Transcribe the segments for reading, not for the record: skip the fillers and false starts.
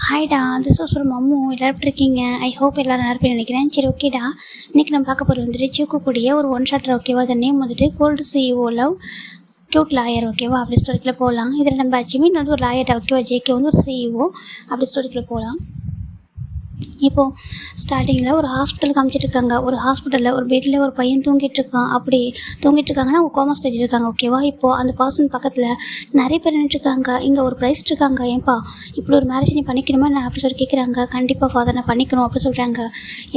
ஹாய்டா, this is from Ammu. எல்லோரும் எப்படி இருக்கீங்க? ஐ ஹோப் எல்லோரும் நல்லா இருப்பேன்னு நினைக்கிறேன். சரி, ஓகேடா. இன்றைக்கி நம்ம பார்க்க போகிறது வந்துட்டு சூக்கக்கூடிய ஒரு ஒன் ஷாட்டர். ஓகேவா? அந்த நேம் வந்துட்டு cold CEO love cute lawyer. ஓகேவா? அப்படி ஸ்டோரிக்குள்ளே போகலாம். இதில் நம்ம ஜிமின் வந்து ஒரு லாயர். ஓகேவா? ஜேகே வந்து ஒரு சிஇஓ. அப்படி ஸ்டோரிக்குள்ளே போகலாம். இப்போது ஸ்டார்டிங்கில் ஒரு ஹாஸ்பிட்டல் காமிச்சிட்ருக்காங்க. ஒரு ஹாஸ்பிட்டலில் ஒரு பெட்டில் ஒரு பையன் தூங்கிட்டு இருக்கான். அப்படி தூங்கிட்டு இருக்காங்கன்னா அவங்க கோமா ஸ்டேஜ் இருக்காங்க. ஓகேவா? இப்போது அந்த பர்சன் பக்கத்தில் நிறைய பேர் நின்றுட்டுருக்காங்க. இங்கே ஒரு ப்ரைஸ் இருக்காங்க. ஏன்பா இப்படி ஒரு மேரேஜ் நீ பண்ணிக்கணுமா என்ன அப்படி சொல்லி கேட்குறாங்க. கண்டிப்பாக ஃபாதர் நான் பண்ணிக்கணும் அப்படி சொல்கிறாங்க.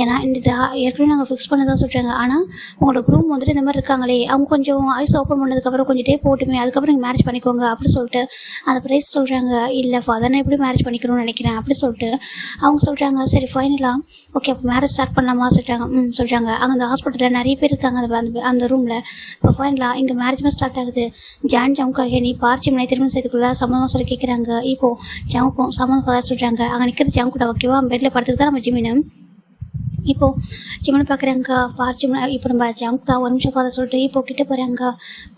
ஏன்னா இந்த ஏற்கனவே நாங்கள் ஃபிக்ஸ் பண்ணதான் சொல்கிறாங்க. ஆனால் உங்களோட குரூப் வந்துட்டு இந்த மாதிரி இருக்காங்களே, அவங்க கொஞ்சம் ஐஸ் ஓப்பன் பண்ணதுக்கப்புறம் கொஞ்சம் டே போட்டுமே, அதுக்கப்புறம் நீங்கள் மேரேஜ் பண்ணிக்கோங்க அப்படி சொல்லிட்டு அந்த ப்ரைஸ் சொல்கிறாங்க. இல்லை ஃபாதர் நான் எப்படி மேரேஜ் பண்ணிக்கணும்னு நினைக்கிறேன் அப்படி சொல்லிட்டு அவங்க சொல்கிறாங்க. சரி ஃபைனலாக ஓகே அப்போ மேரேஜ் ஸ்டார்ட் பண்ணலாமா சொல்லிட்டாங்க. சொல்கிறாங்க. அங்கே அந்த ஹாஸ்பிட்டலில் நிறைய பேர் இருக்காங்க அந்த ரூமில். இப்போ ஃபைனலாக இங்கே மேரேஜுமே ஸ்டார்ட் ஆகுது. ஜான் ஜவுக்காக நீ பார்ச்சி திருமணம் செய்துக்குள்ள சம்மந்தமாக சொல்லி கேட்குறாங்க. இப்போது ஜவுக்கும் சம்மந்தம் ஃபாதர் சொல்கிறாங்க. அங்கே நிற்கிறது ஜவுக்கூட. ஓகேவா? பெட்டில் படுத்துக்கு தான் நம்ம ஜிமினம். இப்போது ஜிம்னு பார்க்குறாங்க. பார்ச்சிம்னா இப்போ நம்ம ஜங்க் ஒரு நிமிஷம் ஃபாதர் சொல்லிட்டு இப்போது கிட்டே போகிறாங்க.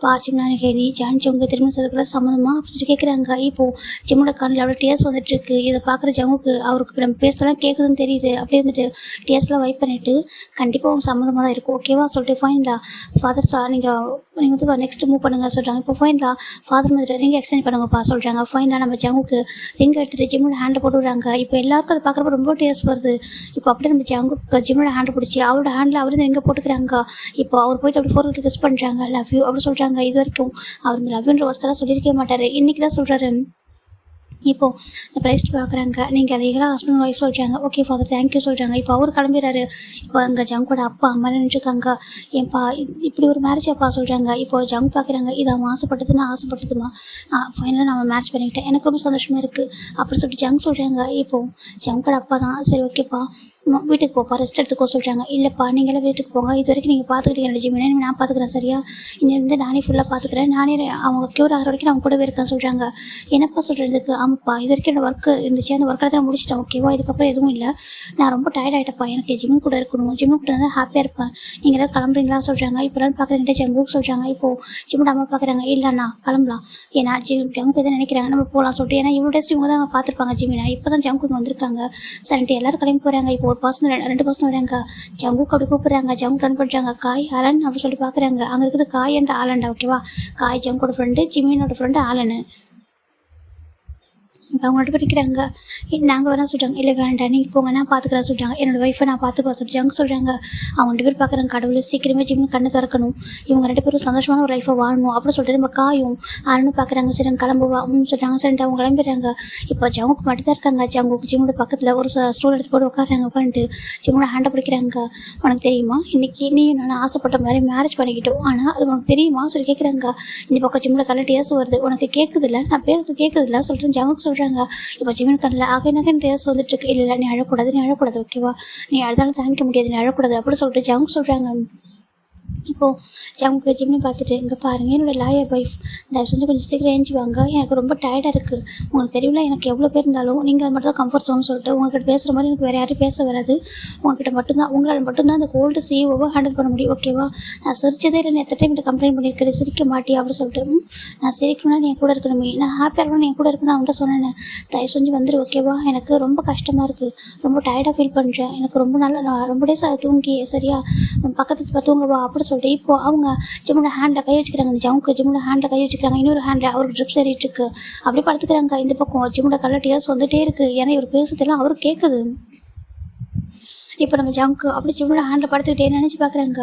பார்ச்சிம்னா ஹேனி ஜான் ஜவுங்க திரும்ப செய்துக்குள்ள சம்மந்தமாக அப்படி சொல்லி கேட்குறாங்க. இப்போது ஜிம்மோட கண்ணில் அவ்வளோ டியர்ஸ் வந்துட்டுருக்கு. இதை பார்க்குற ஜவுக்கு அவருக்கு நம்ம பேசலாம் கேட்குதுன்னு தெரியுது. அப்படியே வந்துட்டு டியர்ஸ்லாம் வைப் பண்ணிவிட்டு கண்டிப்பாக அவங்க சம்மந்தமாக தான் இருக்கும். ஓகேவா சொல்லிட்டு ஃபைனலா ஃபாதர் நீங்கள் வந்து நெக்ஸ்ட் மூவ் பண்ணுங்க சொல்கிறாங்க. இப்போ ஃபைனலா ஃபாதர் மாதிரி ரிங் எக்ஸ்சேஞ்ச் பண்ணுங்கப்பா சொல்கிறாங்க. ஃபைனலாக நம்ம ஜங்குக்கு ரிங் எடுத்துகிட்டு ஜிம்மோட ஹேண்டில் போட்டு விடுறாங்க. இப்போ எல்லாருக்கும் அதை பார்க்குறப்ப ரொம்ப டியர்ஸ் வருது. இப்போ அப்படியே நம்ம ஜங்குக்கு ஜிம்மோட ஹேண்ட் பிடிச்சி அவரோட ஹேண்டில் அவர் எங்கே போட்டுக்கிறாங்க. இப்போ அவர் போயிட்டு அப்படி ஃபோர்க்கு கிஸ் பண்ணுறாங்க. லவ் யூ அப்படி சொல்கிறாங்க. இது வரைக்கும் அவர் இந்த லவ் யூன்ற வருஷம் சொல்லியிருக்கவே மாட்டார். இன்றைக்கி தான் சொல்கிறாரு. இப்போது இந்த ப்ரைஸ் பார்க்குறாங்க. நீங்கள் லீகலாக ஹஸ்பண்ட் ஒய்ஃப் சொல்கிறாங்க. ஓகே ஃபாதர் தேங்க்யூ சொல்கிறாங்க. இப்போ அவர் கிளம்பிடுறாரு. இப்போ அங்கே ஜங்கோட அப்பா அம்மா நினச்சிருக்காங்க. ஏன்ப்பா இப்படி ஒரு மேரேஜ் அப்பா சொல்கிறாங்க. இப்போ ஜங் பார்க்குறாங்க. இது அவன் ஆசைப்பட்டது நான் ஆசைப்பட்டதுமா ஃபைனலாக நான் மேரேஜ் பண்ணிக்கிட்டேன். எனக்கு ரொம்ப சந்தோஷமாக இருக்குது அப்படி சொல்லிட்டு ஜங் சொல்கிறாங்க. இப்போது ஜங்கோட அப்பா தான் சரி ஓகேப்பா வீட்டுக்கு போப்பா ரெஸ்ட் எடுத்துக்கோ சொல்கிறாங்க. இல்லைப்பா நீங்களாம் வீட்டுக்கு போங்க. இது வரைக்கும் நீங்கள் பார்த்துக்கிட்டீங்க என்னோட ஜிமினை நான் பார்த்துக்கிறேன் சரியா? இன்னிலேருந்து நானே ஃபுல்லாக பார்த்துக்கிறேன். நானே அவங்க க்யூர் ஆகிற வரைக்கும் நான் கூடவே இருக்கேன் சொல்கிறாங்க. என்னப்பா சொல்கிறதுக்கு? ஆமாப்பா இது வரைக்கும் என்னோட ஒர்க்கு இருந்துச்சு. அந்த ஒர்க்கை நான் முடிச்சிட்டேன். ஓகேவா? இதுக்கப்புறம் எதுவும் இல்லை. நான் ரொம்ப டயர்ட் ஆகிட்டப்பா. எனக்கு ஜிமின் கூட இருக்கணும். ஜிமின் கூட தான் ஹாப்பியாக இருப்பேன். நீங்கள் எல்லோரும் கிளம்புறீங்களா சொல்கிறாங்க. இப்போ எல்லாம் பார்க்குறீங்க ஜங்குக்கு சொல்கிறாங்க. இப்போது ஜிம்மோட அம்மா பார்க்குறாங்க. இல்லைண்ணா கிளம்பலாம். ஏன்னா ஜங்கு எதை நினைக்கிறாங்க நம்ம போகலாம் சொல்லிட்டு. ஏன்னா இவ்வளோ டேஸ் இவங்க தான் பார்த்துருப்பாங்க ஜிமினா. இப்போ தான் ஜங்கு இங்கே வந்திருக்காங்க. சரின்ட்டு எல்லோரும் கிளம்பி போகிறாங்க. இப்போ ஒரு பர்சன் 2 பர்சன் வராங்க. ஜங்குக்கு அப்படி கூப்பிட்றாங்க. ஜங்கு ரன் பண்ணுறாங்க. காய் ஆலன் அப்படி சொல்லிட்டு பார்க்குறாங்க. அங்கே இருக்குது காய் அண்ட் ஆலண்டா. ஓகேவா? காய் ஜங்கோட ஃப்ரெண்டு, ஜிமினோட ஃப்ரெண்டு ஆலனு. இப்போ அவங்க 2 பேர் நிற்கிறாங்க. நாங்கள் வேணாம் சொல்கிறாங்க. இல்லை வேண்டாம் நீங்கள் போங்க நான் பார்த்துக்கிறேன் சொல்கிறாங்க. என்னோடய ஒய்ஃபை நான் பார்த்துப்பா சொல்லிட்டு சொல்கிறாங்க. அவங்க 2 பேர் பார்க்குறாங்க. கடவுள் சீக்கிரமே ஜிம்னு கண்ணை திறக்கணும். இவங்க 2 பேரும் சந்தோஷமான ஒரு லைஃபை வாழணும் அப்படின்னு சொல்லிட்டு நம்ம காயும் ஆளுன்னு பார்க்குறாங்க. சரி கிளம்புவா சொல்கிறாங்க. சரின்ட்டு அவங்க கிளம்பிடுறாங்க. இப்போ ஜங்குக்கு மட்டும் தான் இருக்காங்க. ஜங்குக்கு ஜிம்மோட பக்கத்தில் ஒரு ஸ்டூல் எடுத்து போட்டு உட்காடுறாங்க. உட்காந்துட்டு ஜிம்மோட ஹேண்டை பிடிக்கிறாங்க. உனக்கு தெரியுமா இன்றைக்கி நீ நான் ஆசைப்பட்ட மாதிரி மேரேஜ் பண்ணிக்கிட்டோம். ஆனால் அது உனக்கு தெரியுமா சொல்லி கேட்குறாங்க. இந்த பக்கம் ஜிம்மோட கல்ல டேஸ் வருது. உனக்கு கேட்குதில்ல நான் பேசுறது கேட்குதில்ல சொல்லிட்டு ஜங்குக்கு சொல்கிறாங்க. இப்போ ஜிமின் கண்ணில் நகை டேஸ் வந்துட்டு இருக்கு. இல்லை நீ அழக்கூடாது ஓகேவா? நீ அழுதாலும் தாங்கிக்க முடியாது. நீ அழக்கூடாது அப்படி சொல்லிட்டு ஜங்கு சொல்கிறாங்க. இப்போது ஜம்முக்கு ஜிம்னு பார்த்துட்டு இங்கே பாருங்கள் என்னோடய லாயர் ஒய்ஃப் தயவு செஞ்சு கொஞ்சம் சீக்கிரம் ஏஞ்சிவாங்க. எனக்கு ரொம்ப டயர்டாக இருக்குது. உங்களுக்கு தெரியல எனக்கு எவ்வளோ பேர் இருந்தாலும் நீங்கள் அது மட்டும் தான் கம்ஃபர்ட் ஜோன்னு சொல்லிட்டு உங்கள்கிட்ட பேசுகிற மாதிரி எனக்கு வேறு யாரும் பேச வராது. உங்கள்கிட்ட மட்டும்தான் உங்களால் மட்டும்தான் அந்த கோல்டு சிஇஓவை ஹேண்டில் பண்ண முடியும். ஓகேவா? நான் சிரிச்சதே இல்லை. நான் எத்தனை டைம் கிட்ட கம்ப்ளைண்ட் பண்ணியிருக்கேன் சிரிக்க மாட்டேன் அப்படி சொல்லிட்டு. நான் சிரிக்கணும்னா நீ என் கூட இருக்கணுமே, நான் ஹாப்பியாக இருக்கணும் என் கூட இருக்கணும் அவன்கிட்ட சொன்னேன். தயவு செஞ்சு வந்துடு ஓகேவா? எனக்கு ரொம்ப கஷ்டமாக இருக்குது. ரொம்ப டயர்டாக ஃபீல் பண்ணுறேன். எனக்கு ரொம்ப நாள் நான் ரொம்ப டேஸ் தூங்கி சரியா பக்கத்துக்கு தூங்கவா அப்படி சொல்லிட்டு. இப்போ அவங்க ஜிம்மோட ஹேண்டில் கை வச்சுக்கிறாங்க. ஜவுக்கு ஜிம்மோட ஹேண்டில் கை வச்சுக்கிறாங்க. இன்னொரு ஹேண்டில் அவருக்கு ட்ரிப்ஸ் ஏறிட்டு இருக்கு. அப்படி படுத்துக்கிறாங்க. இந்த பக்கம் ஜிம்மோட கலர் டியர்ஸ் வந்துட்டே இருக்குது. ஏன்னா இவர் பேசுறதெல்லாம் அவருக்கு கேட்குது. இப்போ நம்ம ஜங்கு அப்படி ஜிம்மோட ஹேண்டில் படுத்துக்கிட்டே நினச்சி பார்க்குறாங்க.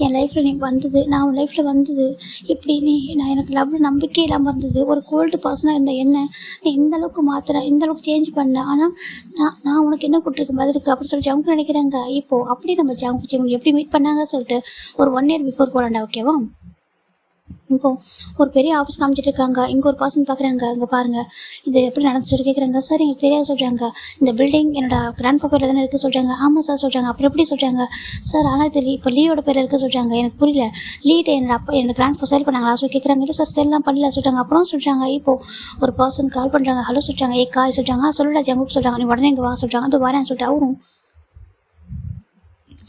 என் லைஃப்பில் நீ வந்தது, நான் உன் லைஃப்பில் வந்தது இப்படி நான் எனக்கு லவ் நம்பிக்கை இல்லாமல் இருந்தது. ஒரு கோல்டு பர்சனாக இருந்த என்ன நீ இந்த அளவுக்கு மாற்றுறேன், இந்த அளவுக்கு சேஞ்ச் பண்ணேன். ஆனால் நான் உனக்கு என்ன கொடுத்துருக்கேன் பதிலுக்கு அப்படி சொல்லி ஜங்கு நினைக்கிறாங்க. இப்போது அப்படி நம்ம ஜங்கு ஜிம்மு எப்படி மீட் பண்ணாங்க சொல்லிட்டு ஒரு 1 இயர் பிஃபோர் போகிறாண்டா. ஓகேவா? இப்போது ஒரு பெரிய ஆஃபீஸ் காமிச்சிட்டு இருக்காங்க. இங்கே ஒரு பர்சன் பார்க்குறாங்க. இங்கே பாருங்கள் இது எப்படி நடந்துச்சு கேட்குறாங்க. சார் எனக்கு தெரியாது சொல்கிறாங்க. இந்த பில்டிங் என்னோட கிராண்ட் ஃபாதர் பேரில் தானே இருக்குது சொல்கிறாங்க. ஆமாம் சார் சொல்கிறாங்க. அப்புறம் எப்படி சொல்கிறாங்க. சார் ஆனால் இது இப்போ லீவோட பேரில் இருக்குது சொல்கிறாங்க. எனக்கு புரியல. லீட்டை என்னோட கிராண்ட் ஃபாதர் சேல் பண்ணாங்களா சொல்லி கேட்குறாங்க. இல்லை சார் செல்லாம் பண்ணல சொல்கிறாங்க. அப்புறம் சொல்கிறாங்க. இப்போது ஒரு பர்சன் கால் பண்ணுறாங்க. ஹலோ சொல்கிறாங்க. காய் சொல்கிறாங்க. சொல்லல ஜங்குக்கு சொல்கிறாங்க. நீ உடனே இங்கே வா சொல்கிறாங்க. அது வரேன்னு சொல்லிட்டு அவரும்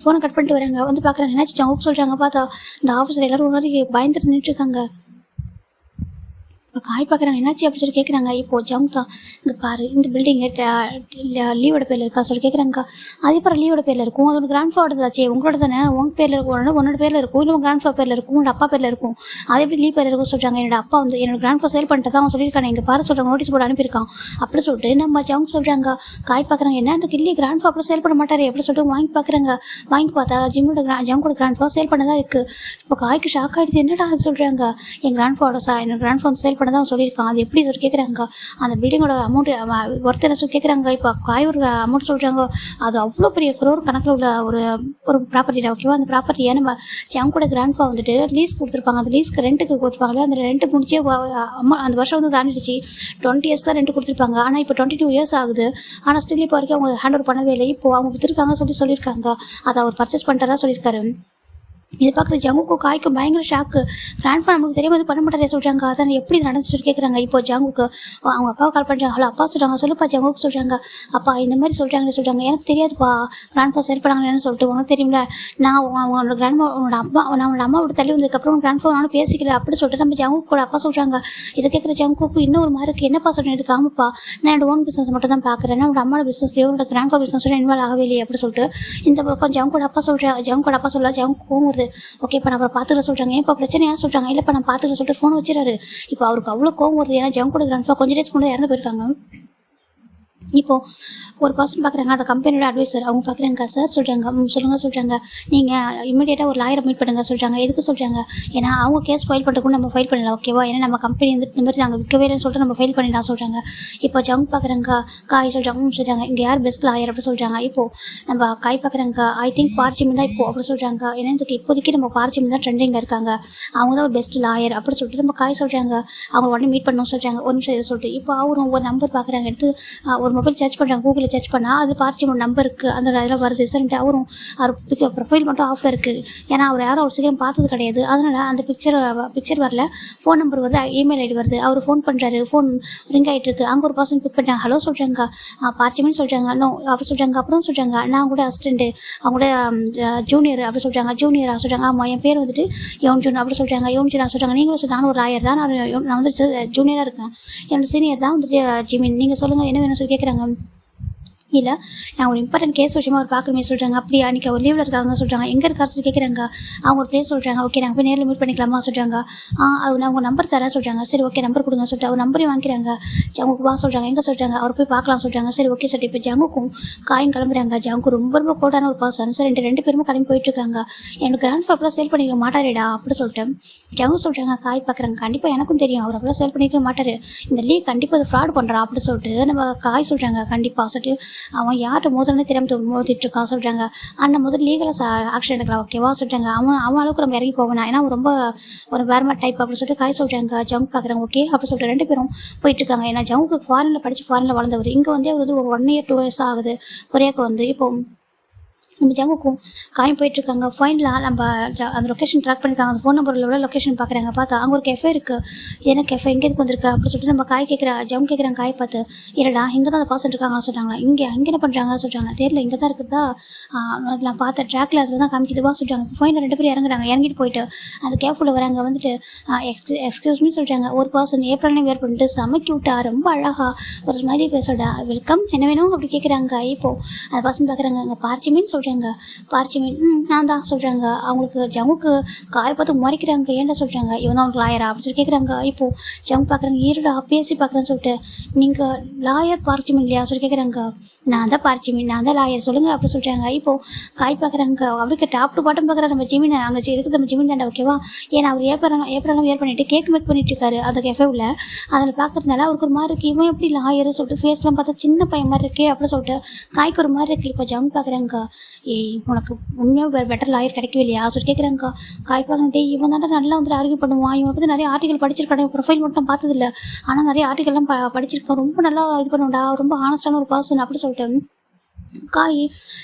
ஃபோனை கட் பண்ணிட்டு வராங்க. வந்து பார்க்குறாங்க. என்னாச்சு ஜங்குக்கு சொல்கிறாங்க. பார்த்தா இந்த ஆஃபீஸில் எல்லோரும் ஒரு மாதிரி பயந்துட்டு நின்றுட்டுருக்காங்க. இப்போ காய் பார்க்குறாங்க என்னாச்சு அப்படின்னு சொல்லி கேட்குறாங்க. இப்போது ஜவுங்கா இங்கே பாரு இந்த பில்டிங்கு லீவோட பேரில் இருக்கா சொல்லி கேட்குறாங்கக்கா. அதே பாரு லீவோட பேரில் இருக்கும், அதோட கிராண்ட் ஃபாதர்தாச்சே உங்களோட தானே, உங்கள் பேரில் இருக்கும், உன்னோட பேரில் இருக்கும், இல்லை உங்கள் கிராண்ட் ஃபாதர் பேரில் இருக்கும், உங்களோட அப்பா பேரில் இருக்கும், அது எப்படி லீவ் பேரில் இருக்கும் சொல்கிறாங்க. என்னோட அப்பா வந்து என்னோட கிராண்ட் ஃபாதர் சேல் பண்ணிட்டு தான் அவன் சொல்லியிருக்காங்க, இங்கே பாரு சொல்கிறாங்க, நோட்டீஸ் போர்டு அனுப்பியிருக்கான் அப்படி சொல்லிட்டு நம்ம ஜவுங்க சொல்கிறாங்க. காய் பார்க்குறாங்க என்ன அந்த இல்லையே கிராண்ட் ஃபாதர் சேல் பண்ண மாட்டார் எப்படி சொல்லிட்டு வாங்கி பார்க்குறாங்க. வாங்கி பார்த்தா ஜவுங்கோட கிராண்ட் ஃபாதர் சேல் பண்ணதான் இருக்குது. இப்போ காய்க்கு ஷாக் ஆகிடுது, என்னடா அது சொல்கிறாங்க. என் கிராண்ட் ஃபாதர் என்னோட கிராண்ட் ஃபாதர் சேல் பண்ண தான் சொல்லியிருக்கான், அது எப்படி சொல்லி கேட்குறாங்க. அந்த பில்டிங்கோட அமௌண்ட் ஒர்த் என்ன சொல்லி கேட்குறாங்க. இப்போ காய் ஒரு அமௌண்ட் சொல்கிறாங்க, அது அவ்வளோ பெரிய குரோர் கணக்கில் உள்ள ஒரு ஒரு ப்ராப்பர்ட்டி ஓகேவா. அந்த ப்ராப்பர்ட்டியை நம்ம ஜவுங்கோட கிராண்ட் ஃபாதர் வந்துட்டு லீஸ் கொடுத்துருப்பாங்க, அந்த லீஸ்க்கு ரெண்ட்டுக்கு கொடுத்துருப்பாங்களே, அந்த ரெண்ட்டு முடிச்சே அந்த வருஷம் வந்து தாண்டிடுச்சு. 20 இயர்ஸ் தான் ரெண்ட் கொடுத்துருப்பாங்க. ஆனால் இப்போ 22 இயர்ஸ் ஆகுது. ஆனால் ஸ்டில் இப்போ வரைக்கும் அவங்க ஹேண்ட் ஓவர் பண்ணவே இல்லை. இப்போ அவங்க விற்றுருக்காங்க சொல்லியிருக்காங்க, அதை அவர் பர்ச்சேஸ் பண்ணுறதா சொல்லியிருக்காரு. இது பார்க்குற ஜங்குக்கும் காய்க்கும் பயங்கர ஷாக்கு. கிராண்ட் ஃபாதர் நமக்கு தெரியாமல் பண்ண மாட்டாரே சொல்கிறாங்க. அதான் எப்படி நடந்துச்சு கேட்குறாங்க. இப்போ ஜங்குக்கு அவங்க அப்பாவை கால் பண்ணுறாங்க. ஹலோ அப்பா சொல்கிறாங்க, சொல்லுப்பா ஜங்குக்கு சொல்கிறாங்க. அப்பா இந்த மாதிரி சொல்கிறாங்கன்னு சொல்கிறாங்க, எனக்கு தெரியாதுப்பா கிராண்ட் ஃபாதர் சேல் பண்ணாங்கன்னு சொல்லிட்டு உனக்கு தெரியுமில்ல, நான் உன்னோட கிராண்ட் உன்னோட அப்பா நான் உன்னோட அம்மா விட்டு தள்ளி வந்ததுக்கப்புறம் கிராண்ட் ஃபாதர் நானும் பேசிக்கல அப்படி சொல்லிட்டு நம்ம ஜங்குக்கு கூட அப்பா சொல்கிறாங்க. இதை கேட்குற ஜங்குக்கு இன்னும் ஒரு மாதிரி இருக்குது. என்னப்பா சொல்கிறேன், இதுக்கு ஆமாப்பா நான் என்னோட ஓன் பிஸ்னஸ் மட்டும் தான் பார்க்குறேன், என்னோட அம்மாவோட பிஸ்னஸ்லேயோ உன்னோட கிராண்ட் ஃபாதர் பிஸ்னஸோட இன்வால்வ் ஆகவே இல்லையே அப்படி சொல்லிட்டு இந்த பக்கம் ஜங்கோட அப்பா சொல்கிறேன். ஜங்கோட அப்பா சொல்ல ஜங்கு கோங்குறது. ஓகே இப்போ நான் அப்புறம் பார்த்துக்க சொல்கிறாங்க. இப்போ பிரச்சனையாக சொல்கிறாங்க. இல்லைப்பா நான் பார்த்துக்க சொல்லிட்டு ஃபோன் வச்சுறாரு. இப்போ அவருக்கு அவ்வளோ கோவம் வருது. ஏன்னா ஜங்கோட கிராண்ட் ஃபாதர் கொஞ்சம் டேஸ் கொண்டு இறந்து போயிருக்காங்க. இப்போது ஒரு பர்சன் பார்க்குறாங்க, அந்த கம்பெனியோட அட்வைசர் அவங்க பார்க்குறாங்க. சார் சொல்கிறாங்க, சொல்கிறாங்க நீங்கள் இமீடியட்டாக ஒரு லாயரை மீட் பண்ணுங்க சொல்கிறாங்க. எதுக்கு சொல்கிறாங்க, ஏன்னா அவங்க கேஸ் ஃபைல் பண்ணுறதுக்கு நம்ம ஃபைல் பண்ணலாம் ஓகேவா. ஏன்னா நம்ம கம்பெனி வந்து இந்த மாதிரி நாங்கள் விற்கவே இல்லைன்னு சொல்லிட்டு நம்ம ஃபைல் பண்ணிடலாம் சொல்கிறாங்க. இப்போ ஜங்க் பார்க்குறாங்க. காய் சொல்கிறாங்க இங்கே யார் பெஸ்ட் லாயர் அப்படி சொல்கிறாங்க. இப்போது நம்ம காய் பார்க்குறாங்க. ஐ திங்க் பார்ச்சிமன் தான் இப்போ அப்படி சொல்கிறாங்க. ஏன்னா இப்போதைக்கு நம்ம பார்ச்சிமன் தான் ட்ரெண்டிங்கில் இருக்காங்க, அவங்க தான் ஒரு பெஸ்ட் லாயர் அப்படி சொல்லிட்டு நம்ம காய் சொல்கிறாங்க. அவங்க உடனே மீட் பண்ணணும் சொல்கிறாங்க. ஒரு நிமிஷம் இதை சொல்லிட்டு இப்போ அவரும் ஒரு நம்பர் பார்க்குறாங்க. எடுத்து ஒரு மொபைல் சர்ச் பண்ணுறாங்க. கூகுளில் சர்ச் பண்ணால் அது பார்ச்சிமன் நம்பருக்கு அந்த அதில் வருது. சரின்ட்டு அவரும் அவர் ப்ரொஃபைல் மட்டும் ஆஃபில் இருக்குது. ஏன்னா அவர் யாரும் அவர் சீக்கிரம் பார்த்தது கிடையாது. அதனால் அந்த பிக்சர் வரல, ஃபோன் நம்பர் வருது, இமெயில் ஐடி வருது. அவர் ஃபோன் பண்ணுறாரு, ஃபோன் ரிங் ஆகிட்டு இருக்கு. அங்கே ஒரு பர்சன் பிக் பண்ணுறாங்க. ஹலோ சொல்கிறாங்க, பார்ச்சிமன் சொல்கிறாங்க. நோ அப்படி சொல்கிறாங்க. அப்புறம் சொல்கிறாங்க நான் கூட அசிஸ்டண்ட்டு அவங்களோட ஜூனியர் அப்படி சொல்கிறாங்க. ஜூனியராக சொல்கிறாங்க. ஆமாம் என் பேர் வந்துட்டு யோன் ஜூன் அப்படி சொல்கிறாங்க. யோன் ஜூனா சொல்கிறாங்க. நீங்களும் சொல்ல நானும் ஒரு லாயர் தான், நான் வந்து ஜூனியராக இருக்கேன், என்னோட சீனியர் தான் வந்துட்டு ஜிமின், நீங்கள் சொல்லுங்கள் என்ன வேணும் சொல்லி கேட்குறாங்க. இல்லை நான் ஒரு இம்பார்ட்டன்ட் கேஸ் விஷயமா அவர் பார்க்கணுமே சொல்கிறாங்க. அப்படியா அன்றைக்கி அவர் லீவில் இருக்காங்க சொல்கிறாங்க. எங்கே இருக்காரு சொல்லி கேட்குறாங்க. அவங்க ஒரு ப்ளேஸ் சொல்கிறாங்க. ஓகே நாங்கள் போய் நேரில் மீட் பண்ணிக்கலாமா சொல்கிறாங்க. அது நான் உங்கள் நம்பர் தரேன் சொல்கிறாங்க. சரி ஓகே நம்பர் கொடுங்க சொல்லிட்டு அவர் நம்பரையும் வாங்கிக்கிறாங்க. ஜங்குக்கு வா சொல்கிறாங்க. எங்கே சொல்கிறாங்க, அவர் போய் பார்க்கலாம் சொல்கிறாங்க. சரி ஓகே சொல்லிட்டு இப்போ ஜங்குக்கும் காயும் கிளம்புறாங்க. ஜங்கு ரொம்ப ரொம்ப கோல்டான ஒரு பர்சன். சரி ரெண்டு பேருமே கிளம்பி போயிட்டுருக்காங்க. என்னோட கிராண்ட் ஃபாதர்லாம் சேல் பண்ணிக்க மாட்டாரேடா அப்படி சொல்லிட்டு ஜங்கு சொல்கிறாங்க. காய் பார்க்குறாங்க. கண்டிப்பாக எனக்கும் தெரியும் அவர் அப்படிலாம் சேல் பண்ணிக்க மாட்டார், இந்த லீக் கண்டிப்பாக அது ஃப்ராட் பண்ணுறான் அப்படி சொல்லிட்டு நம்ம காய் சொல்கிறாங்க. கண்டிப்பாக சொல்லிட்டு அவன் யார்கிட்ட மோதல்னு தெரியாமல் மோதிட்டு இருக்கான் சொல்கிறாங்க. ஆனால் முதல்ல லீகலாக ஆக்ஷன் எடுக்கலாம் ஓகேவா சொல்கிறாங்க. அவன் அளவுக்கு நம்ம இறங்கி போவேனா, ஏன்னா ரொம்ப ஒரு வேர்மா டைப் அப்படி சொல்லிட்டு காய் சொல்கிறாங்க. ஜங்க் பார்க்குறாங்க. ஓகே அப்படி சொல்லிட்டு ரெண்டு பேரும் போயிட்டுருக்காங்க. ஏன்னா ஜங்குக்கு ஃபாரினில் படித்து ஃபாரினில் வளர்ந்தவர். இங்கே வந்து அவர் வந்து ஒரு 1 year 2 years ஆகுது கொரியாவுக்கு வந்து. இப்போ நம்ம ஜங்குக்கும் காயும் போயிட்டுருக்காங்க. ஃபைனலாக நம்ம அந்த லொக்கேஷன் ட்ராக் பண்ணியிருக்காங்க. அந்த ஃபோன் நம்பரில் உள்ள லொக்கேஷன் பார்க்குறாங்க. பார்த்தா அங்கே ஒரு கெஃபே இருக்குது. ஏன்னா கெஃபே எங்கே எதுக்கு வந்திருக்கு அப்படி சொல்லிட்டு நம்ம காய் ஜங்கு கேட்குறாங்க. காய் பார்த்து இல்லைடா இங்கே தான் அந்த பர்சன் இருக்காங்களா சொல்கிறாங்களா. இங்கே என்ன பண்ணுறாங்க சொல்கிறாங்க. தெரியல இங்கே தான் இருக்குதா, நான் பார்த்த ட்ராக்கில் அதில் தான் காமிக்குதுவா சொல்கிறாங்க. இப்போ ஃபைனல் 2 பேரும் இறங்குறாங்க. இறங்கிட்டு போயிட்டு அந்த கேஃபுள்ள வராங்க. வந்துட்டு எக்ஸ்கியூஸ் மீ சொல்கிறாங்க. ஒரு பர்சன் ஏப்ரல்னே வேர் பண்ணிட்டு சமைக்கி விட்டா ரொம்ப அழகாக ஒரு ஸ்மைலி பேசோட வெல்கம் என்ன வேணும் அப்படி கேட்குறாங்க. இப்போது அந்த பர்சன் பார்க்குறாங்க. அங்கே பார்ச்சிமேன்னு சொல்கிறாங்க. பார்ச்சிமேன் நான் தான் சொல்கிறாங்க. அவங்களுக்கு ஜங்குக்கு காய் பார்த்து முறைக்கிறாங்க. ஏன்டா சொல்கிறாங்க இவன் தான் அவங்களுக்கு லாயரா அப்படின்னு சொல்லி கேட்குறாங்க. இப்போது ஜங்கு பார்க்குறாங்க. ஈரடா பேசி பார்க்குறேன்னு சொல்லிட்டு நீங்கள் லாயர் பார்ச்சிமேன் இல்லையா சொல்லி கேட்குறாங்க. நான் தான் பார்ச்சிமேன், நான் தான் லாயர் சொல்லுங்கள் அப்படி சொல்கிறாங்க. இப்போது காய் பார்க்குறாங்க. அவருக்கு டாப் டு பாட்டம் பார்க்குற நம்ம ஜிமினை அங்கே இருக்குது நம்ம ஜிமின் தாண்டா ஓகேவா. ஏன்னா அவர் ஏப்ரலாம் வேர் பண்ணிவிட்டு கேக் மேக் பண்ணிட்டு இருக்காரு அந்த கெஃபேவில். அதில் பார்க்குறதுனால அவருக்கு ஒரு மாதிரி இருக்குது. இவன் எப்படி லாயர் சொல்லிட்டு ஃபேஸ்லாம் பார்த்தா சின்ன பையன் மாதிரி இருக்கே அப்படின்னு சொல்லிட்டு காய்க்கு ஒரு மாதிரி இருக்குது. இப்போ ஜங்கு பார்க்குறாங்க. உனக்கு உண்மையாக பெட்டர் லாயர் கிடைக்கவே இல்லையா சொல்லி கேட்குறாங்க. காய் பார்க்கணும். இவன் தாண்டா நல்லா வந்துட்டு ஆர்கியூ பண்ணுவான், இவனை பற்றி நிறைய ஆர்டிகல் படிச்சிருக்கான், ப்ரொஃபைல் மட்டும் பார்த்ததில்ல, ஆனால் நிறைய ஆர்டிகல்லாம் படிச்சிருக்கான், ரொம்ப நல்லா இது பண்ணுவான்டா, ரொம்ப ஹானஸ்டான ஒரு பர்சன் அப்படி சொல்லிட்டு காய்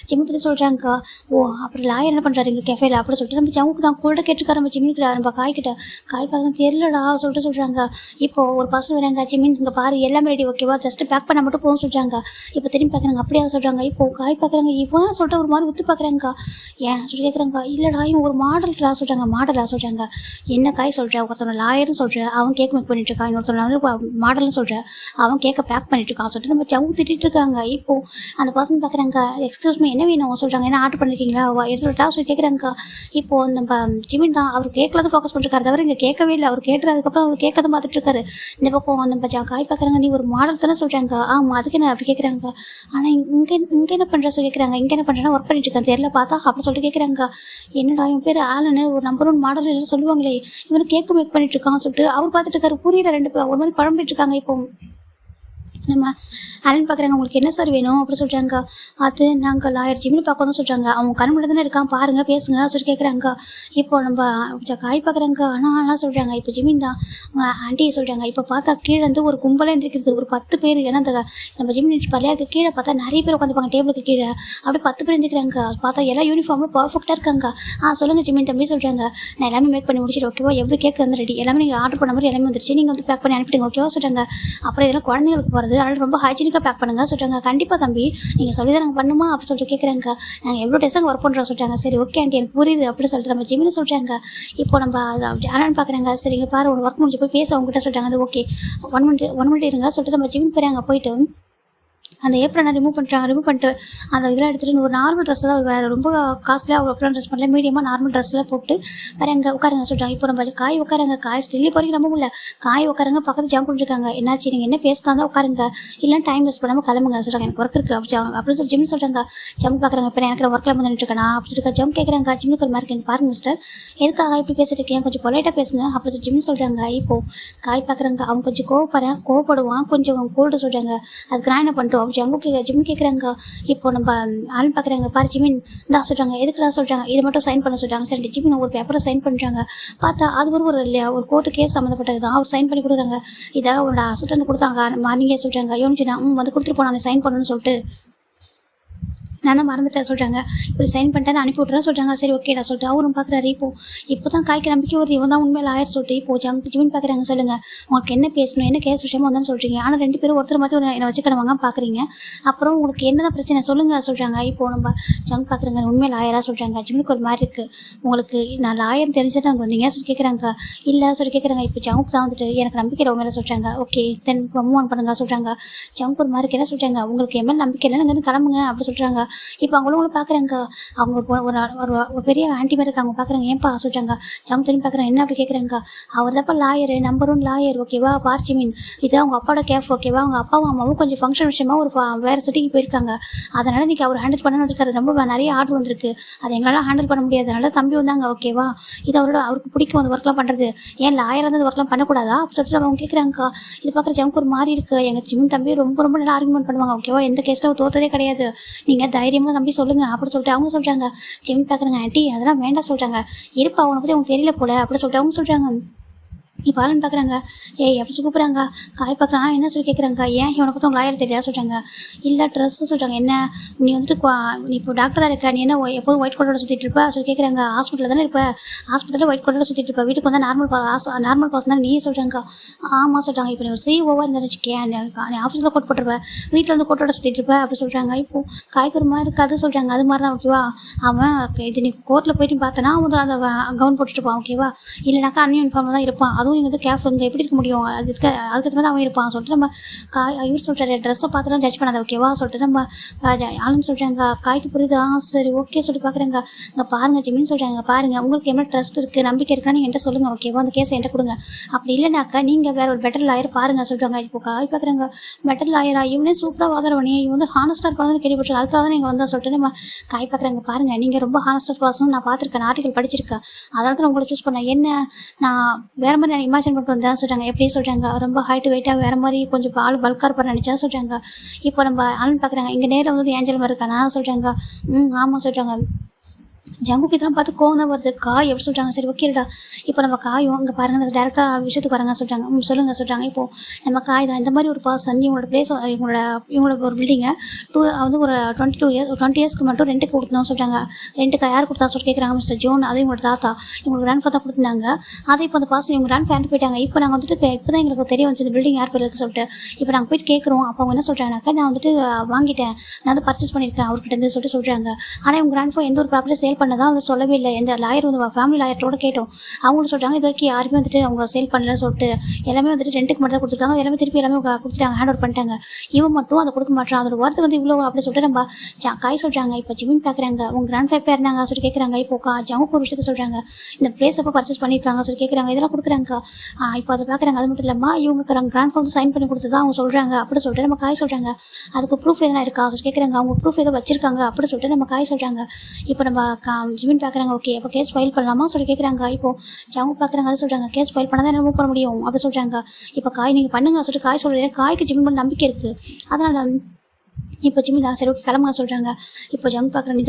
ஜிம்மி பற்றி சொல்கிறாங்கக்கா. ஓ அப்புறம் லாயர் என்ன பண்ணுறாரு இங்கே கேஃபேல அப்படின்னு சொல்லிட்டு நம்ம ஜவுக்கு தான் கூட கேட்டுருக்காரு நம்ம ஜிம்மின் நம்ம காய்கிட்ட. காய் பார்க்குறேன் தெரியலடா சொல்கிறாங்க. இப்போ ஒரு பர்சன் வராங்க, ஜிம்மின் இங்கே பாரு எல்லாமே ரெடி ஓகேவா, ஜஸ்ட் பேக் பண்ண மட்டும் போகும் சொல்கிறாங்க. இப்போ திரும்பி பார்க்குறாங்க அப்படியா சொல்கிறாங்க. இப்போ காய் பார்க்குறாங்க இவன் சொல்லிட்டு ஒரு மாதிரி விட்டு பார்க்குறாங்கக்கா. ஏன் சொல்லி கேட்குறாங்க. இல்லைடா இவன் ஒரு மாடல்டா சொல்கிறாங்க. மாடலா சொல்கிறாங்க. என்ன காய் சொல்கிற, ஒருத்தவங்க லாயர்னு சொல்கிறேன் அவன் கேக் மேக் பண்ணிட்டு இருக்கான், இன்னொருத்தவங்க வந்து மாடல்னு சொல்கிறேன் அவன் கேக்கை பேக் பண்ணிட்டு இருக்கான் சொல்லிட்டு நம்ம ஜவு திட்டிட்டு இருக்காங்க. இப்போ அந்த பர்சன் பார்க்குறாங்க. எக்ஸ்கியூஸ் மீ என்ன வேணும் சொல்கிறாங்க. என்ன ஆர்டர் பண்ணிருக்கீங்களா எடுத்துட்டா சொல்லி கேட்குறாங்க. இப்போது நம்ம ஜிமின் தான் அவர் கேட்கல தான் ஃபோக்கஸ் பண்ணிருக்காரு தவிர இங்கே கேட்கவே இல்லை. அவர் கேட்டுறதுக்கப்புறம் அவர் கேட்க தான் பார்த்துட்டு இருக்காரு. இந்த பக்கம் நம்ம காய் பார்க்குறாங்க. நீ ஒரு மாடல் தானே சொல்கிறாங்க. ஆமாம் அதுக்கு என்ன அப்படி கேட்குறாங்க. ஆனால் இங்கே என்ன பண்ணுற சொல்லி கேட்குறாங்க. இங்கே என்ன பண்ணுறேன்னா ஒர்க் பண்ணிட்டு இருக்கேன் தெரியல பார்த்தா அப்படின்னு சொல்லிட்டு கேட்குறாங்க. என்னடா இவன் பேர் ஆலன்னு ஒரு நம்பர் 1 மாடல் எல்லாம் சொல்லுவாங்களே இவனு கேக்கு மேக் பண்ணிட்டு இருக்கான்னு சொல்லிட்டு அவர் பார்த்துட்டு இருக்காரு. புரியல ரெண்டு பேர் ஒரு மாதிரி பழம்பிட்டு இருக்காங்க. இப்போ நம்ம ஆலன் பார்க்குறாங்க. உங்களுக்கு என்ன சார் வேணும் அப்படி சொல்கிறாங்க. அது நாங்கள் லாயர் ஜிம்னு பார்க்கணும்னு சொல்கிறாங்க. அவங்க கண்முடி தானே இருக்கான் பாருங்கள் பேசுங்க சொல்லி கேட்குறாங்க. இப்போ நம்ம காய் பார்க்குறாங்க. ஆனால் சொல்கிறாங்க. இப்போ ஜிமின் தான் ஆண்டியை சொல்கிறாங்க. இப்போ பார்த்தா கீழே வந்து ஒரு கும்பலாக இருந்துருக்கிறது ஒரு 10 பேர். ஏன்னா அந்த நம்ம ஜிமின் பள்ளியாக கீழே பார்த்தா நிறைய பேர் உட்காந்துப்பாங்க டேபிளுக்கு கீழே. அப்படி 10 பேர் இருந்துக்கிறாங்க. பார்த்தா எல்லா யூனிஃபார்மும் பர்ஃபெக்டாக இருக்காங்க. சொல்லுங்கள் ஜிமின் தம்பி சொல்கிறாங்க. நான் எல்லாமே மேக் பண்ணி முடிச்சிட்டு ஓகேவா எவ்வளோ கேக் வந்து ரெடி எல்லாமே நீங்கள் ஆர்டர் பண்ண மாதிரி எல்லாமே வந்துருச்சு, நீங்கள் வந்து பேக் பண்ணி அனுப்பிடுங்க ஓகேவா சொல்கிறாங்க. அப்புறம் இதெல்லாம் குழந்தைங்களுக்கு போகிறது அதனால் ரொம்ப ஹைஜீனிக்காக பேக் பண்ணுங்க சொல்கிறாங்க. கண்டிப்பாக தம்பி நீங்கள் சொல்லி தான் நாங்கள் பண்ணுமா அப்படி சொல்லிட்டு கேட்குறாங்க. நாங்கள் எவ்வளோ டேஸாக ஒர்க் பண்ணுறோம் சொல்கிறாங்க. சரி ஓகே ஆண்டி எனக்கு புரியுது அப்படின்னு சொல்லிட்டு நம்ம ஜிமின்னு சொல்கிறாங்க. இப்போ நம்ம ஆனான்னு பார்க்குறாங்க. சரிங்க பாரு ஒரு ஒர்க் முடிஞ்சு போய் பேச அவங்ககிட்ட சொல்கிறாங்க. அது ஓகே 1 மினிட் இருங்க சொல்லிட்டு நம்ம ஜிமின் போகிறாங்க. போயிட்டு அந்த ஏப்ரனை ரிமூவ் பண்ணிட்டு அந்த இதெல்லாம் எடுத்துகிட்டு ஒரு நார்மல் ட்ரெஸ் தான் வேறு ரொம்ப காஸ்ட்லியாக ஒரு அப்புறம் ட்ரெஸ் பண்ணல மீடியமாக நார்மல் ட்ரெஸ்லாம் போட்டு வேறு எங்கே உட்காருங்க சொல்கிறாங்க. இப்போ நம்ம காய் உட்காருங்க. காய் ஸ்டில்லி போகிறீங்க நம்ப முடியல. காய் உட்காருங்க பக்கத்து ஜாம் பண்ணிருக்காங்க. என்னாச்சு நீங்கள் என்ன பேசினா தான் உட்காருங்க இல்லைன்னா டைம் வேஸ்ட் பண்ணாமல் கிளம்புங்க சொல்கிறாங்க. எனக்கு ஒர்க் இருக்குது அப்படின்னு சொல்லி ஜிம் சொல்கிறாங்க. ஜம் பார்க்குறாங்க. இப்போ எனக்கு ஒர்க்கில் வந்துட்டு இருக்கேனா அப்படி இருக்கா ஜம் கேட்குறாங்க. ஜிம்முக்கு ஒரு மாதிரி பாருங்க மிஸ்டர் எதுக்காக இப்படி பேசிட்டு இருக்கீங்க கொஞ்சம் பொலைட்டாக பேசுங்க அப்படி சொல்லி ஜிம் சொல்கிறாங்க. இப்போது காய் பார்க்குறாங்க. அவங்க கொஞ்சம் கோவப்படுவான் கொஞ்சம் கோல்டு சொல்கிறாங்க. அதுக்கு நான் என்ன பண்ணிட்டோம் ஜங்கு ஜிம் கேட்குறாங்க. இப்போ நம்ம ஆள் பார்க்குறாங்க. பாரு ஜிமின் தான் சொல்கிறாங்க. எதுக்குலாம் சொல்கிறாங்க இது மட்டும் சைன் பண்ண சொல்கிறாங்க. சரி ஜிமின் ஒரு பேப்பரை சைன் பண்ணுறாங்க. பார்த்தா அது ஒரு கோர்ட்டு கேஸ் சம்மந்தப்பட்டது தான். அவர் சைன் பண்ணி கொடுக்குறாங்க. இதை அவனோட அசிஸ்டன்ட் கொடுத்தாங்க மார்னிங்கே சொல்கிறாங்க. யோனிச்சுனா வந்து கொடுத்துட்டு போனாங்க சைன் பண்ணணும்னு சொல்லிட்டு நானும் மறந்துட்டேன் சொல்கிறாங்க. இப்படி சைன் பண்ணிட்டேன்னு அனுப்பி விட்றேன் சொல்கிறாங்க. சரி ஓகேடா சொல்லிட்டு அவரும் பார்க்குறாரு. இப்போ தான் காய்க்கு நம்பிக்கை வருது இவன் தான் உண்மையில் ஆயிரம் சொல்லிட்டு இப்போ ஜிமின் பார்க்குறாங்க. சொல்லுங்கள் உங்களுக்கு என்ன பேசணும் என்ன கேஸ் விஷயமா வந்தான்னு சொல்கிறீங்க. ஆனால் 2 பேரும் ஒருத்தர் மாதிரி என்னை வச்சுக்கணுவாங்க பார்க்குறீங்க. அப்புறம் உங்களுக்கு என்ன தான் பிரச்சனை சொல்லுங்கள் சொல்கிறாங்க. இப்போ நம்ம பார்க்குறாங்க உண்மையில் லாயராக சொல்கிறாங்க. ஜிமினுக்கு ஒரு மாதிரி இருக்குது. உங்களுக்கு நான் லாயர் தெரிஞ்சுட்டு அங்கே வந்தீங்க சொல்லி கேட்குறாங்க. இல்லை சொல்லி கேட்குறாங்க. இப்போ ஜவுக்கு தான் வந்துட்டு எனக்கு நம்பிக்கை உண்மையில சொல்கிறாங்க. ஓகே தென் மூவ் ஆன் பண்ணுங்க சொல்கிறாங்க. ஜவுக்கு ஒரு மாதிரி என்ன சொல்கிறாங்க. உங்களுக்கு என் மேலே நம்பிக்கை இல்லை நீங்கள் கிளம்புங்க அப்படி சொல்கிறாங்க. இப்போ அவங்களும் பார்க்குறாங்க. அவங்க ஒரு பெரிய ஆன்டி மாதிரி இருக்காங்க பார்க்குறாங்க. ஏன்ப்பா சொல்கிறாங்க. ஜம் திரும்பி பார்க்குறாங்க. என்ன அப்படி கேட்குறாங்க. அவர் தான்ப்பா லாயரு நம்பர் 1 லாயர் ஓகேவா பார்ச்சிமின் இது அவங்க அப்பாவோட கேஃப் ஓகேவா. அவங்க அப்பாவும் அம்மாவும் கொஞ்சம் ஃபங்க்ஷன் விஷயமா ஒரு வேறு சிட்டிக்கு போயிருக்காங்க. அதனால் இன்றைக்கி அவர் ஹேண்டில் பண்ண வந்திருக்காரு. ரொம்ப நிறைய ஆர்டர் வந்திருக்கு. அதை எங்களால் ஹேண்டில் பண்ண முடியாது. அதனால தம்பி வந்தாங்க ஓகேவா. இது அவருக்கு பிடிக்கும் அந்த ஒர்க்லாம் பண்ணுறது. ஏன் லாயர் வந்து ஒர்க்லாம் பண்ணக்கூடாதா அப்படி சொல்லிட்டு அவங்க கேட்குறாங்க. இது பார்க்குற ஜம்க்கு ஒரு மாதிரி இருக்குது. எங்கள் ஜிமின் தம்பி ரொம்ப நல்லா ஆர்குமெண்ட் பண்ணுவாங்க ஓகேவா. எந்த கேஸில் தோற்றதே கிடையாது. நீங்கள் தைரியமாக தம்பி சொல்லுங்க அப்படி சொல்லிட்டு அவங்க சொல்கிறாங்க. ஜிம் பார்க்குறாங்க. ஆண்டி அதெல்லாம் வேண்டாம் சொல்கிறாங்க. இருப்பா அவனை பற்றி அவங்க தெரியல போல அப்படி சொல்லிட்டு அவங்க சொல்கிறாங்க. இப்போ ஆளுன்னு பார்க்குறாங்க. ஏய் அப்படி கூப்பிட்றாங்க. காய் பார்க்குறான். என்ன சொல்லி கேட்குறாங்க. ஏன் இவனை பற்றி அவங்க லாயர் தெரியாது சொல்கிறாங்க. இல்லை ட்ரெஸ்ஸு சொல்கிறாங்க. என்ன நீ வந்துட்டு நீ இப்போ டாக்டராக இருக்க நீ என்ன எப்போதும் ஒயிட் கோட்டோட சுற்றிட்டு இருப்ப சொல்லி கேட்குறாங்க. ஹாஸ்பிட்டலில் தானே இருப்ப ஹாஸ்பிட்டலில் ஒயிட் கோட்டோட சுற்றிட்டு இருப்ப வீட்டுக்கு வந்து நார்மல் பாஸ் தான் நீ சொல்கிறாங்க. ஆமாம் சொல்கிறாங்க. இப்போ நீ ஒரு சிஓவாக இருந்தாலும் வச்சுக்கேன் நீ ஆஃபீஸில் கோட் போட்டுருப்பேன் வீட்டில் வந்து கோட்டோட சுற்றிட்டு இருப்ப அப்படி சொல்கிறாங்க. இப்போது காய்கறி மாதிரி இருக்காது சொல்கிறாங்க. அது மாதிரி தான் ஓகேவா. அவன் இது நீ கோர்ட்டில் போயிட்டு பார்த்தனா வந்து அந்த கவுன் போட்டுருப்பான் ஓகேவா. இல்லைனாக்கா அன்யூனிஃபார்மில் தான் இருப்பான். அதுவும் இங்கே வந்து கேஃப் இங்கே எப்படி இருக்க முடியும் அதுக்கு மாதிரி அவன் இருப்பான் சொல்லிட்டு நம்ம இவர் சொல்கிறாரு. ட்ரெஸ்ஸை பார்த்துலாம் ஜட்ஜ் பண்ணாத ஓகேவா சொல்லிட்டு நம்ம ஆளுன்னு சொல்கிறாங்க. காய்க்கு புரியுதா சரி ஓகே சொல்லி பார்க்குறாங்க. இங்கே பாருங்கள் ஜிமின்னு சொல்கிறாங்க. பாருங்கள் உங்களுக்கு என்ன ட்ரஸ்ட் இருக்குது நம்பிக்கை இருக்கான்னு நீங்கள் என்கிட்ட சொல்லுங்கள் ஓகேவா. அந்த கேஸை என்கிட்ட கொடுங்க. அப்படி இல்லைனாக்கா நீங்கள் வேறு ஒரு பெட்டர் லாயர் பாருங்கள் சொல்கிறாங்க. இப்போ காய் பார்க்குறாங்க. பெட்டர் லாயரா இவனே சூப்பராக வாதாடுவனே இவன் வந்து ஹானஸ்டாக இருப்பான்னு கேள்விப்பட்டு அதுக்காக தான் நீங்கள் வந்தால் சொல்லிட்டு நம்ம காய் பார்க்குறாங்க. பாருங்கள் நீங்கள் ரொம்ப ஹானஸ்டாக பர்சன் நான் பார்த்துருக்கேன் ஆர்டிகல் படிச்சிருக்கேன் அதனால தான் உங்களை சூஸ் பண்ணேன். என்ன நான் வேறு மாதிரி நான் இமேஜின் பண்ணிட்டு வந்தேன் சொல்கிறாங்க. எப்படி சொல்கிறாங்க. ரொம்ப ஹைட்டு வெயிட்டாக வேறு மாதிரி கொஞ்சம் ஆள் பல்காக இருப்பார் நினச்சா சொல்கிறாங்க. இப்போ நம்ம ஆளுன்னு பார்க்குறாங்க. இங்கே நேரில் வந்து ஏஞ்சல் மாதிரி இருக்கானா சொல்கிறாங்க. ஆமாம் சொல்கிறாங்க. ஜங்குக்கு இதெல்லாம் பார்த்து கோவம் தான் வருது. காய் எப்படி சொல்கிறாங்க, சரி ஓகேடா இப்போ நம்ம காயும் இங்கே பாருங்கள் டேரெக்டாக விஷயத்துக்கு வராங்க சொல்கிறாங்க. சொல்லுங்கள் சொல்கிறாங்க. இப்போது நம்ம காய் தான் இந்த மாதிரி ஒரு பர்சன் இவங்களோட பிளேஸ் இவங்களோட ஒரு பில்டிங்கை வந்து ஒரு 20 இயர்ஸ்க்கு மட்டும் ரெண்ட்டுக்கு கொடுத்தோம் சொல்கிறாங்க. ரெண்ட்டுக்கு யார் கொடுத்தா சொல்லி கேட்குறாங்க. மிஸ்டர் ஜோன், அது இவங்களோட தாத்தா இவங்களுக்கு கிராண்ட் ஃபாதர் கொடுத்துருந்தாங்க. அதை இப்போ அந்த பர்சன் இவங்க கிராண்ட் ஃபேண்ட் போயிட்டாங்க. இப்போ நாங்கள் வந்துட்டு இப்போ தான் எங்களுக்கு தெரிய வந்துச்சு இந்த பில்டிங் யார் பேர் இருக்குது சொல்லிட்டு. இப்போ நாங்கள் போயிட்டு கேட்குறோம். அப்போ அவங்க என்ன சொல்கிறாங்கனாக்கா, நான் வந்துட்டு வாங்கிட்டேன், நான் வந்து பர்ச்சேஸ் பண்ணியிருக்கேன் அவர்கிட்ட இருந்து சொல்லிட்டு சொல்கிறாங்க. ஆனால் இவங்க கிராண்ட் ஃபாதர் எந்த ஒரு ப்ராப்பர்ட்டி சேல் பண்ணதான் வந்து சொல்லவே இல்லை. எந்த லாயர் வந்து ஃபேமிலி லாயர்ட்டோட கேட்டோம். அவங்களும் சொல்கிறாங்க இது வரைக்கும் யாருமே வந்துட்டு அவங்க சேல் பண்ணலன்னு சொல்லிட்டு எல்லாமே வந்துட்டு ரெண்ட்டுக்கு மட்டும் தான் கொடுத்துருக்காங்க. எல்லாமே திருப்பி எல்லாமே கொடுத்துட்டாங்க, ஹேண்ட் ஓவர் பண்ணிட்டாங்க. இவன் மட்டும் அதை கொடுக்க மாட்டான். அதோட வார்த்தை வந்து இவ்வளோ அப்படி சொல்லிட்டு நம்ம காய் சொல்கிறாங்க. இப்போ ஜிமின் பார்க்குறாங்க. உங்க கிராண்ட் ஃபேப்பர் இருந்தாங்க சொல்லி கேட்குறாங்க. இப்போ ஜவுக்கு ஒரு விஷயத்த சொல்கிறாங்க. இந்த பிளேஸ் அப்போ பர்ச்சேஸ் பண்ணியிருக்காங்க சொல்லி கேட்குறாங்க. இதெல்லாம் கொடுக்குறாங்க. இப்போ அதை பார்க்குறாங்க. அது மட்டும் இல்லாமல் இவங்க கிராண்ட் ஃபாதர் சைன் பண்ணி கொடுத்ததா அவங்க சொல்கிறாங்க. அப்படி சொல்லிட்டு நம்ம காய் சொல்கிறாங்க. அதுக்கு ப்ரூஃப் எதனா இருக்கா சொல்லி கேட்குறாங்க. அவங்க ப்ரூஃப் எதோ வச்சிருக்காங்க அப்படி சொல்லிட்டு நம்ம காய் சொல்கிறாங்க. இப்போ நம்ம ஜிமின் பார்க்குறாங்க. ஓகே அப்போ கேஸ் ஃபைல் பண்ணலாமா சொல்லி கேட்குறாங்க. இப்போ ஜவுக்கு பார்க்குறாங்க. அது சொல்கிறாங்க கேஸ் ஃபைல் பண்ணால் தான் என்ன மூவ் பண்ண முடியும் அப்படி சொல்கிறாங்க. இப்போ காய் நீங்கள் பண்ணுங்க சொல்லிட்டு காய் சொல்கிறேன். காய்க்கு ஜிமின் பண்ண நம்பிக்கை இருக்குது. அதனால் இப்போ ஜிமின் தான் சரி ஓகே கிளம்புங்க சொல்கிறாங்க. இப்போ ஜங் பார்க்குறாங்க.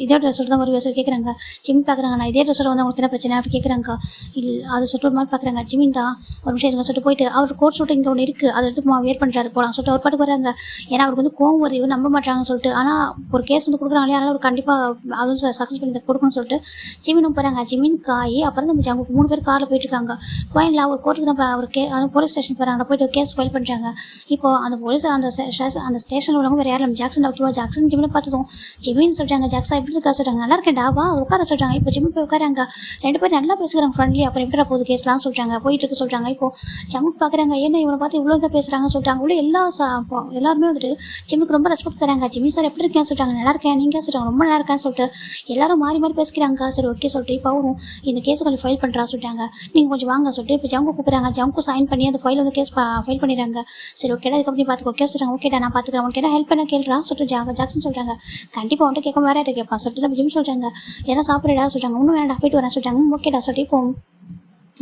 இதோட ரெஸ்டார்ட் தான் வருவேன் சொல்லி கேட்குறாங்க. ஜிமின் பார்க்குறாங்க. நான் இதே ரெஸ்டார்ட் வந்து உங்களுக்கு என்ன பிரச்சனை அப்படி கேட்குறாங்க. இல்லை அது சொல்லிட்டு ஒரு மாதிரி பார்க்குறாங்க. ஜிமின் தான் ஒரு விஷயம் இருக்க சொல்லிட்டு போயிட்டு அவர் கோட் ஷூட் இங்கே ஒன்று இருக்குது அதை எடுத்து வேர் பண்ணுறாரு போகலாம் சொல்லிட்டு அவர் பாட்டுக்கு வராங்க. ஏன்னா அவருக்கு வந்து கோவம் வருது, இவர் நம்ப மாட்டாங்கன்னு சொல்லிட்டு. ஆனால் ஒரு கேஸ் வந்து கொடுக்குறாங்களே, அதனால் அவர் கண்டிப்பாக அதுவும் சக்ஸஸ் பண்ணி கொடுக்கணும்னு சொல்லிட்டு ஜிமினும் போகிறாங்க. ஜிமின் காய் அப்புறம் நம்ம ஜங்குக்கு 3 பேர் காரில் போயிட்டுருக்காங்க. ஃபைனில் ஒரு கோர்ட்டுக்கு தான் அவர் போலீஸ் ஸ்டேஷன் போகிறாங்க. போயிட்டு கேஸ் ஃபைல் பண்ணுறாங்க. இப்போ அந்த போலீஸ் அந்த ஸ்டேஷனில் உள்ளவங்க வேறு யாரும் ஜாக்சன் ஓகேவா. ஜாக்சன் ஜிமினை பார்த்ததும் ஜிமின்னு சொல்கிறாங்க. ஜாக்ஸா எப்படி இருக்கா சொல்கிறாங்க. நல்லா இருக்கேன்டா வா உட்கார சொல்கிறாங்க. இப்போ ஜிமின் போய் உட்காராங்க. 2 பேர் நல்லா பேசுகிறாங்க ஃப்ரெண்ட்லி. அப்புறம் எப்படி போகுது கேஸ்லாம் சொல்கிறாங்க. போயிட்டு இருக்கு சொல்கிறாங்க. இப்போ ஜமுக்கு பார்க்குறாங்க. ஏன்னா இவனை பார்த்து இவ்வளோ தான் பேசுகிறாங்க சொல்லிட்டாங்க. உள்ள எல்லாருமே வந்துட்டு ஜிம்முக்கு ரொம்ப ரெஸ்பெக்ட் தராங்க. ஜிமின் சார் எப்படி இருக்கேன்னு சொல்கிறாங்க. நல்லா இருக்கேன் நீங்கள் சொல்கிறாங்க. ரொம்ப நல்லா இருக்கேன்னு சொல்லிட்டு எல்லாரும் மாறி மாறி பேசிக்கிறாங்க. சரி ஓகே சொல்லிட்டு இப்போ அவரும் இந்த கேஸை கொஞ்சம் ஃபைல் பண்ணுறா சொல்லிட்டாங்க. நீங்கள் கொஞ்சம் வாங்க சொல்லிட்டு இப்போ ஜங்கு கூப்பிட்றாங்க. ஜங்கு சைன் பண்ணி அந்த ஃபைல் வந்து கேஸ் ஃபைல் பண்ணிடுறாங்க. சரி ஓகேடா இதுக்கப்புறம் பார்த்துக்கோ ஓகே சொல்கிறாங்க. ஓகேடா நான் பார்த்துக்கிறேன். உனக்கு என்ன ஹெல்ப் பண்ண கேள்றா சொல்லிட்டு ஜாக்சன் சொல்கிறாங்க. கண்டிப்பாக வந்துட்டு கேட்க வேற கேட்பான் சொல்லிட்டு நம்ம ஜிம் சொல்கிறாங்க. எதனா சாப்பிட்றடா சொல்கிறாங்க. இன்னும் வேணாடா போயிட்டு வரேன் சொல்கிறாங்க. ஓகேடா சொல்லிட்டு இப்போ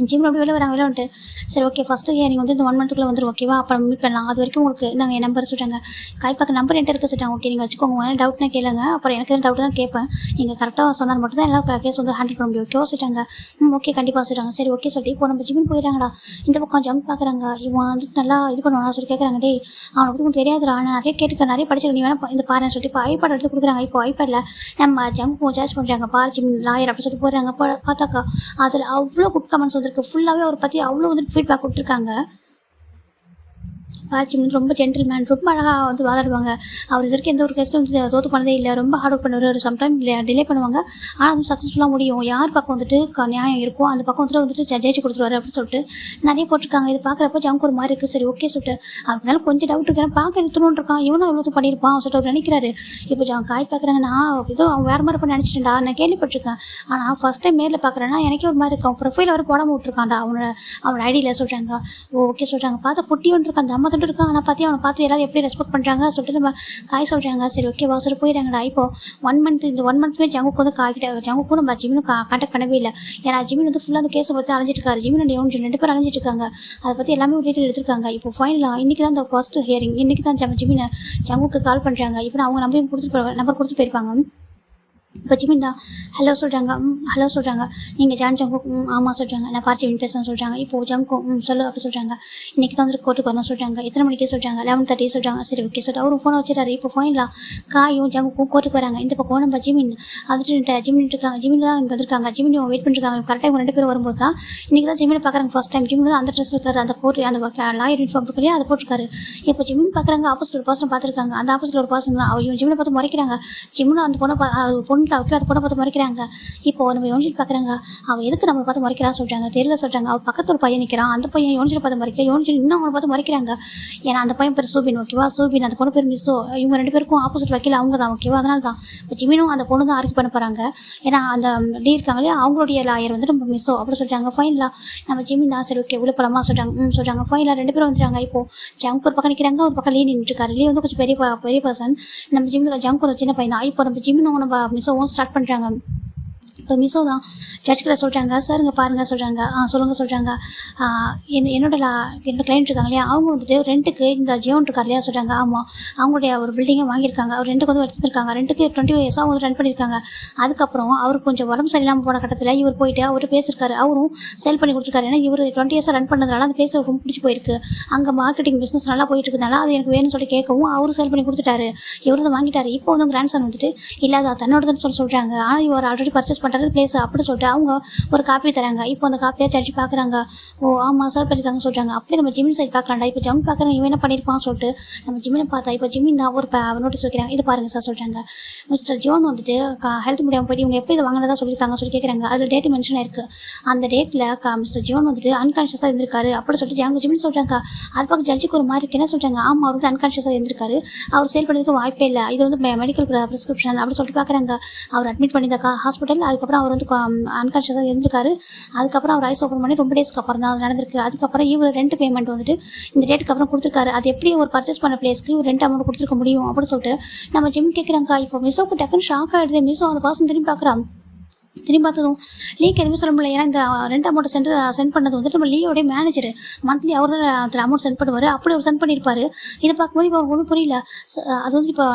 ஜிம்மில் அப்படி வெளில வராங்க. வெளில வந்துட்டு சரி ஓகே ஃபஸ்ட்டு நீங்கள் வந்து இந்த 1 மந்த்துக்குள்ளே வந்துடும் ஓகேவா. அப்புறம் மீட் பண்ணலாம். அது வரைக்கும் உங்களுக்கு நாங்கள் என் நம்பர் சொல்கிறாங்க. கைப்பாக்க நம்பர் என்கிட்ட இருக்க சொல்லிட்டாங்க. ஓகே நீங்கள் வச்சுக்கோங்க. என்ன டவுட்னா கேளுங்க. அப்புறம் எனக்கு எதுவும் டவுட் தான் கேட்பேன். நீங்கள் கரெக்டாக சொன்னால் மட்டும் தான் எல்லாம் கேஸ் வந்து ஹேண்டில் பண்ண முடியும் ஓகேவா சொல்லிட்டாங்க. ஓகே கண்டிப்பாக சொல்கிறாங்க. சரி ஓகே சொல்லிட்டு இப்போ நம்ம ஜிம்மின் போயிடறாங்கடா. இந்த பக்கம் ஜங்க் பார்க்குறாங்க. இவன் வந்துட்டு நல்லா இது பண்ணுவானா சொல்லி கேட்குறாங்க. டேய் அவனை பற்றி உங்களுக்கு தெரியாதுடா. நான் நிறைய கேட்டுக்க நிறைய படிச்சிருக்கேன். நீ வேணா இந்த பாருன்னு சொல்லிட்டு இப்போ ஐபேட் எடுத்து கொடுக்குறாங்க. இப்போ ஐபேடில் நம்ம ஜங்க் சார்ஜ் பண்ணுறாங்க. பார் ஜிம் லாயர் அப்படி சொல்லிட்டு போடுறாங்க. பார்த்தாக்கா அதில் அவ்வளோ குட் கமெண்ட்ஸ் வந்துருக்கு. ஃபுல்லாகவே ஒரு பற்றி அவ்வளோ வந்து ஃபீட்பேக் கொடுத்துருக்காங்க. பாச்சிம் ரொம்ப ஜென்டில்மேன், ரொம்ப அழகாக வந்து வாதாடுவாங்க. அவர் இது வரைக்கும் எந்த ஒரு கேஸில் வந்து தோற்று பண்ணதே இல்லை. ரொம்ப ஹார்ட் ஒர்க் பண்ணுவார். சம்டைம் டிலே பண்ணுவாங்க. ஆனால் அது சக்ஸஸ்ஃபுல்லாக முடியும். யார் பக்கம் வந்துட்டு நியாயம் இருக்கோ அந்த பக்கம் வந்துட்டு ஜெயிச்சு கொடுத்துருவாரு அப்படின்னு சொல்லிட்டு நிறைய போட்டிருக்காங்க. இது பார்க்குறப்ப ஜங்க் ஒரு மாதிரி இருக்குது. சரி ஓகே சொல்லிட்டு அதனால கொஞ்சம் டவுட் இருக்கு. பார்க்க எடுத்துணுன்னு இருக்கான். இவனும் அவ்வளோ பண்ணியிருப்பான் சொல்லிட்டு அவர் நினைக்கிறாரு. இப்போ காய் பார்க்குறாங்க. நான் ஏதோ அவன் வேறு மாதிரி பண்ண நினச்சிட்டேன்டா. நான் கேள்விப்பட்டிருக்கேன். ஆனால் ஃபஸ்ட் டைம் நேரில் பார்க்குறேன்னா எனக்கே ஒரு மாதிரி இருக்கும். ப்ரொஃபைல் வர போடாமல் விட்டுருக்கான்டா அவனோட ஐடியில் சொல்கிறாங்க. ஓகே சொல்கிறாங்க. பார்த்தா குட்டி ஒன்று இருக்கான். அந்த அம்மா தொண்டு இருக்கான். ஆனால் பார்த்து அவனை பார்த்து எல்லாரும் எப்படி ரெஸ்பெக்ட் பண்ணுறாங்க சொல்லிட்டு நம்ம காய் சொல்கிறாங்க. சரி ஓகே வாசல் போயிடுறாங்கடா. இப்போ 1 மந்த் இந்த 1 மந்த்மே ஜங்குக்கு வந்து காய்கிட்ட ஜங்குக்கும் நம்ம ஜிமினும் கான்டாக்ட் பண்ணவே இல்லை. ஏன்னா ஜிமின் வந்து ஃபுல்லாக அந்த கேஸை பற்றி அலைஞ்சிட்டு இருக்காரு. ஜிமின் அண்ட் யோன் 2 பேர் அலைஞ்சிட்டு இருக்காங்க. அதை பற்றி எல்லாமே டீட்டெயில் எடுத்திருக்காங்க. இப்போ ஃபைனலாக இன்றைக்கி தான் இந்த ஃபர்ஸ்ட் ஹியரிங். இன்றைக்கி தான் ஜிமினை ஜங்குக்கு கால் பண்ணுறாங்க. இப்போ அவங்க நம்பர் கொடுத்துட்டு போயிருப்பாங்க. இப்போ ஜிமின் தான் ஹலோ சொல்கிறாங்க. ஹலோ சொல்கிறாங்க. நீங்கள் ஜான் ஜங்கு ஆமாம் சொல்கிறாங்க. நான் ஜிமின் பேசுகிறேன் சொல்கிறாங்க. இப்போ ஜங்கு சொல்லு அப்படி சொல்கிறாங்க. இன்றைக்கி தான் வந்து கோர்ட்டுக்கு வரணும் சொல்கிறாங்க. எத்தனை மணிக்கு சொல்கிறாங்க. 11:30 சொல்கிறாங்க. சரி ஓகே சொல்லிட்டு அவரும் ஃபோனை வச்சுட்டாரு. இப்போ ஃபைனலாக காயும் ஜங்குக்கும் கோர்ட்டுக்கு வராங்க. இந்த பக்கம் நம்ம ஜிமின் அதுட்டு ஜிமின் இருக்காங்க. ஜிமின் தான் இங்கே வந்திருக்காங்க. ஜிமின் வெயிட் பண்ணிருக்காங்க. கரெக்டாக இவங்க 2 பேரும் வரும்போது தான் இன்றைக்கி தான் ஜிமினை பார்க்குறாங்க ஃபஸ்ட் டைம். ஜிமின் தான் அந்த ட்ரெஸ் இருக்காரு. அந்த கோர்ட் அந்த லாயர் யூனிஃபார்ம் இருக்கலையே அதை போட்டிருக்காரு. இப்போ ஜிமின் பார்க்குறாங்க. ஆப்போசிட் ஒரு பர்சன் பார்த்துருக்காங்க. அந்த ஆப்போசிட் ஒரு பர்சன் தான் அவங்க ஜிமினை பார்த்து முறைக்கிறாங்க. ஜிமினும் அந்த பொண்ணு அந்த பொண்ணை பார்த்து முறைக்கிறாங்க. இப்போ நம்ம யோனிஜிட் பார்க்குறாங்க. அவள் எதுக்கு நம்மளை பார்த்து முறைக்கிறா சொல்கிறாங்க. தெரியல சொல்கிறாங்க. அவள் பக்கத்து ஒரு பையன் நிற்கிறான். அந்த பையன் யோனிஜிட் பார்த்து முறைக்க யோனிஜிட் இன்னும் அவனை பார்த்து முறைக்கிறாங்க. ஏன்னா அந்த பையன் பேர் சூபின் ஓகேவா. சூபின் அந்த பொண்ணு பேர் மிஸ்ஸோ. இவங்க 2 பேருக்கும் ஆப்போசிட் வக்கீல் அவங்க தான் ஓகேவா. அதனால தான் இப்போ ஜிமினும் அந்த பொண்ணு தான் ஆர்கியூ பண்ண போகிறாங்க. ஏன்னா அந்த டீ இருக்காங்களே அவங்களுடைய லாயர் வந்து நம்ம மிஸ்ஸோ அப்படி சொல்கிறாங்க. ஃபைனலாக நம்ம ஜிமின் தான் சரி ஓகே உள்ள போலாமா சொல்கிறாங்க. சொல்கிறாங்க. ஃபைனலாக 2 பேரும் வந்துடுறாங்க. இப்போ ஜங்க் ஒரு பக்கம் நிற்கிறாங்க. ஒரு பக்கம் லீ நின்றுருக்காரு. லீ வந்து கொஞ்சம் பெரிய பர்சன். நம்ம ஜிம்மில் ஜங்க் ஒரு சின்ன பையன் தான். இப்போ நம்ம ஜிமினும் நம்ம மிஸ்ஸோவும் ஸ்டார்ட் பண்ணுறாங்க. இப்போ மிஸ்ஸோ தான் ஜட்ஜ்கிட்ட சொல்கிறாங்க, சார் இங்கே பாருங்கள் சொல்கிறாங்க. சொல்லுங்கள் சொல்கிறாங்க. என்னோட கிளைண்ட் இருக்காங்க இல்லையா, அவங்க வந்துட்டு ரெண்ட்டுக்கு இந்த ஜியோன் இருக்கார் இல்லையா சொல்கிறாங்க. ஆமாம், அவங்களுடைய ஒரு பில்டிங்கை வாங்கியிருக்காங்க. அவர் ரெண்டுக்கு வந்து எடுத்துருக்காங்க. ரெண்டுக்கு 20 இயர்ஸாக அவங்க ரன் பண்ணியிருக்காங்க. அதுக்கப்புறம் அவருக்கு கொஞ்சம் உடம்பு சரியில்லாமல் போன கட்டத்தில் இவர் போயிட்டு அவர் பேசியிருக்காரு. அவரும் சேல் பண்ணி கொடுத்துருக்காரு. ஏன்னா இவர் 20 இயர்ஸாக ரன் பண்ணதுனால அந்த பிளேஸ் ரொம்ப பிடிச்சி போயிருக்கு. அங்கே மார்க்கெட்டிங் பிஸ்னஸ் நல்லா போயிட்டு இருக்கனால அது எனக்கு வேணும்னு சொல்லி கேட்கவும் அவரும் சேல் பண்ணி கொடுத்துட்டாரு. இவர் வந்து வாங்கிட்டாரு. இப்போ வந்து கிராண்ட் சன் வந்துட்டு இல்லாத தன்னோடதுன்னு சொல்கிறாங்க. ஆனால் இவர் ஆல்ரெடி பர்ச்சேஸ் பண்ணுறது பிளேஸ் அப்படி சொல்லிட்டு அவங்க ஒரு காப்பி தராங்க. இப்போ அந்த காப்பியாக சர்ச்சு பார்க்குறாங்க. ஓ ஆமாம் சார் பண்ணியிருக்காங்க சொல்கிறாங்க. அப்படியே நம்ம ஜிமின் சைட் பார்க்கலாம்டா. இப்போ ஜங் பார்க்குறாங்க, இவன் என்ன பண்ணியிருப்பான்னு சொல்லிட்டு நம்ம ஜிமினை பார்த்தா இப்போ ஜிமின் தான் ஒரு நோட்டீஸ் வைக்கிறாங்க. இது பாருங்கள் சார் சொல்கிறாங்க. மிஸ்டர் ஜோன் வந்துட்டு ஹெல்த் முடியாமல் போயிட்டு இவங்க எப்போ இதை வாங்கினதா சொல்லியிருக்காங்க சொல்லி கேட்குறாங்க. அதில் டேட்டு மென்ஷன் ஆயிருக்கு. அந்த டேட்டில் மிஸ்டர் ஜோன் வந்துட்டு அன்கான்ஷியஸாக இருந்திருக்காரு அப்படின்னு சொல்லிட்டு ஜாங்க ஜிமின் சொல்கிறாங்க. அது பக்கம் ஜட்ஜுக்கு ஒரு மாதிரி இருக்கு. என்ன சொல்கிறாங்க, ஆமாம் அவர் வந்து அன்கான்ஷியஸாக இருந்திருக்காரு, அவர் சேல் பண்ணியிருக்க வாய்ப்பே இல்லை, இது வந்து மெடிக்கல் ப்ரிஸ்கிரிப்ஷன் அப்படின்னு சொல்லிட்டு பார்க்குறாங்க. அவர் அட்மிட் பண்ணியிருந்தாக்கா ஹாஸ்பிட்டல். அதுக்கப்புறம் அவர் வந்து அன்கான்ஷியஸாக இருந்திருக்காரு. அதுக்கப்புறம் அவர் ஐஸ் ஓப்பன் பண்ணி ரொம்ப டேஸ்க்கு அப்புறம் தான் அது நடந்திருக்கு. அதுக்கப்புறம் இவர் ரெண்ட் பேமெண்ட் வந்துட்டு இந்த டேட்டுக்கு அப்புறம் கொடுத்துருக்காரு. அது எப்படி ஒரு பர்ச்சேஸ் பண்ண பிளேஸ்க்கு இவர் ரெண்ட் அமௌண்ட் கொடுத்துருக்க முடியும் அப்படின்னு சொல்லிட்டு நம்ம ஜிம் கேட்குறாங்க. இப்போ மிஸ்ஸோக்கு டக்குன்னு ஷாக் ஆகிடுது. மிஸ்ஸோ அந்த பர்சன் திரும்பி பார்க்குறான். திரும்பி பார்த்ததும் லீக்கு எதுவுமே சொல்ல முடியல. ஏன்னா இந்த ரெண்ட் அமௌண்ட் சென்ட் பண்ணது வந்துட்டு நம்ம லீயோடைய மேனேஜர் மந்த்லி அவர் அதில் அமௌண்ட் சென்ட் பண்ணுவார். அப்படி அவர் சென்ட் பண்ணியிருப்பாரு. இதை பார்க்கும்போது இப்போ ஒன்றும் புரியல. அது வந்து இப்போ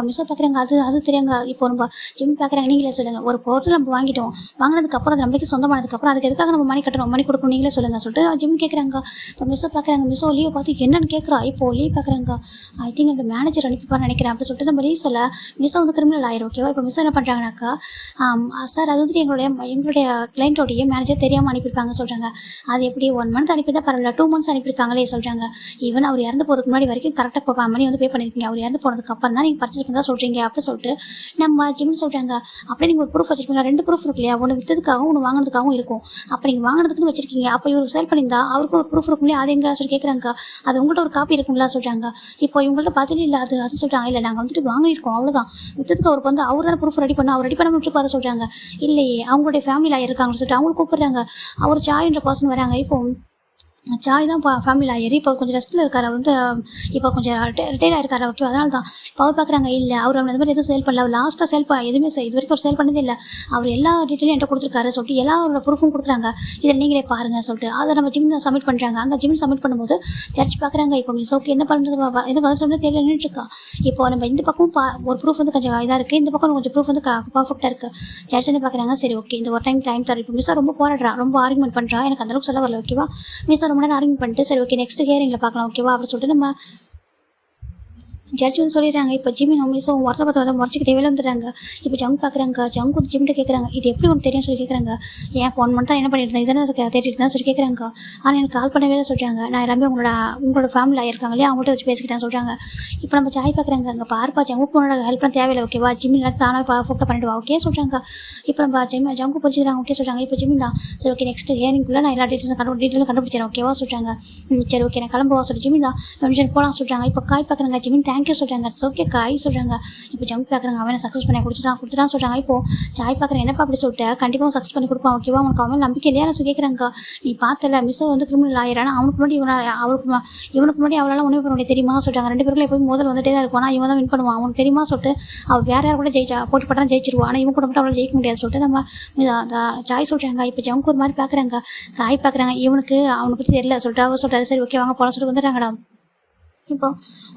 மிஸ்ஸோ பார்க்குறாங்க. அது தெரியாங்க. இப்போ நம்ம ஜிம் பார்க்குறாங்க. நீங்களே சொல்லுங்கள், ஒரு பொருள் நம்ம வாங்கிட்டோம், வாங்கினதுக்கப்புறம் நம்மளுக்கு சொந்தமானதுக்கப்புறம் அதுக்கு எதுக்காக நம்ம மணி கட்டணும், மணி கொடுக்கணும், நீங்களே சொல்லுங்கள் சொல்லிட்டு ஜிம் கேட்குறாங்க. இப்போ மிஸ்ஸோ பார்க்குறாங்க. மிஸ்ஸோ லீவ் பார்த்து என்னன்னு கேட்குறா. இப்போ லீவ் பார்க்குறாங்க. ஐ திங்க் அந்த மேனேஜர் அனுப்பிப்பான்னு நினைக்கிறேன் அப்படின்னு சொல்லிட்டு நம்ம லீவ் சொல்ல மிஸ்ஸோ வந்து கிரிமினல் ஆயிரும். ஓகேவா. இப்போ மிஸ்ஸோ என்ன பண்ணுறாங்கனாக்கா, சார் அது வந்துட்டு எங்களுடைய கிளைண்ட்டோடைய மேனேஜர் தெரியாமல் அனுப்பியிருப்பாங்க சொல்கிறாங்க. அது எப்படி 1 மந்த் அனுப்பிதான் பரவாயில்ல, 2 months அனுப்பியிருக்காங்களே சொல்கிறாங்க. ஈவன் அவர் இறந்து போகிறதுக்கு முன்னாடி வரைக்கும் கரெக்டாக மணி வந்து பே பண்ணியிருக்கீங்க. அவர் இறந்து போனதுக்கு அப்புறம் தான் நீங்கள் பர்ச்சேஸ் பண்ணி தான் சொல்கிறீங்க அப்படின்னு சொல்லிட்டு நம்ம ஜிம்னு சொல்கிறாங்க. அப்படியே நீங்கள் ஒரு ப்ரூஃப் வச்சிருக்கீங்களா, 2 ப்ரூஃப் இருக்கு இல்லையா, ஒன்று விற்றதுக்காகவும் ஒன்று வாங்கினதுக்காகவும் இருக்கும். அப்போ நீங்கள் வாங்கினதுக்குன்னு வச்சிருக்கீங்க. அப்போ இவர் சேல் பண்ணியிருந்தா அவருக்கு ஒரு ப்ரூஃப் இருக்கும் இல்லையா, அது எங்கே சொல்லி கேட்குறாங்க. அது உங்கள்கிட்ட ஒரு காப்பி இருக்குங்களா சொல்கிறாங்க. இப்போ இவங்கள்ட்ட பதில் இல்லை. அது சொல்கிறாங்க, இல்லை நாங்கள் வந்துட்டு வாங்கியிருக்கோம் அவ்வளோதான், விற்றதுக்கு அவருக்கு வந்து அவர் தான் ப்ரூஃப் ரெடி பண்ண, அவர் ரெடி பண்ண முடிச்சுப்பாரு சொல்கிறாங்க. இல்லையே அவங்களுடைய ஃபேமிலியில் இருக்காங்கன்னு சொல்லிட்டு அவங்களுக்கு கூப்பிடுறாங்க. அவர் சாய்ன்ற பர்சன் வராங்க. இப்போ சாய் தான் ஃபேமிலி ஆயிரு. இப்போ கொஞ்சம் ரெஸ்ட்டில் இருக்கார். அவர் வந்து இப்போ கொஞ்சம் ரிட்டையர் ஆயிருக்காரு. ஓகே, அதனால தான் இப்போ அவர் பார்க்குறாங்க. இல்லை அவர் அந்த மாதிரி எதுவும் சேல் பண்ணல, அவர் லாஸ்ட்டாக எதுவுமே இது வரைக்கும் அவர் சேல் பண்ணதே இல்லை, அவர் எல்லா டீட்டெயிலும் என்கிட்ட கொடுத்துருக்காரு சொல்லிட்டு எல்லாரோட ப்ரூஃபும் கொடுக்குறாங்க. இதை நீங்களே பாருங்கள் சொல்லிட்டு அதை நம்ம ஜிம்மில் சப்மிட் பண்ணுறாங்க. அங்கே ஜிம்மில் சப்மிட் பண்ணும்போது ஜட்ஜ் பார்க்குறாங்க. இப்போ மிஸ்ஸோக்கு என்ன பண்ணுறது, என்ன பதில் சொல்ல தெரியல, நின்றுட்டுருக்கா. இப்போ நம்ம இந்த பக்கம் ஒரு ப்ரூஃப் வந்து கொஞ்சம் இதாக இருக்குது, இந்த பக்கம் கொஞ்சம் ப்ரூஃப் வந்து பர்ஃபெக்டாக இருக்குது. ஜட்ஜ் என்ன பார்க்குறாங்க, சரி ஓகே இந்த ஒரு டைம் தர. இப்போ மிஸ்ஸாக ரொம்ப போராடுறா, ரொம்ப ஆர்குமெண்ட் பண்ணுறா, எனக்கு அந்தளவுக்கு சொல்ல வரல. ஓகேவா. மிஸ்ஸாக ரொம்ப நேரம் ஆர்குமெண்ட் பண்ணிட்டு சரி ஓகே நெக்ஸ்ட் ஹியரிங்கில் பார்க்கலாம் ஓகேவா அப்படின்னு சொல்லிட்டு நம்ம ஜட்ஜ் வந்து சொல்லிடுறாங்க. இப்போ ஜிம்மி மிஸ்ஸோ வரல பார்த்து முறைச்சிக்கிட்டே வெளில வந்துடுறாங்க. இப்போ ஜங் பார்க்குறாங்க. ஜங் ஒரு ஜிம்கிட்ட கேட்குறாங்க, இது எப்படி ஒன்று தெரியும் சொல்லி கேட்குறாங்க. ஏன் 1 month என்ன பண்ணிட்டு இருந்தேன், இதெல்லாம் தேடிட்டு தான் சொல்லி கேட்குறாங்க. ஆனால் எனக்கு கால் பண்ணவே சொல்கிறாங்க. நான் எல்லாமே உங்களோட ஃபேமிலி ஆகிருக்காங்க இல்லையா, அவங்கள்ட்ட வச்சு பேசிக்கிட்டேன் சொல்கிறாங்க. இப்போ நம்ம சாய் பார்க்குறாங்க. அங்கே பார்ப்பா ஜங்கு உன்னோட ஹெல்ப் பண்ண தேவையில்லை ஓகேவா, ஜிம்மி எல்லாம் தானே ஃபோட்டோ பண்ணிவிடுவா ஓகே சொல்கிறாங்க. இப்போ நம்ம ஜங்கு புரிஞ்சுக்கிறாங்க ஓகே சொல்கிறாங்க. இப்போ ஜிம்மி தான் சரி ஓகே நெக்ஸ்ட் ஹியரிங்குள்ளே நான் எல்லா டீட்டெயிலும் கண்டுபிடிச்சேன் ஓகேவா சொல்கிறாங்க. சரி ஓகே நான் கிளம்புவா சொல்லி ஜிம்மி தான் போகலாம் சொல்கிறாங்க. இப்போ காய் பார்க்குறாங்க. ஜிம்மி தேங்க்யூ சொல்கிறாங்க. ஓகே காய் சொல்கிறாங்க. இப்போ ஜங்க் பார்க்குறாங்க. அவனை சக்ஸஸ் பண்ணி கொடுத்துட்டான் சொல்கிறாங்க. இப்போ சாய் பார்க்குறேன். என்னப்பா அப்படி சொல்லிட்டு கண்டிப்பாக சக்ஸஸ் பண்ணி கொடுப்பான் ஓகேவா, உனக்கு அவன் நம்பிக்கை இல்லையா சொல்லி கேட்குறாங்க. நீ பார்த்தல மிஸ்ஸோ வந்து கிரிமினல் ஆயிரானா, அவனுக்கு முன்னாடி இவனுக்கு முன்னாடி அவளால் உணவு பண்ண முடியாது தெரியுமா சொல்கிறாங்க. 2 பேருக்குள்ள எப்போயும் முதல் வந்துட்டே தான் இருக்கும். ஆனால் இவன் தான் வின் பண்ணுவான் அவனுக்கு தெரியுமா சொல்லிட்டு அவள் வேறு யார் கூட போட்டி பட்டாலும் ஜெயிச்சிருவான். ஆனால் இவன் கூட மட்டும் அவளால் ஜெயிக்க முடியாது சொல்லிட்டு நம்ம சாய் சொல்கிறாங்க. இப்போ ஜங்க் ஒரு மாதிரி பார்க்குறாங்க. காய் பார்க்குறாங்க. அவனை பற்றி தெரியல சொல்லிட்டு அவர் சொல்கிறாரு. சரி ஓகே வாங்க போகலாம் சொல்லிட்டு வந்துடுறாங்கடா. இப்போ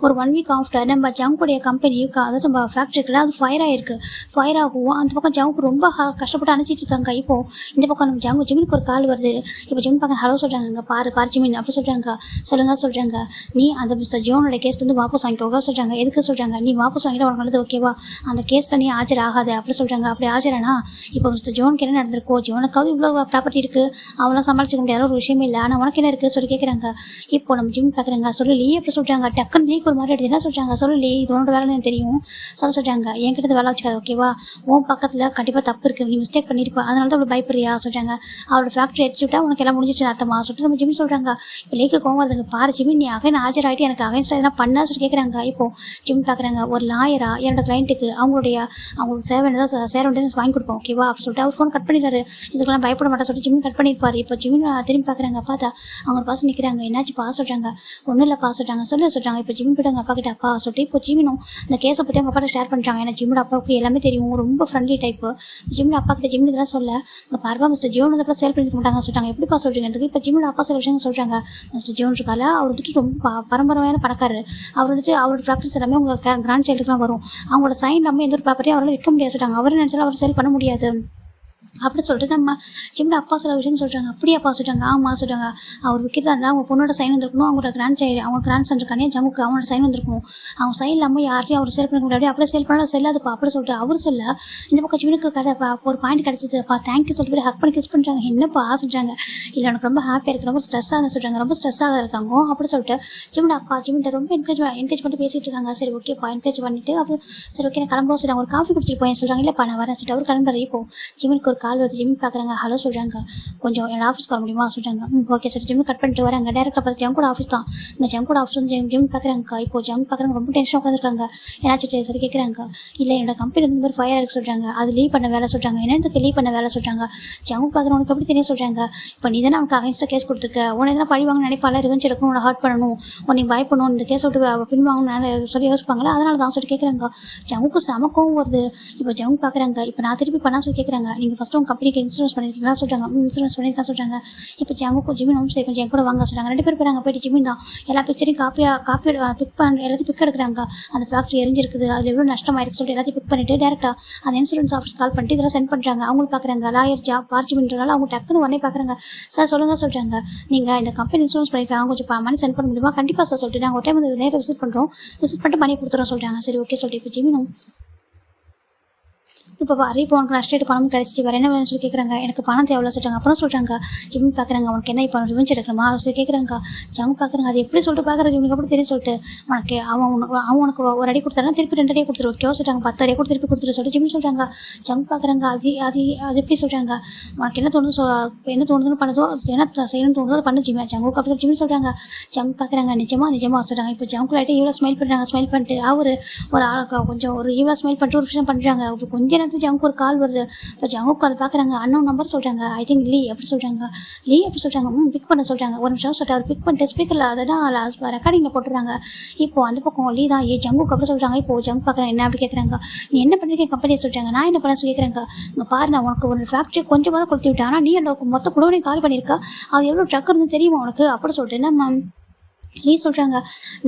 ஒரு 1 week ஆஃப்டர் நம்ம ஜங்குடைய கம்பெனிக்கு அதாவது நம்ம ஃபேக்ட்ரிக்கில் அது ஃபயர் ஆகிருக்கு. ஃபயர் ஆகும். அந்த பக்கம் ஜங்கு ரொம்ப கஷ்டப்பட்டு அனுப்பிச்சிட்டு இருக்காங்க. இப்போது இந்த பக்கம் நம்ம ஜிமினுக்கு ஒரு கால் வருது. இப்போ ஜிம் பார்க்க ஹலோ சொல்கிறாங்க. பாரு ஜிமின் அப்படி சொல்கிறாங்க. சொல்கிறாங்க நீ அந்த மிஸ்டர் ஜோனோட கேஸ் வந்து வாபஸ் வாங்கிக்கோங்க சொல்கிறாங்க. எதுக்கு சொல்கிறாங்க, நீ வாபஸ் வாங்கிட்டு உனக்கு நல்லது ஓகேவா, அந்த கேஸில் நீ ஆஜர் ஆகாது அப்படி சொல்கிறாங்க. அப்படி ஆஜரானா இப்போ மிஸ்டர் ஜோனுக்கு என்ன நடந்திருக்கோ, ஜோனுக்காவது இவ்வளோ ப்ராப்பர்ட்டி இருக்குது, அவெல்லாம் சமாளிச்சிக்க முடியாத ஒரு விஷயமே இல்லை, ஆனால் உனக்கு என்ன இருக்குது சொல்லி கேட்குறாங்க. இப்போ நம்ம ஜிம் பார்க்குறாங்க. சொல்லி அப்படி சொல்கிறாங்க. டக்குன்னு லீக் ஒரு மாதிரி எடுத்து என்ன சொல்கிறாங்க, சொல்லி இது உன்னோட வேலை எனக்கு தெரியும் சொல்கிறாங்க. என்கிட்ட வேலை வச்சுக்காது ஓகேவா, உன் பக்கத்தில் கண்டிப்பாக தப்பு இருக்குது, நீ மிஸ்டேக் பண்ணியிருப்பா, அதனால தான் அவள் பயப்படுறியா சொல்கிறாங்க. அவரோட ஃபேக்ட்ரி அடிச்சு விட்டா உனக்கு எல்லாம் முடிஞ்சிச்சுன்னு அர்த்தமா சொல்லிட்டு நம்ம ஜிம்மி சொல்கிறாங்க. இப்போ லேக்கு கோவம் வருதுங்க. பாரு ஜிம்மி நீ ஆஜராகிட்டு எனக்கு அகைன்ஸ்டாக எதனா பண்ணா சொல்லி கேட்குறாங்க. இப்போது ஜிம்மி பார்க்குறாங்க. ஒரு லாயரா என்னோட கிளைண்ட்டுக்கு அவங்களுக்கு சேர வேண்டியது வாங்கி கொடுப்போம் ஓகேவா அப்படி சொல்லிட்டு அவர் ஃபோன் கட் பண்ணிடுறாரு. இதுக்கெல்லாம் பயப்பட மாட்டா சொல்லிட்டு ஜிம்மி கட் பண்ணியிருப்பாரு. இப்போ ஜிம்மி திரும்பி பார்க்குறாங்க. பார்த்தா அவங்க பாஸ் நிற்கிறாங்க. என்னாச்சு பா சொல்கிறாங்க. ஒன்றும் இல்லை பா சொல்கிறாங்க. சொல்கிறாங்க. இப்போ ஜிமின் போய்ட்டு அவங்க அப்பா கிட்ட அப்பா சொல்லிட்டு இப்போ ஜிமினும் இந்த கேஸை பற்றி அவங்க அப்பாட்ட ஷேர் பண்ணுறாங்க. ஏன்னா ஜிமினோட அப்பாவுக்கு எல்லாமே தெரியும், ரொம்ப ஃப்ரெண்ட்லி டைப்பு. ஜிமின் அப்பா கிட்ட ஜிமின் இதெல்லாம் சொல்ல இங்கே பார்ப்பா மிஸ்டர் ஜோன் வந்து சேல் பண்ணிக்க மாட்டாங்க சொல்லிட்டாங்க. எப்படிப்பா சொல்கிறீங்க? இப்போ ஜிமினோட அப்பா சில விஷயங்கள் சொல்கிறாங்க. மிஸ்டர் ஜோன் இருக்கால, அவர் வந்துட்டு ரொம்ப பரம்பரையான பணக்காரர். அவர் வந்துட்டு அவரோட ப்ராப்பர்ட்டிஸ் எல்லாமே உங்கள் கிராண்ட் சைல்டுக்குலாம் வரும். அவங்களோட சைன் இல்லாமல் எந்த ஒரு ப்ராப்பர்ட்டியும் அவரால் விற்க முடியாது சொல்லிட்டாங்க. அவர் நினச்சாலும் அவர் சேல் பண்ண முடியாது அப்படி சொல்லிட்டு நம்ம ஜிம்மில் அப்பா சில விஷயம் சொல்கிறாங்க. அப்படியே அப்பா சொல்கிறாங்க. ஆமாம் சொல்கிறாங்க. அவர் விற்கிறதா இருந்தால் அவங்க பொண்ணோட சைன் வந்துருக்கணும், அவங்களோட கிராண்ட் சன் இருக்கானே ஜங்குக்கு அவனோட சைன் வந்துருக்கணும். அவங்க சைன் இல்லாமல் யார்ட்டையும் அவர் சேல் பண்ண முடியாது. அப்படியே சேல் பண்ணாலும் செல்லாதுப்பா அப்படி சொல்லிட்டு அவர் சொல்ல இந்த பக்கம் ஜிம்முக்கு ஒரு பாயிண்ட் கிடச்சிதுப்பா தேங்க்யூ சொல்லிட்டு ஹக் பண்ணி கிஸ் பண்ணுறாங்க. என்னப்பா சொல்கிறாங்க. இல்லை எனக்கு ரொம்ப ஹாப்பியாக இருக்குது, ரொம்ப ஸ்ட்ரெஸ்ஸாக இருந்தால் சொல்கிறாங்க. ரொம்ப ஸ்ட்ரெஸ்ஸாக இருக்காங்க அப்படி சொல்லிட்டு ஜிம்மில் அப்பா ஜிம்மிட்ட ரொம்ப என்கரேஜ் பண்ணி பேசிகிட்டு இருக்காங்க. சரி ஓகேப்பா என்கரேஜ் பண்ணிட்டு அப்புறம் சரி ஓகே நான் கிளம்புவோம் சொல்கிறாங்க. ஒரு காஃபி குடிச்சிட்டு போய் சொல்கிறாங்க. இல்லைப்பா நான் வரேன் சொல்லிட்டு அவர் கிளம்புறாரு. இப்போ ஜிம்முக்கு ஒரு கால் வருது. ஜிம் பார்க்குறாங்க. ஹலோ சொல்கிறாங்க. கொஞ்சம் என்னோட ஆஃபீஸ்க்கு வர முடியுமா சொல்கிறாங்க. Okay sir. ஜிம் கட் பண்ணிட்டு வராங்க. டேரக்டாக பார்த்து ஜங்கோட ஆஃபீஸ் தான். இந்த ஜங்கோட ஆஃபீஸ் வந்து ஜிம் பார்க்குறாங்க. இப்போ ஜங் பார்க்குறாங்க. ரொம்ப டென்ஷன் உட்காந்துருக்காங்க. ஏன்னாச்சும் சரி கேட்குறாங்க. இல்லை என்னோட கம்பெனி வந்து மாதிரி ஃபயர் ஆகிருக்கு சொல்கிறாங்க. அது லீவ் பண்ண வேலை சொல்கிறாங்க. என்னத்துக்கு லீவ் பண்ண வேலை சொல்கிறாங்க. ஜங் பார்க்குறவனுக்கு எப்படி தெரியும் சொல்கிறாங்க. இப்போ நீ தானே அவனுக்கு அகைன்ஸ்டாக கேஸ் கொடுத்துருக்க. உன்னை எதனா பழி வாங்க நினைப்பால, ரிவெஞ்ச் எடுக்கணும், உன்னை ஹர்ட் பண்ணணும், உன்னை பயப்படணும், இந்த கேஸ் விட்டு பின்வாங்கன்னு சொல்லி யோசிப்பாங்களா. அதனால தான் சொல்லி கேட்குறாங்க. ஜங்குக்கு சமக்கவும் வருது. இப்போ ஜங் பார்க்குறாங்க. இப்போ நான் திருப்பி பண்ணா சொல்லி கேட்குறாங்க. நீங்கள் ஃபஸ்ட்டு உங்கள் கம்பெனிக்கு இன்சூரன்ஸ் பண்ணியிருக்கீங்களா சொல்கிறாங்க. இன்சூரன்ஸ் பண்ணியிருக்கா சொல்கிறாங்க. இப்போ ஜங்குக்கும் ஜிமினும் சரி கொஞ்சம் என் கூட வாங்க சொல்கிறாங்க. 2 பேர் போகிறாங்க. போயிட்டு ஜிமின் தான் எல்லா பிக்சரையும் காப்பி பிக் பண்ண எல்லாத்தையும் பிக் எடுக்கிறாங்க. அந்த ஃபேக்ட்ரி எரிஞ்சிருக்குது, அதில் எவ்வளோ நஷ்டமாயிருக்கு சொல்லிட்டு எல்லாத்தையும் பிக் பண்ணிட்டு டேரெக்டாக அந்த இன்சூரன்ஸ் ஆஃபீஸ் கால் பண்ணிட்டு இதெல்லாம் சென்ட் பண்ணுறாங்க. அவங்களும் பார்க்குறாங்க. லாயர் ஜாப் பார்ச்சிமின்றனால அவங்க டக்குன்னு உடனே பார்க்குறாங்க. சார் சொல்லுங்கள் சொல்கிறாங்க. நீங்கள் இந்த கம்பெனி இன்சூரன்ஸ் பண்ணியிருக்காங்க, கொஞ்சம் மணி சென்ட் பண்ண முடியுமா? கண்டிப்பாக சார் சொல்லிட்டு நாங்கள் ஒரு டைம் வந்து நேரில் விசிட் பண்ணுறோம், விசிட் பண்ணிட்டு மணி கொடுத்துறோம் சொல்கிறாங்க. சரி ஓகே சொல்லிட்டு இப்போ ஜிமினும் இப்போ பாரு இப்போ உனக்கு நஷ்டம் பணமும் கிடச்சிச்சு, வேறு என்ன வேணும்னு சொல்லி கேட்குறாங்க. எனக்கு பணம் தேவையில்ல சொல்கிறாங்க. அப்புறம் சொல்கிறாங்க. ஜிம் பார்க்குறாங்க. உனக்கு என்ன இப்போ ரிவெஞ்ச் எடுக்கணுமா சொல்லி கேட்குறாங்க. ஜங் பார்க்குறாங்க. அது எப்படி சொல்லிட்டு பார்க்குறாங்க. இவனுக்கு எப்படி தெரியும் சொல்லிட்டு உனக்கு அவனுக்கு ஒரு அடி கொடுத்தாருன்னா திருப்பி 2 அடியே கொடுத்துரு. ஓகே சொல்கிறாங்க. 10 அடியே கூட திருப்பி கொடுத்துரு சொல்லிட்டு ஜிம் சொல்கிறாங்க. ஜங் பார்க்குறாங்க. அது எப்படி சொல்கிறாங்க. உனக்கு என்ன தோணுது என்ன தோணுதுன்னு பண்ணதோ என்ன செய்யணும்னு தோணுதோ அதை பண்ணு ஜிம். ஜங்குக்கு அப்புறம் ஜிம் சொல்கிறாங்க. ஜங் பார்க்குறாங்க. நிஜமாக சொல்கிறாங்க. இப்போ ஜங்கு லைட்டாக இவ்வளோ ஸ்மைல் பண்ணுறாங்க. ஸ்மைல் பண்ணிட்டு அவர் ஒரு ஆளுக்கு கொஞ்சம் ஒரு இவ்வளோ ஸ்மைல் பண்ணிட்டு ஒரு விஷயம் பண்ணுறாங்க. கொஞ்சம் நேரத்தில் ஜங்குக்கு ஒரு கால் வருது. இப்போ ஜங்குக்கு அதை பார்க்குறாங்க. அன்னோன் நம்பர் சொல்கிறாங்க. ஐ திங்க் லீ அப்படி சொல்கிறாங்க. லீ அப்படி சொல்கிறாங்க. பிக் பண்ண சொல்கிறாங்க. ஒரு நிமிஷம் சொல்லிட்டு அவர் பிக் பண்ணிட்டு ஸ்பீக்கரில் அதெல்லாம் ரெக்கார்டிங்கில் போட்டுறாங்க. இப்போ அந்த பக்கம் லீ தான் ஜங்குக்கு அப்படி சொல்கிறாங்க. இப்போ ஜங்கு பார்க்குறேன். என்ன அப்படி கேட்குறாங்க. நீ என்ன பண்ணிருக்கேன் கம்பெனியை சொல்கிறாங்க. நான் என்ன பண்ண சொல்லி கேட்குறாங்க. இங்கே பாரு நான் உனக்கு ஒரு ஃபேக்ட்ரி கொஞ்சமாக தான் கொடுத்து விட்டேன், ஆனால் நீ அந்த மொத்த குடோனையும் காலி பண்ணியிருக்கா, அது எவ்வளோ ட்ரக் இருந்து தெரியுமா உனக்கு அப்படி சொல்லிட்டு நம்ம லீ சொல்கிறாங்க.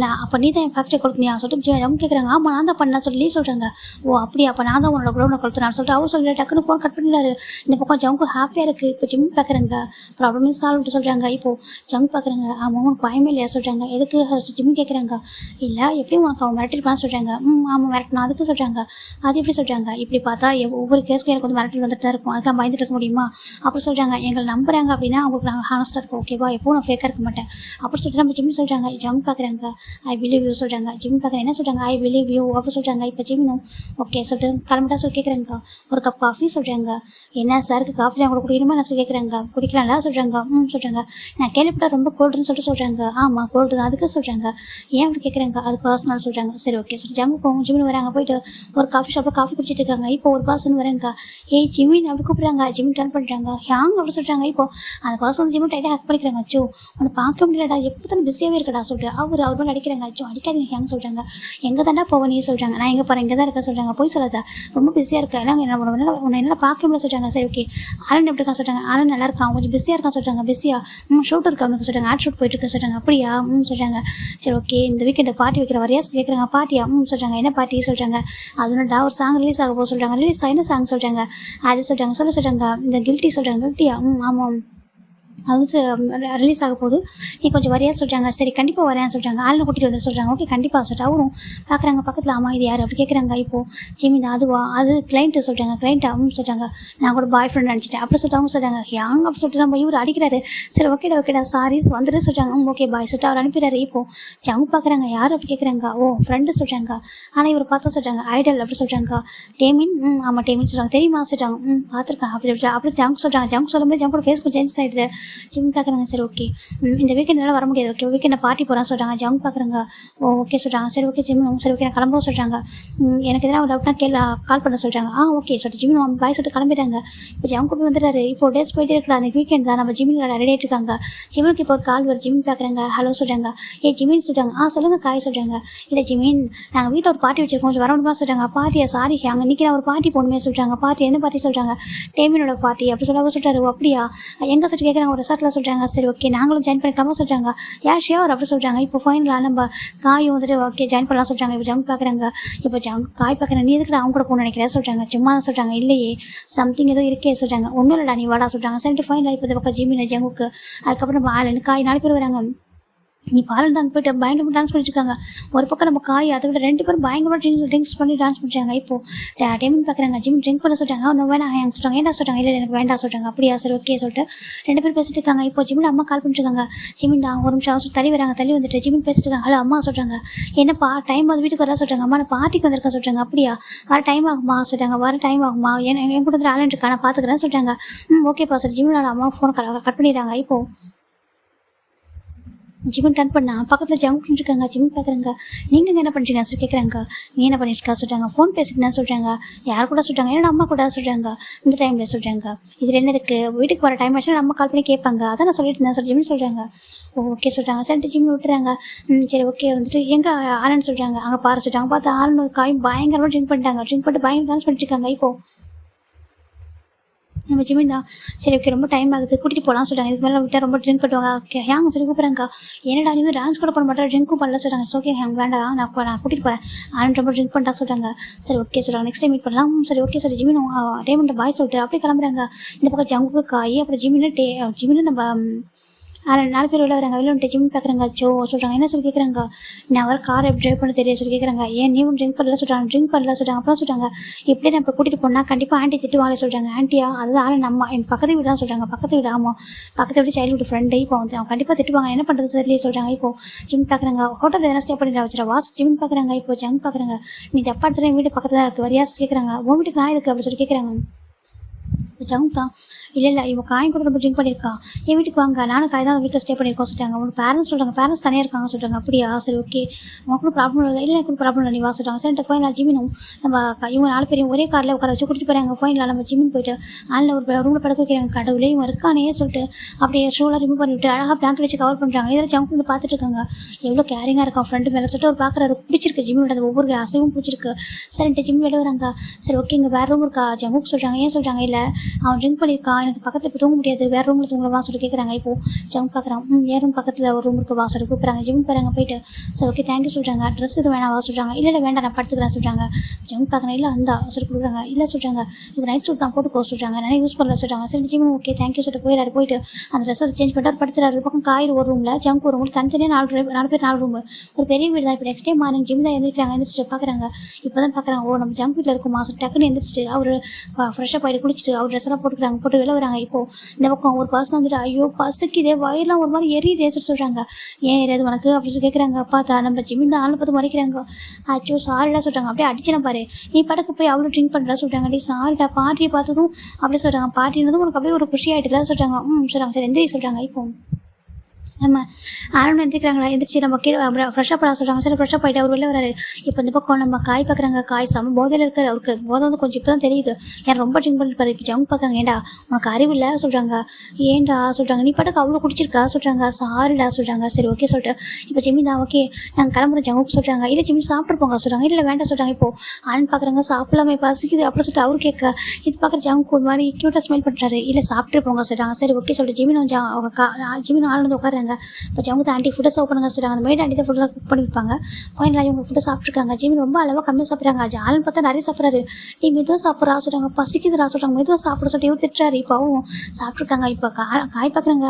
நான் அப்போ நீ தான் என் ஃபேக்ட்ரி கொடுக்கணியா சொல்லிட்டு அவங்க கேட்குறாங்க. ஆமாம் நான் தான் பண்ணேன் சொல்லி லீ சொல்கிறாங்க. ஓ அப்படியே அப்போ நான் தான் உன்னோட குடோனை கொடுத்தேன் சொல்லிட்டு அவர் சொல்லிட்டு டக்குன்னு ஃபோன் கட் பண்ணிடுறாரு. இந்த பக்கம் ஜங்கு ஹாப்பியாக இருக்குது. இப்போ ஜிம் பார்க்குறாங்க. ப்ராப்ளம் சால்வ்ட்டு சொல்கிறாங்க. இப்போது ஜங் பார்க்குறாங்க. ஆமாம் உனக்கு பயமே இல்லையா சொல்கிறாங்க. எதுக்கு ஜிம் கேட்குறாங்க. இல்லை எப்படியும் உனக்கு அவன் மிரட்டிருப்பான்னு சொல்கிறாங்க. ஆமாம் மிரட்டணும் அதுக்கு சொல்கிறாங்க. அது எப்படி சொல்கிறாங்க. இப்படி பார்த்தா ஒவ்வொரு கேஸ்க்கும் எனக்கு வந்து மிரட்டல் வந்துட்டு தான் இருக்கும், அதுதான் பயந்துட்டு இருக்க முடியுமா அப்படி சொல்கிறாங்க. எங்களை நம்புறாங்க அப்படின்னா அவங்களுக்கு நாங்கள் ஹானஸ்ட்டாக இருப்போம், ஓகேவா, எப்போ நான் ஃபேக்காக இருக்க மாட்டேன் அப்படி சொல்லிட்டு நம்ம ஜிம் சொல்கிறாங்க. ஜங் பார்க்குறாங்க. ஐ பிலீவ் யூ சொல்கிறாங்க. ஜிம் பார்க்குறேன். என்ன சொல்கிறாங்க. ஐ பிலீவ் யூ அப்படி சொல்கிறாங்க. இப்போ ஜிம்னும் ஓகே சொல்லிட்டு கிளம்பிட்டா சொல்லி கேட்குறாங்க. ஒரு கப் காஃபி சொல்கிறாங்க. என்ன சாருக்கு காஃபி அவங்க குடிக்கணுமா நான் சொல்லி கேட்குறாங்க. குடிக்கலாம்ல சொல்கிறாங்க. சொல்கிறாங்க. நான் கேள்விப்பட்டா ரொம்ப கோல்டுன்னு சொல்கிறாங்க. ஆமாம் கோல்டு தான் அதுக்கு சொல்கிறாங்க. ஏன் அப்படி கேட்குறாங்க. அது பர்சனல் சொல்கிறாங்க. சரி ஓகே சொல்லி ஜங்குக்கும் ஜிம்னு வராங்க. போயிட்டு ஒரு காஃபி ஷாப்பில் காஃபி குடிச்சிட்டு இருக்காங்க. இப்போ ஒரு பர்சன் வராங்க. ஏய் ஜிமின் அப்படி கூப்பிட்றாங்க. ஜிம் டர்ன் பண்ணுறாங்க. ஹேங் அப்படி சொல்கிறாங்க. இப்போ அந்த பர்சன் ஜிம் டைட்டாக ஹேக் பண்ணிக்கிறாங்க. அச்சோ உன்னை பார்க்க முடியலடா, எப்போ தானே பிஸியாகவே இருக்கடா சொல்லிட்டு அவர் மேலே அடிக்கிறாங்க. அச்சோ அடிக்காதீங்க ஹேங் சொல்கிறாங்க. எங்கே தாண்டா போவ நீ சொல்கிறாங்க. நான் எங்கே போகிறேன் இங்கே தான் இருக்கா சொல்கிறாங்க. போய் சொல்லாத ரொம்ப பிஸியாக இருக்கா, எல்லாம் உன்னை என்னால் பார்க்க முடியல சொல்கிறாங்க. சரி ஓகே ஆலன் எப்படி இருக்கா சொல்கிறாங்க. ஆலன் நல்லா இருக்கான், கொஞ்சம் பிஸியாக இருக்கான் சொல்கிறாங்க. பிஸியாக ஷூட் இருக்கா அவனுக்கு சொல்கிறாங்க. ஆட் ஷூட் போயிட்டு இருக்க சொல்கிறாங்க. அப்படியா சொல்கிறாங்க. சரி ஓகே இந்த வீக்கெண்டு பார்ட்டி வைக்கிற வரையா கேட்குறாங்க. பார்ட்டியா சொல்கிறாங்க. என்ன பார்ட்டி சொல்கிறாங்க. அதுனடா ஒரு சாங் ரிலீஸ் ஆக போக சொல்கிறாங்க. ரிலீஸ் என்ன சாங் சொல்கிறாங்க. அது சொல்கிறாங்க. சொல்கிறாங்க இந்த கில்ட்டி சொல்கிறாங்க. கில்ட்டியா ஆமாம் அது ரிலீஸ் ஆக போகுது, நீ கொஞ்சம் வரையா சொல்கிறாங்க. சரி கண்டிப்பாக வரேன் சொல்கிறாங்க. ஆளுநர் கூட்டிகிட்டு வந்து சொல்கிறாங்க. ஓகே கண்டிப்பாக சொல்லிட்டு அவரும் பார்க்குறாங்க. பக்கத்தில் ஆமாம் இது யார் அப்படி கேட்குறாங்க. இப்போது ஜிமின் அதுவா அது கிளைண்ட்டு சொல்கிறாங்க. கிளைண்ட்டா சொல்கிறாங்க. நான் கூட பாய் ஃப்ரெண்ட் நினச்சிட்டேன் அப்படி சொல்லிட்டு அவங்க சொல்கிறாங்க. ஹேங் அப்படி சொல்லிட்டு நம்ம இவர் அடிக்கிறாரு. சரி ஓகேடா சாரி வந்துட்டு சொல்கிறாங்க. ஓகே பாய் சொல்லிட்டு அவர் அனுப்பிடுறாரு. இப்போது ஜங் பார்க்குறாங்க. யார் அப்படி கேட்குறாங்க. ஓ ஃப்ரெண்டு சொல்கிறாங்க. ஆனால் இவர் பார்த்தா சொல்கிறாங்க ஐடல் அப்படி சொல்கிறாங்க. டேமின் ஆமாம் டேமின் சொல்கிறாங்க. தெரியுமா சொல்கிறாங்க. பார்த்துருக்கேன் அப்படி அப்படி ஜங் சொல்கிறாங்க. ஜங் சொல்லும்போது ஜங் கூட ஃபேஸ் கொஞ்சம் சேஞ்ச் ஆகிடுது. ஜிமின் பார்க்குறாங்க சரி ஓகே இந்த வீக்கெண்டால வர முடியாது ஓகே வீக்கெண்டை பார்ட்டி போகிறான்னு சொல்கிறாங்க. ஜங் பார்க்குறாங்க ஓகே சொல்கிறாங்க. சரி ஓகே ஜிமின் சரி ஓகே நான் கிளம்பவும் சொல்கிறாங்க. எனக்கு எதனா டவுட்னா கால் பண்ண சொல்கிறாங்க. ஓகே சொல்லிட்டு ஜிமின் பாய் சொல்லிட்டு கிளம்பிடுறாங்க. இப்போ ஜங் கூட வந்துடுறாரு. இப்போ டேஸ் போயிட்டே இருக்கா அந்த வீக்கெண்ட் தான் நம்ம ஜிமின் ரெடி ஆகிட்டு இருக்காங்க. ஜிமினுக்கு இப்போ ஒரு கால் வரும். ஜிமின் பார்க்குறாங்க ஹலோ சொல்கிறாங்க. ஜிமின் சொல்கிறாங்க சொல்லுங்கள் காய் சொல்கிறாங்க. இல்லை ஜிமின் நாங்கள் வீட்டில் ஒரு பார்ட்டி வச்சுருக்கோம் கொஞ்சம் வர முடியுமா சொல்கிறாங்க. பார்ட்டியா சாரி அங்கே இன்றைக்கி நான் ஒரு பார்ட்டி போகணுமே சொல்கிறாங்க. பார்ட்டி என்ன பார்ட்டி சொல்கிறாங்க. டேமினோட பார்ட்டி அப்படி சொல்கிறாரு. அப்படியா எங்கே சொல்லிட்டு கேட்குறாங்க. ஒரு ரெசார்ட்டில் சொல்கிறாங்க. சரி ஓகே நாங்களும் ஜாயின் பண்ணிக்கலாமா சொல்கிறாங்க. ஷியோர் அப்படி சொல்கிறாங்க. இப்போ ஃபைனலாக நம்ம காயும் வந்துட்டு ஓகே ஜாயின் பண்ணலாம் சொல்கிறாங்க. இப்போ ஜங் பார்க்குறாங்க. இப்போ காய் பார்க்குறேன் நீ எதுக்கு அவங்க கூட போகணும்னு நினைக்கிறேன் சொல்கிறாங்க. சும்மா தான் சொல்கிறாங்க. இல்லையே சம்திங் ஏதோ இருக்கே சொல்கிறாங்க. ஒன்றும் இல்லைடா நீ வாடா சொல்கிறாங்க. சரிட்டு ஃபைனலாக இப்போ இந்த பக்கம் ஜிமின் ஜங்குக்கு அதுக்கப்புறம் நம்ம ஆலன் காய் 4 பேர் வராங்க. நீ பாலன் அங்கே போய்ட்டு பயங்கரமாக டான்ஸ் பண்ணிட்டுருக்காங்க. ஒரு பக்கம் நம்ம காய் அதை விட 2 பேரும் பயங்கரமாக ட்ரிங்க்ஸ் பண்ணி டான்ஸ் பண்ணுறாங்க. இப்போது டேமின் பார்க்குறாங்க. ஜிமின் ட்ரிங்க் பண்ண சொல்கிறாங்க. ஒன்று வேணாம் எனக்கு சொல்கிறாங்க. ஏன்டா சொல்கிறாங்க. இல்லை எனக்கு வேண்டாம் சொல்கிறாங்க. அப்படியா சரி ஓகே சொல்லிட்டு 2 பேர் பேசிட்டு இருக்காங்க. இப்போ ஜிமின் அம்மா கால் பண்ணிட்டுருக்காங்க. ஜிமின் தான் ஒரு நிமிஷம் தள்ளி வராங்க. தள்ளி வந்துட்டு ஜிமின் பேசிட்டு இருக்காங்க. ஹலோ அம்மா சொல்கிறாங்க. என்னப்பா டைம் வந்து வீட்டுக்கு வரலாம் சொல்கிறாங்க. அம்மா நான் பார்ட்டிக்கு வந்திருக்கேன் சொல்கிறாங்க. அப்படியா வர டைம் ஆகுமா சொல்கிறாங்க. வர டைம் ஆகுமா என் கூட வந்து ஆலன் இருக்கா நான் பார்த்துக்கிறேன்னு சொல்கிறாங்க. ஓகேப்பா சார் ஜிமினோட அம்மா ஃபோன் கட் பண்ணிடுறாங்க. இப்போது ஜிமின் டர்ன் பண்ணா பக்கத்தில் ஜங் பண்ணிருக்காங்க. ஜிமின் பார்க்குறாங்க. நீங்கள் என்ன பண்ணுறீங்க சொல்லி கேட்குறாங்க. நீ என்ன பண்ணிருக்கா சொல்கிறாங்க. ஃபோன் பேசிட்டு தான் சொல்கிறாங்க. யார் கூட சொல்கிறாங்க. என்னோட அம்மா கூட சொல்கிறாங்க. இந்த டைமில் சொல்கிறாங்க. இதில் என்ன இருக்குது வீட்டுக்கு வர டைம் ஆச்சுன்னா நம்ம கால் பண்ணி கேட்பாங்க. அதான் நான் சொல்லிட்டு இருந்தேன் சொல்லி ஜிமின் சொல்கிறாங்க. ஓகே சொல்கிறாங்க. சரிட்டு ஜிமின் விட்டுறாங்க. சரி ஓகே வந்துட்டு எங்கே ஆலன் சொல்கிறாங்க. அங்கே பாரு சொல்கிறாங்க. பார்த்து ஆலன் ஒரு காயும் பயங்கரமாக ட்ரிங்க் பண்ணிட்டு பயங்கர டான்ஸ் பண்ணிட்டுருக்காங்க. இப்போது நம்ம ஜிமின் தான் சரி ஓகே ரொம்ப டைம் ஆகுது கூட்டிகிட்டு போகலாம் சொல்கிறாங்க. இதுக்கு மேலே விட்டால் ரொம்ப ட்ரிங்க் பண்ணுவாங்க. ஓகே ஹேங்க சொல்லி கூப்பிட்றாங்க. என்னடா நீ டான்ஸ் கூட பண்ண மாட்டேன் ட்ரிங்க்கும் பண்ணல சொல்கிறாங்க. ஓகே ஹேங் வேண்டாம் நான் கூட்டிகிட்டு போகிறேன். ஆலன் ரொம்ப ட்ரிங்க் பண்ணிட்டா சொல்கிறாங்க. சரி ஓகே சொல்கிறாங்க. நெக்ஸ்ட் டைம் மீட் பண்ணலாம். சரி ஓகே சரி ஜிமின் டேமின்ட்ட பாய் சொல்லிட்டு அப்படியே கிளம்புறாங்க. இந்த பக்கம் ஜங்குக்கு காய் அப்புறம் ஜிமின்னு நம்ம அதில் 4 பேர் உள்ள வராங்க. வெளில வந்துட்டு ஜிமின் பார்க்குறாங்க. சொல்கிறாங்க. என்ன சொல்லி கேட்குறாங்க. நான் வர கார் எப்படி ட்ரைவ் பண்ண தெரியல சொல்லி கேட்குறாங்க. ஏன் நீ ட்ரிங்க் பண்ணல சொல்கிறாங்க. ட்ரிங்க் பண்ணல சொல்கிறாங்க. அப்புறம் சொல்கிறாங்க இப்படி நான் இப்போ கூட்டிகிட்டு போனால் கண்டிப்பாக ஆண்டி திட்டுவாங்களே சொல்கிறாங்க. ஆண்டியா அதுதான் ஆலன் அம்மா என் பக்கத்து வீடு தான் சொல்கிறாங்க. பக்கத்து வீடு ஆமாம் பக்கத்து வீடு சைல்டுஹுட் ஃப்ரெண்டு. இப்போ வந்து அவங்க கண்டிப்பாக திட்டுவாங்க. என்ன பண்ணுறது தெரியல சொல்கிறாங்க. இப்போது ஜிமின் பார்க்குறாங்க. ஹோட்டலில் எதனா ஸ்டே பண்ணிட்டு வச்சுரா வாஸ் ஜிமின் பார்க்குறாங்க. இப்போ ஜங் பார்க்குறாங்க. நீ தப்பா எடுத்துகிற வீடு பக்கத்தில் தான் இருக்குது வரியா சொல்லி கேட்குறாங்க. உன் வீட்டுக்கு நான் இருக்குது அப்படி சொல்லி கேட்குறாங்க. ஜங் தான் இல்லை இவன் காய் கூட ரொம்ப ட்ரிங்க் பண்ணியிருக்கா. என் வீட்டுக்கு வாங்க நானும் காய் தான் வீட்டில் ஸ்டே பண்ணியிருக்கோம் சொல்லிட்டாங்க. உனக்கு பேரண்ட்ஸ் சொல்கிறாங்க. பேரண்ட்ஸ் தனியாக இருக்காங்க சொல்கிறாங்க. அப்படியா சரி ஓகே உனக்கு கூட ப்ராப்ளம் இல்லை எனக்கு ப்ராப்ளம் இல்லை நீ வா சொல்கிறாங்க. சரிட்டு ஃபைனலாக ஜிமினும் நம்ம இவங்க 4 பேரையும் ஒரே காரில் உட்கார வச்சு கூட்டிகிட்டு போகிறாங்க. ஃபைனலாக நம்ம ஜிமின் போயிட்டு ஆளில் ஒரு ரூமில் படுக்க வைக்கிறாங்க. கடவுளே இவன் இருக்கானே சொல்லிட்டு அப்படியே ஷூலாம் ரிமூவ் பண்ணிவிட்டு அழகாக பிளாங்கெட் வச்சு கவர் பண்ணுறாங்க. இதில் ஜங்க் பண்ணி பார்த்துட்டு இருக்காங்க. எவ்வளோ கேரிங்காக இருக்கான் ஃப்ரெண்டு மேலே சொல்லிட்டு ஒரு பார்க்குறாரு. பிடிச்சிருக்கு ஜிமினோட அந்த ஒவ்வொரு அசைவும் பிடிச்சிருக்கு. சரின்ட்டு ஜிமின் வெளியே வராங்க. சரி ஓகே இங்கே வேறு ரூம் இருக்கா ஜங்குக்கு சொல்கிறாங்க. ஏன் சொல்கிறாங்க. இல்லை அவன் ட்ரிங்க் பண்ணியிருக்கான் எனக்கு பக்கத்தில் இப்போ தூங்க முடியாது வேறு ரூமில் தூங்கலாம் சொல்லி கேட்குறாங்க. இப்போது ஜங் பார்க்குறான். ஏன் ரூம் பக்கத்தில் ஒரு ரூம் இருக்குது வாசல் கூப்பிட்றாங்க. ஜிமின் போகிறாங்க. போயிட்டு சரி ஓகே தேங்க்யூ சொல்கிறாங்க. ட்ரெஸ் இது வேணாம் வா சொல்கிறாங்க. இல்லை வேண்டாம் நான் படுத்துக்கிறேன் சொல்கிறாங்க. ஜங் பார்க்குறேன். இல்லை அந்த சொல்லி கொடுக்குறாங்க. இல்லை சொல்கிறாங்க இது நைட் சூட் தான் போட்டுக்கோ சொல்கிறாங்க. நிறைய யூஸ் பண்ணல சொல்கிறாங்க. சரி ஜிமின் ஓகே தேங்க்யூ சொல்லிட்டு போயிடாரு. போயிட்டு அந்த ட்ரெஸ்ஸை சேஞ்ச் பண்ணிட்டு படுத்துறாரு. ஒரு பக்கம் காய் ஒரு ரூமில் ஜங்க் ஒரு ரூமில் தனித்தனியாக 4 பேர் 4 ரூம் ஒரு பெரிய வீடு தான். இப்போ நெக்ஸ்ட் டைம் மார்னிங் ஜிமின் தான் எழுந்திரிக்கிறாங்க. எழுந்திரிச்சிட்டு பார்க்குறாங்க. இப்போ தான் பார்க்குறாங்க நம்ம ஜங்க் வீட்டில் இருக்கும் மாதம் டக்குன்னு எழுந்திரிச்சிட்டு அவர் ஃப்ரெஷ்ஷாக போயிட்டு குளிச்சுட்டு அவர் ட்ரெஸ்ஸெல்லாம் போட்டுக்கிறாங்க. போட்டு வெளில வராங்க. இப்போது இந்த பக்கம் ஒரு பர்சன் வந்துட்டு ஐயோ பஸ்ஸுக்கு இதே வயிறுலாம் ஒரு மாதிரி எரியுதே சொல்கிறாங்க. ஏன் எரியாது உனக்கு அப்படின்னு சொல்லி கேட்குறாங்க. பார்த்தா நம்ம ஜிமின் தான் ஆள் பார்த்து மறைக்கிறாங்க. அச்சோ சாரிடா சொல்கிறாங்க. அப்படியே அடிச்சுனா பாரு நீ படக்கு போய் அவ்வளோ ட்ரிங்க் பண்ணுறா சொல்கிறாங்க. அப்படி சாரிடா பார்ட்டியை பார்த்ததும் அப்படி சொல்கிறாங்க. பார்ட்டினதும் உனக்கு அப்படியே ஒரு குஷி ஆகிட்டுல சொல்கிறாங்க. சொல்கிறாங்க சரி எந்திரி சொல்கிறாங்க. இப்போ நம்ம ஆரம்பம் எந்திரிக்கிறாங்களா எந்திரிச்சு நம்ம கீழே ஃப்ரெஷ்ஷாக போட சொல்கிறாங்க. சரி ஃப்ரெஷ்ஷாக போயிட்டு அவர் வெளில வராரு. இப்போ இந்த பக்கம் நம்ம காய் பார்க்குறாங்க. காய் செம்ம போதையில் இருக்கார். அவருக்கு போதை வந்து கொஞ்சம் இப்போ தான் தெரியுது. ஏன் ரொம்ப ட்ரிங்க் பண்ணிருப்பாரு. இப்போ ஜங்க் பார்க்குறாங்க. ஏண்டா உனக்கு அறிவு இல்லை சொல்கிறாங்க. ஏண்டா சொல்கிறாங்க. நீ பாட்டுக்கு அவ்வளோ குடிச்சிருக்கா சொல்கிறாங்க. சாரிடா சொல்கிறாங்க. சரி ஓகே சொல்லிட்டு இப்போ ஜிமின் தான் ஓகே நாங்கள் கிளம்புறோம் ஜங்குக்கு சொல்கிறாங்க. இல்லை ஜிமின் சாப்பிட்ருப்போங்க சொல்கிறாங்க. இல்லை வேண்டாம் சொல்கிறாங்க. இப்போது ஆன் பார்க்குறாங்க. சாப்பிடலாமே பசிக்குது அப்படின்னு சொல்லிட்டு அவர் கேட்க இது பார்க்குற ஜங்க் ஒரு மாதிரி க்யூட்டாக ஸ்மெல் பண்ணுறாரு. இல்லை சாப்பிட்ருப்போங்க சொல்கிறாங்க. சரி ஓகே சொல்லிட்டு ஜிமின் ஜிமின் ஆள் வந்து உட்காருங்க. இப்போ ஜங்கு ஆண்டி ஃபுட்டை சர்வ் பண்ணுங்க சொல்கிறாங்க. அந்த மேட் ஆண்டி தான் ஃபுட்டெல்லாம் குக் பண்ணி வைப்பாங்க. ஃபைனலாக இவங்க ஃபுட்டை சாப்பிட்ருக்காங்க. ஜிமின் ரொம்ப அளவாக கம்மியாக சாப்பிட்றாங்க. ஆலன் பார்த்தா நிறைய சாப்பிட்றாரு. நீ மெதுவாக சாப்பிட்றா சொல்கிறாங்க. பசிக்குதுரா சொல்கிறாங்க. மெதுவாக சாப்பிட சொல்லிட்டு இவர் திட்டுறாரு. இப்போ அவங்க சாப்பிட்ருக்காங்க. இப்போ காய் பார்க்குறாங்க.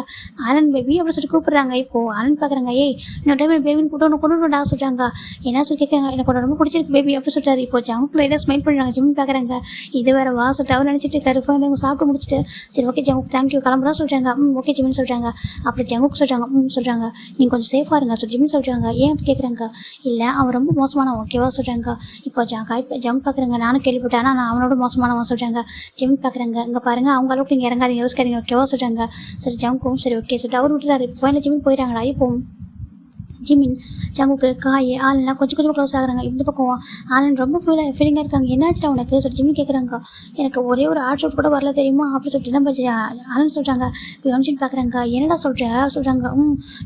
ஆலன் பேபி அப்படின்னு சொல்லிட்டு கூப்பிட்றாங்க. இப்போது ஆலன் பார்க்குறாங்க. ஏய் இன்னொரு டைம் பேபின்னு கூட்டு கொண்டுடா சொல்கிறாங்க. என்ன சொல்லி கேட்குறாங்க. எனக்கு ரொம்ப பிடிச்சிருக்கு பேபி அப்படின்னு சொல்லிட்டாரு. இப்போ ஜங்கு லைட்டாக ஸ்மைல் பண்ணுறாங்க. ஜிமின் பார்க்குறாங்க. இது வேறு வா சொல்லிட்டு அவர் நினச்சிட்டு இருக்காரு. ஃபைனல் சாப்பிட்டு முடிச்சுட்டு சரி ஓகே ஜங்கு தேங்க்யூ கிளம்புறா சொல்கிறாங்க. ஓகே ஜிமின் சொல்கிறாங்க. அப்புறம் ஜங்குக்கு சொல்கிறாங்க. சொல்கிறாங்க. நீங்கள் கொஞ்சம் சேஃபாக இருங்க ஜிமின் சொல்கிறாங்க. ஏன் அப்படி கேட்குறாங்க. இல்லை அவன் ரொம்ப மோசமானவன் ஓகேவா சொல்கிறாங்க. இப்போ ஜங்க் பார்க்குறேங்க நானும் கேள்விப்பட்டேன், ஆனால் நான் அவனோட மோசமானவன் சொல்கிறாங்க. ஜிமின் பார்க்குறாங்க. இங்கே பாருங்கள் அவங்க அளவுக்கு நீங்கள் இறங்காதீங்க யோசிக்காதீங்க ஓகேவா சொல்கிறாங்க. சரி ஜங்கும் சரி ஓகே சொல்லிட்டு அவர் விட்டுறாரு. இப்போ ஃபைனல் ஜிமின் போயிட்டாங்களா. இப்போ ஜிமின் ஜங்குக்கு காய் ஆளுலாம் கொஞ்சம் கொஞ்சம் க்ளோஸ் ஆகுறாங்க. இந்த பக்கம் ஆலன் ரொம்ப ஃபீலிங்காக இருக்காங்க. என்னாச்சுடா உனக்கு சொல்லி ஜிமின் கேட்குறாங்க. எனக்கு ஒரே ஒரு ஆர்ட் ஷூட் கூட வரல தெரியுமா அப்படின்னு சொல்லிட்டு நம்ம ஆலன் சொல்கிறாங்க. இப்போ யோன்ஷின் பார்க்குறாங்க. என்னடா சொல்கிறாங்க.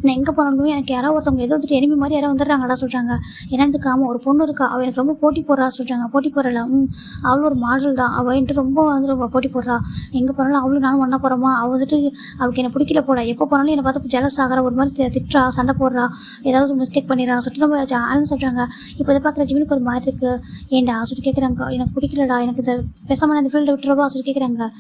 நான் எங்கே போனாலும் எனக்கு யாராவது ஒருத்தவங்க ஏதோ வந்துட்டு எனிமி மாதிரி யாராவது வந்துடுறாங்கடா சொல்கிறாங்க. என்னதுக்காம ஒரு பொண்ணு இருக்கா, அவள் எனக்கு ரொம்ப போட்டி போடுறா சொல்கிறாங்க. போட்டி போடுறல அவளும் ஒரு மாடல் தான், அவள் என்கிட்ட ரொம்ப வந்து போட்டி போடுறா. எங்கே போனாலும் அவளும் நானும் ஒன்றா போகிறோமா, அவள் வந்துட்டு அவளுக்கு என்னை பிடிக்கல போல, எப்போ போனாலும் என்னை பார்த்து ஜெலஸ் ஆகிற ஒரு மாதிரி திட்டுறா, சண்டை போடுறா, ஏதாவது மிஸ்டேக் பண்ணிடுறாங்க சொல்லிட்டு நம்ம ஆளுன்னு சொல்கிறாங்க. இப்போ இதை பார்க்குற ஜிமினுக்கு ஒரு மாதிரி இருக்குது. ஏன்டா சொல்லி கேட்குறாங்க. எனக்கு பிடிக்கலடா, எனக்கு இந்த பேசாமல் இந்த ஃபீல்டை விட்டுறவா சொல்லி கேட்குறாங்க.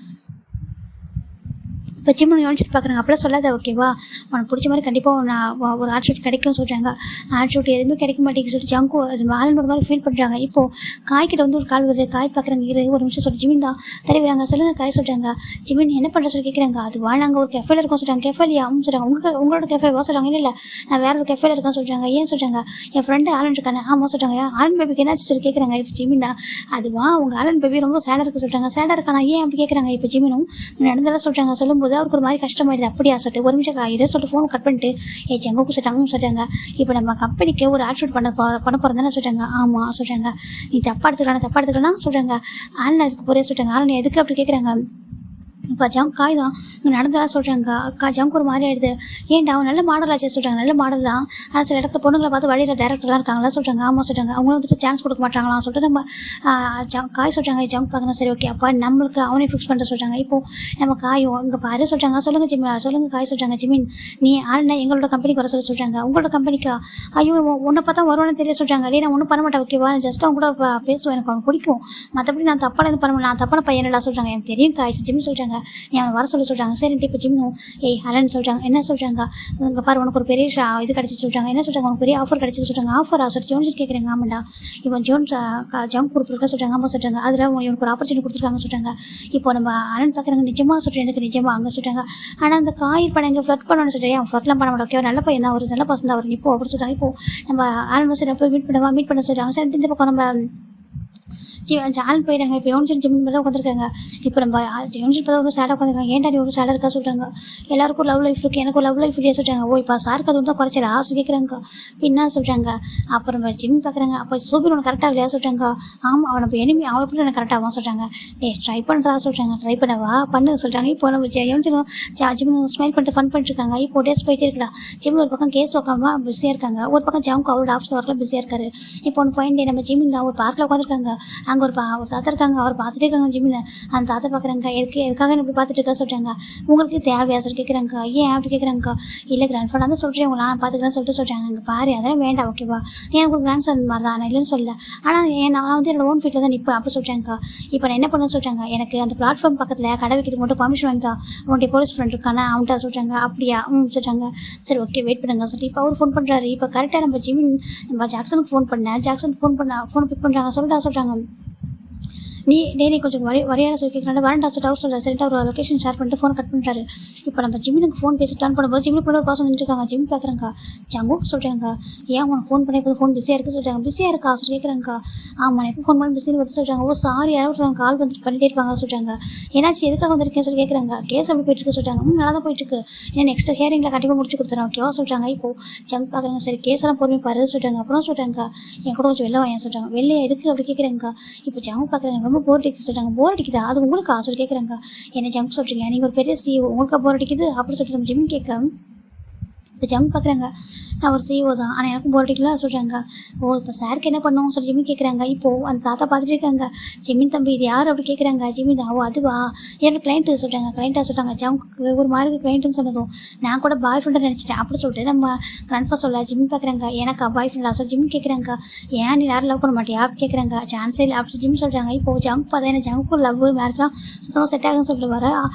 இப்போ ஜிம்னு யோசிச்சுட்டு பார்க்குறாங்க. அப்படியே சொல்லாத ஓகேவா, உனக்கு பிடிச்ச மாதிரி கண்டிப்பாக நான் ஒரு ஆர்ட் ஷூட் கிடைக்கும்னு சொல்கிறாங்க. ஆர்ட் ஷூட் எதுவுமே கிடைக்க மாட்டேங்குது சொல்லிட்டு ஜங்கு ஆளுன்னு ஒரு மாதிரி ஃபீல் பண்ணுறாங்க. இப்போது காய்கிட்ட வந்து ஒரு கால் வருது. காய் பார்க்குறாங்க. ஒரு நிமிஷம் சொல்லி ஜிமின் தான் தலைவராங்க. சொல்லுங்கள் காய் சொல்கிறாங்க. ஜிமின் என்ன பண்ணுற சொல்லி கேட்குறாங்க. அதுவா நாங்கள் ஒரு கெஃபேல இருக்கோம் சொல்கிறாங்க. கெஃபேலியா சொல்கிறாங்க. உங்களோட கெஃபேவா சொல்கிறாங்க. இல்லை நான் வேற ஒரு கெஃபேல இருக்கேன் சொல்கிறாங்க. ஏன் சொல்கிறாங்க. என் ஃப்ரெண்டு ஆலன் இருக்கானே. ஆமாம் சொல்கிறாங்க. ஆலன் பேபிக்கு என்னாச்சு சொல்லி கேட்குறாங்க. இப்போ ஜிமினா அதுவா உங்கள் ஆலன் பேபி ரொம்ப சேடாக இருக்குது சொல்கிறாங்க. சேடாக இருக்கானா ஏன் அப்படி கேட்குறாங்க. இப்போ ஜிமினும் நடந்தெல்லாம் சொல்கிறாங்க. சொல்லும்போது அவருக்கு ஒரு மாதிரி கஷ்டமாயிடுது. அப்படியா சொல்லிட்டு ஒரு நிமிஷம் காயிரு சொல்லிட்டு ஃபோன் கட் பண்ணிட்டு ஜங்குக்கு சொல்கிறாங்க. இப்போ நம்ம கம்பெனிக்கு ஒரு ஆட் ஷூட் பண்ண போகிறதானே சொல்கிறாங்க. ஆமாம் சொல்கிறாங்க. நீ தப்பாக எடுத்துக்கலாம் சொல்கிறாங்க. ஆலன் அதுக்கு போகிறே சொல்கிறாங்க. ஆலன் எதுக்கு அப்படி கேட்குறாங்க. இப்போ ஜங்க் காய் தான் இங்கே நடந்ததெல்லாம் சொல்கிறாங்க. ஜங்க் ஒரு மாதிரி ஆகிடுது. ஏன்டா அவன் நல்ல மாடல் ஆச்சு சொல்கிறாங்க. நல்ல மாடல் தான், ஆனால் சில இடத்துல பொண்ணுங்களை பார்த்து வழியில் டேரக்டர்லாம் இருக்காங்களா சொல்கிறாங்க. ஆமாம் சொல்கிறாங்க. அவங்களும் வந்துட்டு சான்ஸ் கொடுக்க மாட்டாங்களாம் சொல்லிட்டு நம்ம காய் சொல்கிறாங்க. ஜங்க் பார்க்கணும் சரி ஓகே அப்போ நம்மளுக்கு அவனே ஃபிக்ஸ் பண்ணுற சொல்கிறாங்க. இப்போது நம்ம காயும் இங்கே பாரு சொல்கிறாங்க. சொல்லுங்கள் காய் சொல்கிறாங்க. ஜிமின் நீ ஆளுனா எங்களோட கம்பெனிக்கு வர சொல்கிறாங்க. உங்களோட கம்பெனிக்கா. ஐயோ உன்னை பார்த்தா வருவானு தெரிய சொல்கிறாங்க. நான் ஒன்றும் பண்ண மாட்டேன் ஓகேவா, ஜஸ்ட் அவங்க கூட பேசுவேன், எனக்கு அவனுக்கு பிடிக்கும், மற்றபடி நான் தப்பான இது பண்ண நான் தப்பான பையனடா சொல்கிறாங்க. எனக்கு தெரியும் காய் ஜிமின் சொல்கிறாங்க. நீ அவனை வர சொல்கிறாங்க. சரின்ட்டு இப்போ ஜிம்னும் ஹலன் சொல்கிறாங்க. என்ன சொல்கிறாங்க. இங்கே பாரு உனக்கு ஒரு பெரிய இது கிடச்சி சொல்கிறாங்க. என்ன சொல்கிறாங்க. உனக்கு பெரிய ஆஃபர் கிடச்சி சொல்கிறாங்க. ஆஃபரா சொல்லி ஜோன்ஸ் கேட்குறாங்க. ஆமாண்டா இப்போ ஜோன்ஸ் ஜங்க் குரூப் இருக்கா சொல்கிறாங்க. ஆமாம் சொல்கிறாங்க. அதில் இவனுக்கு ஒரு ஆப்பர்ச்சுனிட்டி கொடுத்துருக்காங்க சொல்கிறாங்க. இப்போ நம்ம அலன் பார்க்குறாங்க. நிஜமாக சொல்கிறேன் எனக்கு நிஜமாக அங்கே சொல்கிறாங்க. ஆனால் அந்த காய் படம் எங்கே ஃப்ளட் பண்ணணும்னு சொல்கிறேன். அவன் ஃப்ளட்லாம் பண்ண மாட்டோம். ஓகே நல்ல பையன் தான், ஒரு நல்ல பசங்க தான் அவர். இப்போ அப்படி சொல்கிறாங்க. இப்போ நம்ம ஆலன் சரி போய் மீட் பண்ண சொல்கிறாங்க. சரி இந்த பக்கம் நம்ம ஆள் போயிட்டாங்க. இப்போ யோன்ஷன் ஜிம்னு மேலே உட்காந்துருக்காங்க. இப்போ நம்ம யோன்ஷன் பார்த்தா ஒரு சேடாக உட்காந்துருக்காங்க. ஏன்டா நீ ஒரு சேடாக இருக்கா சொல்கிறாங்க. எல்லாருக்கும் லவ் லைஃப் இருக்குது, எனக்கு லவ் லைஃப் இல்லையா சொல்கிறாங்க. ஓ இப்போ சாருக்கு அது தான் குறைச்சலா கேட்குறாங்க. இப்போ என்ன சொல்கிறாங்க. அப்புறம் நம்ம ஜிம் பார்க்குறாங்க. அப்போ சூப்பர் உனக்கு கரெக்டாக இல்லையா சொல்கிறாங்க. ஆமாம் அவனை இப்போ எனிமி அவன் எப்படி எனக்கு கரெக்டாக சொல்கிறாங்க. ட்ரை பண்ணுறா சொல்கிறாங்க. ட்ரை பண்ணவா பண்ணு சொல்கிறாங்க. இப்போ நம்ம யோன்ஷனும் ஜிம்னு ஸ்மைல் பண்ணிட்டு ஃபன் பண்ணிட்டுருக்காங்க. இப்போ டேஸ் போயிட்டே இருக்கா. ஜிம் ஒரு பக்கம் கேஸ் உட்காம பிஸியாக இருக்காங்க. ஒரு பக்கம் ஜாமுக்கு அவரோட ஆஃபீஸ் ஒர்க்கில் பிஸியாக இருக்காரு. இப்போ ஒன்று ஃபைன் டே நம்ம ஜிம் தான் ஒரு பார்க்கில் உட்காந்துருக்காங்க. அங்கே ஒரு தாத்தா இருக்காங்க. அவர் பார்த்துட்டே இருக்காங்க ஜிம்மில். அந்த தாத்தா பார்க்குறாங்க. எதுக்காக இப்படி பார்த்துட்டு இருக்கா சொல்கிறாங்க. உங்களுக்கு தேவையா சொல்லி கேட்குறாங்க. ஏன் அப்படி கேட்குறாங்க. இல்லை கிராண்ட் ஃபாதர் தான் சொல்கிறேன் உங்களை நான் பார்த்துக்கிறேன்னு சொல்லிட்டு சொல்கிறாங்க. இங்கே பாரு அதெல்லாம் வேண்டாம் ஓகேவா, எனக்கு ஒரு கிராண்ட் சன் மாதிரி தான், நான் இல்லைன்னு சொல்ல, ஆனால் நான் வந்து என்னோட ஓன் ஃபீல்டில் தான் நிற்பேன் அப்படி சொல்கிறாங்க. இப்போ நான் என்ன பண்ண சொல்கிறாங்க. எனக்கு அந்த பிளாட்ஃபார்ம் பக்கத்தில் கடை வைக்கிறதுக்கு மட்டும் பர்மிஷன் வாங்கி தான் உன்னுடைய போலீஸ் ஃப்ரெண்ட் இருக்கானே அவன்கிட்ட சொல்கிறாங்க. அப்படியா சொல்கிறாங்க. சரி ஓகே வெயிட் பண்ணுங்க சொல்லிட்டு இப்போ அவர் ஃபோன் பண்ணுறாரு. இப்போ கரெக்டாக நம்ம ஜிமின் நம்ம ஜாக்சனுக்கு ஃபோன் பண்ணேன். ஜாக்சனுக்கு ஃபோன் பிக் பண்ணுறாங்க. சொல்கிறாங்க. நீ டெய்லி கொஞ்சம் வரையான சொல்லி கேட்குறாங்க. வரண்டா சொல்லிட்டு அவர் சொல்கிறார். சரிட்டு அவர் லொக்கேஷன் ஷேர் பண்ணிட்டு ஃபோன் கட் பண்ணுறாரு. இப்போ நம்ம ஜிம்னுக்கு ஃபோன் பேசி டர்ன் பண்ணும்போது ஜிம்னுக்கு ஒரு பாசம் நின்றுருக்காங்க. ஜிம் பார்க்குறாங்க. ஜங்குக்கு சொல்கிறாங்க. ஏன் உனக்கு ஃபோன் பண்ணி இப்போ ஃபோன் பிஸியாக இருக்குது சொல்கிறாங்க. பிஸியாக இருக்கா சொல்லி கேட்குறாங்க. ஆமாம் எப்போ ஃபோன் பண்ணி பிஸின்னு வந்து சொல்கிறாங்க. ஓ சாரி யாராவது கால் வந்துட்டு பண்ணிட்டே இருப்பாங்க சொல்கிறாங்க. ஏன்னாச்சு எதுக்காக வந்திருக்கேன் சொல்லி கேட்குறாங்க. கேஸ் அப்படி போயிட்டுருக்கு சொல்கிறாங்க. நல்லா தான் போயிட்டுருக்கு. ஏன்னா நெக்ஸ்ட் ஹியரிங்கில் கண்டிப்பாக முடிச்சு கொடுத்துறேன் ஓகேவா சொல்கிறாங்க. இப்போது ஜங்க் பார்க்குறாங்க. சரி கேஸெல்லாம் பொறுமை பாரு சொல்கிறாங்க. அப்புறம் சொல்கிறாங்க என் கூட கொஞ்சம் வெளில வாங்க சொல்கிறாங்க. வெளியே எதுக்கு அப்படி கேட்குறாங்க. இப்போ ஜங்க் பார்க்குறாங்க. ரொம்ப போர் அடிக்குது சொல்கிறாங்க. போர் அடிக்குதா அது உங்களுக்கு சொல்லி கேட்குறாங்க. என்ன ஜங்க் சொல்கிறீங்க, நீங்கள் ஒரு பெரிய சிஇஓ உங்களுக்கு போர் அடிக்குது அப்படி சொல்லிட்டு நம்ம ஜிம் கேட்க இப்போ ஜங்க் பார்க்குறாங்க. நான் ஒரு சிஇஓ தான், ஆனால் எனக்கும் போர் அடிக்கல சொல்கிறாங்க. ஓ இப்போ சாருக்கு என்ன பண்ணுவோம் சொல்லி ஜிமின் கேட்குறாங்க. இப்போது அந்த தாத்தா பார்த்துட்டு இருக்காங்க. ஜிமின் தம்பி இது யார் அப்படி கேட்குறாங்க. ஜிமின் ஓ அதுவா என்னோட கிளைண்ட்டு சொல்கிறாங்க. கிளைண்ட்டாக சொல்கிறாங்க. ஜங்குக்கு ஒரு மாதிரி கிளைண்ட்டுன்னு சொன்னதும் நான் கூட பாய் ஃப்ரெண்டாக நினச்சிட்டேன் அப்படி சொல்லிட்டு நம்ம கிராண்ட்பா சொல்ல ஜிமின் பார்க்குறாங்க. எனக்கா பாய் ஃப்ரெண்டா சொல்லி ஜிமின் கேட்குறாங்க. ஏன் நீ யாரும் லவ் பண்ண மாட்டியா அப்படி கேட்குறாங்க. சான்ஸே இல்லை அப்படி ஜிம் சொல்கிறாங்க. இப்போது ஜங்க் பார்த்தா என்ன ஜங்குக்கும் லவ் மேரேஜ்லாம் சுத்தமாக செட் ஆகுன்னு சொல்லிட்டு வர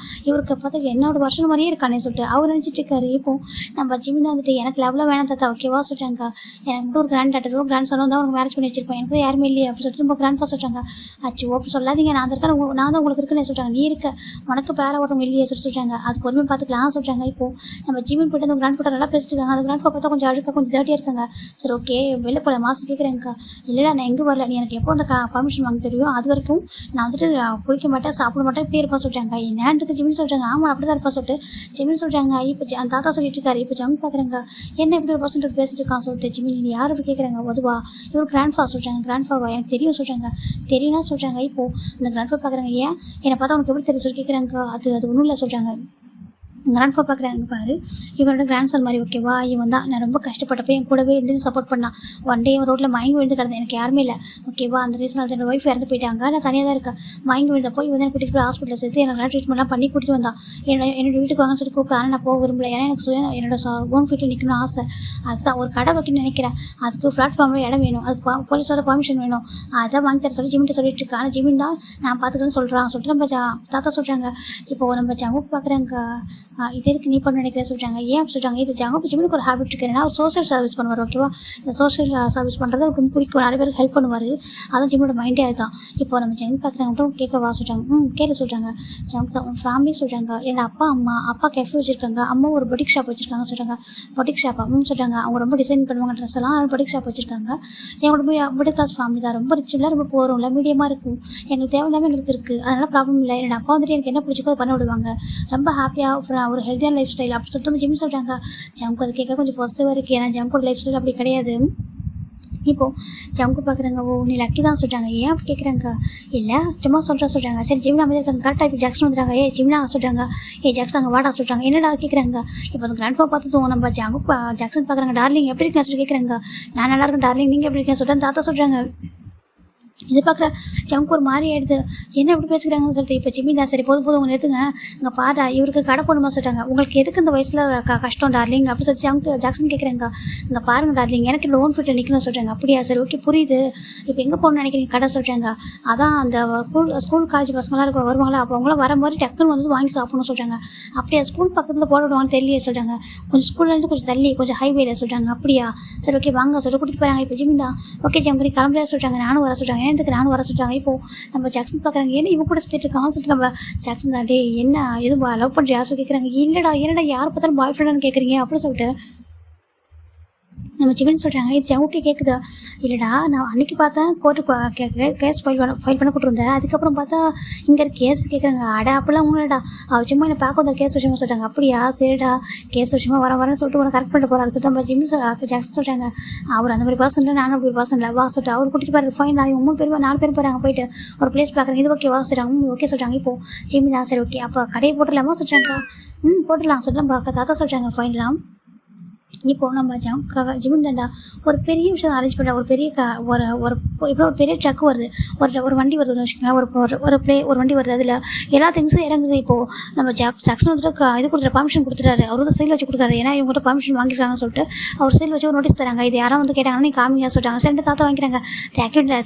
இவருக்கு பார்த்தா என்னோட வருஷம் மாதிரியே இருக்கானே சொல்லிட்டு அவர் நினச்சிட்டு இருக்காரு. இப்போது நம்ம ஜிமின் வந்துட்டு எனக்கு லெவலில் வேணாம் தாத்தா ஓகேவா சொல்கிறாங்க. எனக்கு மட்டும் ஒரு கிராண்ட் டாட்டரும் கிராண்ட் சனும் தான் உனக்கு மேரேஜ் பண்ணி வச்சிருப்பேன், எனக்கு தான் யாருமே இல்லையே அப்படின்னு சொல்லிட்டு ரொம்ப கிராண்ட்ஃபா சொல்கிறாங்க. அச்சோ அப்படி சொல்லாதீங்க, நான் இருக்கேன், நான் தான் உங்களுக்கு இருக்குன்னு சொல்கிறாங்க. நீ இருக்க, உனக்கு பேர ஒருத்தவங்க இல்லையே சொல்கிறாங்க. அது பொறுமை பார்த்துக்கலாம் சொல்கிறாங்க. இப்போது நம்ம ஜிமின் போய்ட்டு அந்த கிராண்ட் ஃபோட்டோ நல்லா பேசிட்டு இருக்காங்க. அந்த கிராண்ட் ஃபோட்டோ பார்த்தா கொஞ்சம் அழுக்காக கொஞ்சம் டர்ட்டியாக இருக்காங்க. சரி ஓகே வெளில போல மாஸ்டர் கேட்குறேங்க்கா. இல்லைடா நான் எங்கே வரல, நீ எனக்கு எப்போ அந்த பர்மிஷன் வாங்க தெரியும், அது வரைக்கும் நான் வந்துட்டு குளிக்க மாட்டேன் சாப்பிட மாட்டேன் இப்படி இருப்பா சொல்கிறாங்க. என்னன்றது ஜிமின் சொல்கிறாங்க. ஆமாம் அப்படி தான் இருப்பா சொல்லிட்டு ஜிமின் சொல்கிறாங்க. இப்போ அந்த தாத்தா சொல்லிட்டு இருக்காரு. இப்போ ஜங்க் பார்க்குறாங்க, என்ன இப்படி ஒரு பர்சன்ட் பேசிட்டு இருக்கான் சொல்லிட்டு ஜிமின் நீ யார் அப்படி கேட்குறாங்க. பொதுவா இவர் கிராண்ட்ஃபா சொல்கிறாங்க. கிராண்ட்ஃபாவா எனக்கு தெரியும் சொல்கிறாங்க. தெரியும்னா சொல்கிறாங்க. இப்போது அந்த கிராண்ட்ஃபா பார்க்குறாங்க. ஏன் என்னை பார்த்தா உனக்கு எப்படி தெரியும் சொல்லி கேட்குறாங்க. அது ஒன்றும் இல்லை சொல்கிறாங்க. கிராண்ட்ஃபா பார்க்குறாங்க பாரு, இவனோட கிராண்ட் சன் மாதிரி ஓகேவா. இவன் தான் நான் ரொம்ப கஷ்டப்பட்டப்போ என் கூடவே இருந்து சப்போர்ட் பண்ணான். ஒன் டே ரோட்டில் மயங்கி விழுந்து கிடந்தேன், எனக்கு யாருமே இல்லை ஓகேவா. அந்த ரீசனால் என்னோட ஒய்ஃப் இறந்து போயிட்டாங்க, நான் தனியாக தான் இருக்கேன். மயங்கி விழுந்தப்போ இவன் தான் கூட்டிகிட்டு போய் ஹாஸ்பிட்டலில் சேர்த்து எனக்கு ட்ரீட்மெண்ட்லாம் பண்ணி கூட்டிகிட்டு வந்தான். என்னோட வீட்டுக்கு வாங்கன்னு சொல்லி கூப்பிட்டு, ஆனால் நான் போக விரும்பல. ஏன்னா எனக்கு என்னோட ஓன் ஃபீட்டில் நிற்கணும்னு ஆசை. அதுதான் ஒரு கடை வைக்கணும்னு நினைக்கிறேன். அதுக்கு பிளாட்ஃபார்மில் இடம் வேணும், அதுக்கு போலீஸோட பர்மிஷன் வேணும். அதான் வாங்கி தர சொல்லி ஜிமின்ட்ட சொல்லிட்டு இருக்கேன். ஆனால் ஜிமின் தான் நான் பார்த்துக்கணும்னு சொல்லிட்டு நம்ம தாத்தா சொல்கிறாங்க. இப்போது நம்ம ஜங்கு பார்க்குறாங்க. இது எதுக்கு நீ நினைக்கிறேன் சொல்கிறாங்க. ஏன் அப்படி சொல்கிறாங்க. இது ஜங்கு ஜிமினுக்கு ஒரு ஹேபிட் இருக்கு, ஏன்னா அவர் சோஷியல் சர்வீஸ் பண்ணுவார் ஓகேவா. இந்த சோஷியல் சர்வீஸ் பண்ணுறது ரொம்ப பிடிக்கும், நிறைய பேருக்கு ஹெல்ப் பண்ணுவார். அதான் ஜிமினோட மைண்டே அதுதான். இப்போ நம்ம ஜங்கு பார்க்குறாங்க கேட்கவா சொல்கிறாங்க. கேட்க சொல்கிறாங்க. ஜங்கு தான் ஃபேமிலி சொல்கிறாங்க. என்னோட அப்பா கெஃபே வச்சுருக்காங்க, அம்மா ஒரு பொட்டிக் ஷாப் வச்சுருக்காங்க சொல்கிறாங்க. பொட்டிக் ஷாப் சொல்கிறாங்க. அவங்க ரொம்ப டிசைன் பண்ணுவாங்க ட்ரெஸ் எல்லாம், பொட்டிக் ஷாப் வச்சுருக்காங்க. எங்களோட மிடில் கிளாஸ் ஃபேமிலி தான், ரொம்ப ரிச் இல்லை, ரொம்ப போகிறோம்ல, மீடியமாக இருக்கும். எங்களுக்கு தேவையில்லாமல் எங்களுக்கு இருக்குது, அதனால் ப்ராப்ளம் இல்லை. என்னோட அப்பா வந்துட்டு எனக்கு என்ன பிடிச்சிக்கோ பண்ண விடுவாங்க, ரொம்ப ஹாப்பியாக ஒரு ஹெல்த்தியான லைஃப் ஸ்டைல் அப்படி சொல்லிட்டு ஜிம் சொல்கிறாங்க. ஜங்கு அது கேட்க கொஞ்சம் பாசிட்டிவாக இருக்குது, ஏன்னா ஜங்கோட லைஃப் ஸ்டைல் அப்படி கிடையாது. இப்போது ஜங்கு பார்க்குறாங்க. ஓ நீ லக்கி தான் சொல்கிறாங்க. ஏன் அப்படி கேட்குறாங்க. இல்லை சும்மா சொல்கிறாங்க. சரி ஜிம்னா அமைதி இருக்காங்க. கரெக்டாக இப்போ ஜாக்சன் வந்துடுறாங்க. ஜிம்னா சொல்கிறாங்க. ஜாக்சன் அங்கே வாடா சொல்கிறாங்க. என்னடா கேட்குறாங்க. இப்போ அந்த கிராண்ட்ஃபா பார்த்துட்டோம் நம்ம ஜாக்சன் பார்க்குறாங்க. டார்லிங் எப்படி இருக்கேன் சொல்லி கேட்குறாங்க. நான் நல்லா இருக்கேன் டார்லிங், நீங்கள் எப்படி இருக்கேன் சொல்லிட்டு தாத்தா சொல்கிறாங்க. இது பார்க்குற ஜங்கு ஒரு மாதிரி ஆகிடுது, என்ன எப்படி பேசுகிறாங்கன்னு சொல்லிட்டு. இப்போ ஜிமின் சரி போதும் உங்களை எடுத்துங்க, இங்கே பாடா இவருக்கு கடை போடணுமா சொல்லிட்டாங்க. உங்களுக்கு எதுக்கு இந்த வயசில் கஷ்டம் டார்லிங் அப்படி சொல்லி ஜாக்சன் கேட்குறாங்க. இங்கே பாருங்கள் டார்லிங் எனக்கு லோன் ஃபிட்டில் நிற்கணும்னு சொல்கிறாங்க. அப்படியா சரி ஓகே புரியுது, இப்போ எங்கே போகணும்னு நினைக்கிறீங்க கடை சொல்கிறாங்க. அதான் அந்த ஸ்கூல் காலேஜ் பசங்களாம் வருவாங்களா, அப்போ அவங்களாம் வர மாதிரி டக்குன்னு வந்து வாங்கி சாப்பிடணும்னு சொல்கிறாங்க. அப்படியா ஸ்கூல் பக்கத்தில் போட விடுவாங்கன்னு தெரியலையே சொல்கிறாங்க. கொஞ்சம் ஸ்கூல்லேருந்து கொஞ்சம் தள்ளி கொஞ்சம் ஹைவேல சொல்கிறாங்க. அப்படியா சரி ஓகே வாங்க சொல்லிட்டு கூட்டிகிட்டு போகிறாங்க. இப்போ ஜிமின் தான் ஓகே ஜங்கடி கிளம்புறா சொல்கிறாங்க. நானும் வர சொல்கிறாங்க. நானும் வர சொல்கிறாங்க. இப்போது நம்ம ஜாக்சன் பார்க்குறாங்க. என்ன இவங்க கூட சுற்றிட்டு இருக்கான்னு சொல்லிட்டு நம்ம ஜாக்சன் தான் என்ன எதுவும் லவ் பண்ணுறியா சொல்லி கேட்குறாங்க. இல்லைடா என்னடா யார் பார்த்தாலும் பாய் ஃப்ரெண்டான்னு கேட்குறீங்க அப்படின்னு சொல்லிட்டு நம்ம ஜிமின் சொல்கிறாங்க. இது ஜங்குக்கே கேட்குதா. இல்லைடா நான் அன்றைக்கி பார்த்தேன் கோர்ட்டு கேஸ் ஃபைல் பண்ண கூட்டிருந்தேன், அதுக்கப்புறம் பார்த்தா இங்கே கேஸ் கேட்குறாங்க. அப்படிலாம் உங்களடா அவர் சும்மா என்ன பார்க்க வந்த கேஸ் விஷயமா சொல்கிறாங்க. அப்படியா சரிடா கேஸ் விஷயமா வரேன்னு சொல்லிட்டு உனக்கு கரெக்ட் பண்ணிட்டு போகிறாரு சொல்லிட்டு நம்ம ஜிமின் ஜாக்சன் சொல்கிறாங்க. அவர் அந்த மாதிரி பர்சனில் நானும் அப்படி பர்சனில் வா சொல்லிட்டு அவர் கூட்டிகிட்டு போகிறாரு. ஃபைன் இவங்க 3 பேர் 4 பேர் போகிறாங்க. போயிட்டு ஒரு பிளேஸ் பார்க்குறாங்க. இது ஓகே வா சொல்கிறாங்க. ஓகே சொல்கிறாங்க. இப்போது ஜிமின் தான் சரி ஓகே அப்போ கடையை போட்டுடலாமா சொல்கிறாங்க. போட்டுடலாம் சொல்லிட்டு நம்ம தாத்தா சொல்கிறாங்க. ஃபைன்லாம் இப்போது நம்ம ஜிமின் தாண்டா ஒரு பெரிய விஷயம் அரேஞ்ச் பண்ணுற ஒரு பெரிய இப்போ ஒரு பெரிய ட்ரக் வருது, ஒரு வண்டி வருதுன்னு வச்சுக்கோங்களேன். ஒரு வண்டி வருது, அதில் எல்லா திங்ஸும் இறங்குது. இப்போது நம்ம ஜாக்சன் வந்துட்டு இது கொடுத்துட்டு பர்மிஷன் கொடுத்துட்டாரு. அவர் வந்து சைடில் வச்சு கொடுக்குறாரு, ஏன்னா இவங்ககிட்ட பர்மிஷன் வாங்கியிருக்காங்கன்னு சொல்லிட்டு அவர் சைடில் வச்சு ஒரு நோட்டீஸ் தராங்க. இது யாரும் வந்து கேட்டாங்கன்னா நீ காமிங்க சொல்லிட்டாங்க. சரி தாத்தா வாங்கிக்கிறாங்க.